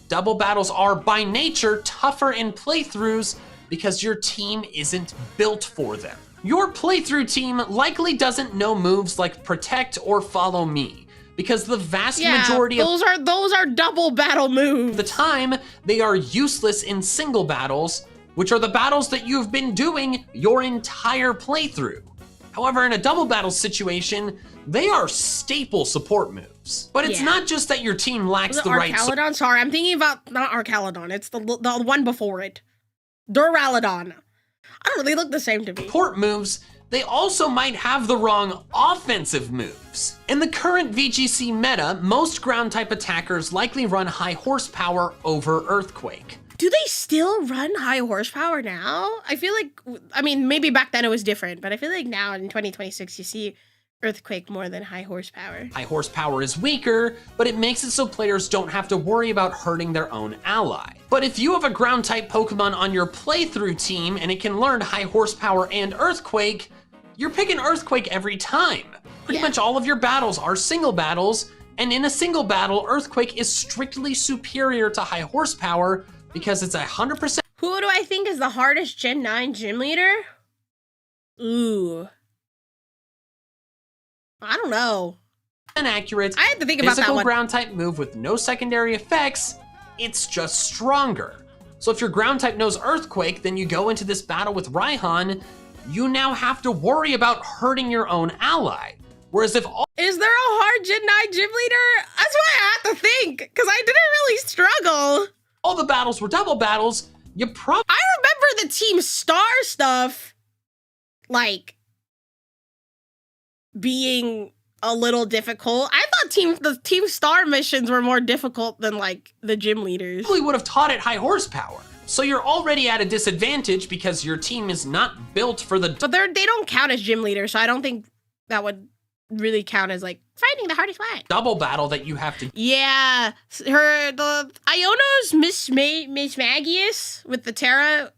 Double battles are, by nature, tougher in playthroughs because your team isn't built for them. Your playthrough team likely doesn't know moves like Protect or Follow Me, because the vast majority of those are double battle moves. the time, they are useless in single battles, which are the battles that you've been doing your entire playthrough. However, in a double battle situation, they are staple support moves. But it's not just that your team lacks the right Arcalodon? Sorry, I'm thinking about not Arcalodon. It's the one before it. Duraludon. I don't know, they look the same to me. support moves They also might have the wrong offensive moves. In the current VGC meta, most ground type attackers likely run high horsepower over Earthquake. Do they still run high horsepower now? I feel like, I mean, maybe back then it was different, but I feel like now in 2026 you see Earthquake more than high horsepower. High horsepower is weaker, but it makes it so players don't have to worry about hurting their own ally. But if you have a ground type Pokemon on your playthrough team and it can learn high horsepower and Earthquake, you're picking Earthquake every time. Pretty much all of your battles are single battles, and in a single battle, Earthquake is strictly superior to high horsepower because it's 100%. Who do I think is the hardest Gen 9 gym leader? Ooh. I don't know. Accurate. I had to think about that physical one. ground type move with no secondary effects, it's just stronger. So if your ground type knows Earthquake, then you go into this battle with Raihan, you now have to worry about hurting your own ally. Whereas if all— Is there a hard Gen 9 gym leader? That's why I had to think, because I didn't really struggle. all the battles were double battles, you probably— I remember the Team Star stuff, like, being a little difficult. I thought the Team Star missions were more difficult than, like, the gym leaders. probably would have taught it high horsepower. So you're already at a disadvantage because your team is not built for the— But they don't count as gym leaders, so I don't think that would really count as, like, fighting the hardest way. double battle that you have to— Yeah, the Iono's Miss Magius with the Terra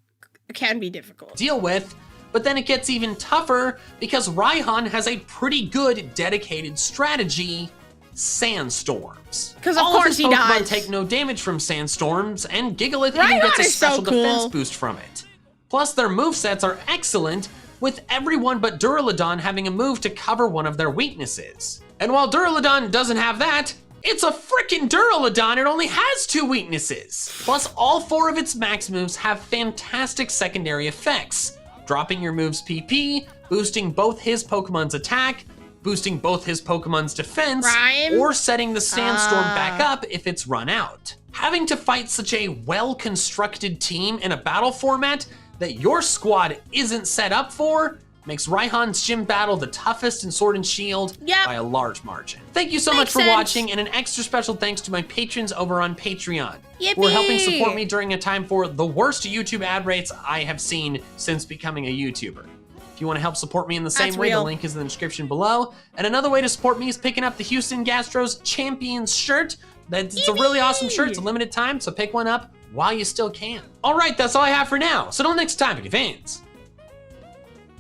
can be difficult. deal with, but then it gets even tougher because Raihan has a pretty good dedicated strategy: sandstorms. Because of all course of his he Pokemon does. take no damage from sandstorms, and Gigalith even Raihan gets a is so special defense cool. boost from it. Plus their movesets are excellent, with everyone but Duraludon having a move to cover one of their weaknesses. And while Duraludon doesn't have that, it's a frickin' Duraludon, it only has 2 weaknesses. Plus all 4 of its max moves have fantastic secondary effects: dropping your move's PP, boosting both his Pokemon's attack, boosting both his Pokemon's defense, Rhyme? or setting the sandstorm back up if it's run out. Having to fight such a well-constructed team in a battle format that your squad isn't set up for makes Raihan's gym battle the toughest in Sword and Shield by a large margin. Thank you so much for watching, and an extra special thanks to my patrons over on Patreon who are helping support me during a time for the worst YouTube ad rates I have seen since becoming a YouTuber. If you want to help support me in the same That's way, real. the link is in the description below. And another way to support me is picking up the Houston Gastros Champions shirt. It's a really awesome shirt. It's a limited time, so pick one up while you still can. All right, that's all I have for now. So until next time, Pikachu fans,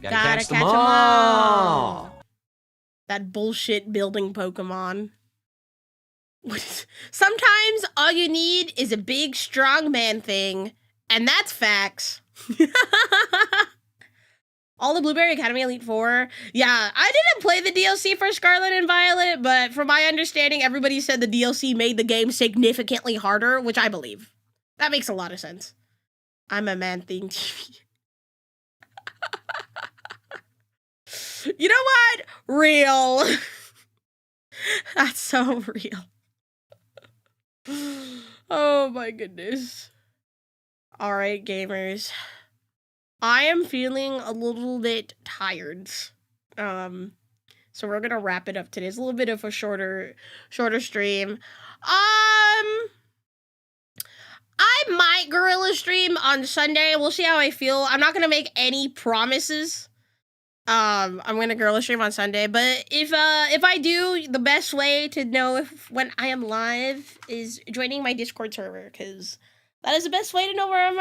gotta catch them all. That bullshit building Pokemon. Sometimes all you need is a big strong man thing, and that's facts. All the Blueberry Academy Elite Four. Yeah, I didn't play the DLC for Scarlet and Violet, but from my understanding, everybody said the DLC made the game significantly harder, which I believe. That makes a lot of sense. I'm a man thing TV. You know what? Real. That's so real. Oh my goodness. All right, gamers. I am feeling a little bit tired. So we're gonna wrap it up today. It's a little bit of a shorter stream. I might gorilla stream on Sunday. We'll see how I feel. I'm not gonna make any promises. I'm gonna gorilla stream on Sunday, but if I do, the best way to know when I am live is joining my Discord server, because that is the best way to know where I'm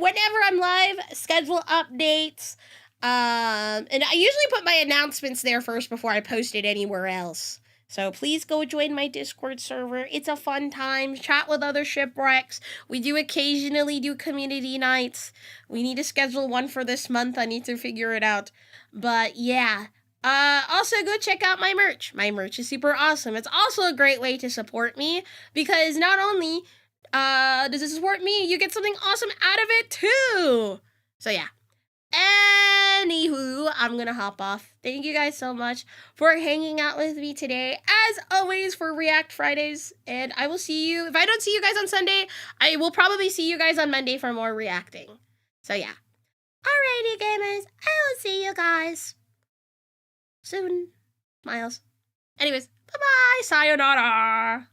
whenever I'm live, schedule updates. And I usually put my announcements there first before I post it anywhere else. So please go join my Discord server. It's a fun time. Chat with other shipwrecks. We do occasionally do community nights. We need to schedule one for this month. I need to figure it out. But yeah. Also go check out my merch. My merch is super awesome. It's also a great way to support me, because not only does it support me, you get something awesome out of it too. So yeah. Anywho, I'm gonna hop off. Thank you guys so much for hanging out with me today, as always, for React Fridays. And I will see you, if I don't see you guys on Sunday, I will probably see you guys on Monday for more reacting. So yeah. Alrighty, gamers. I will see you guys soon. Smiles. Anyways, bye-bye. Sayonara.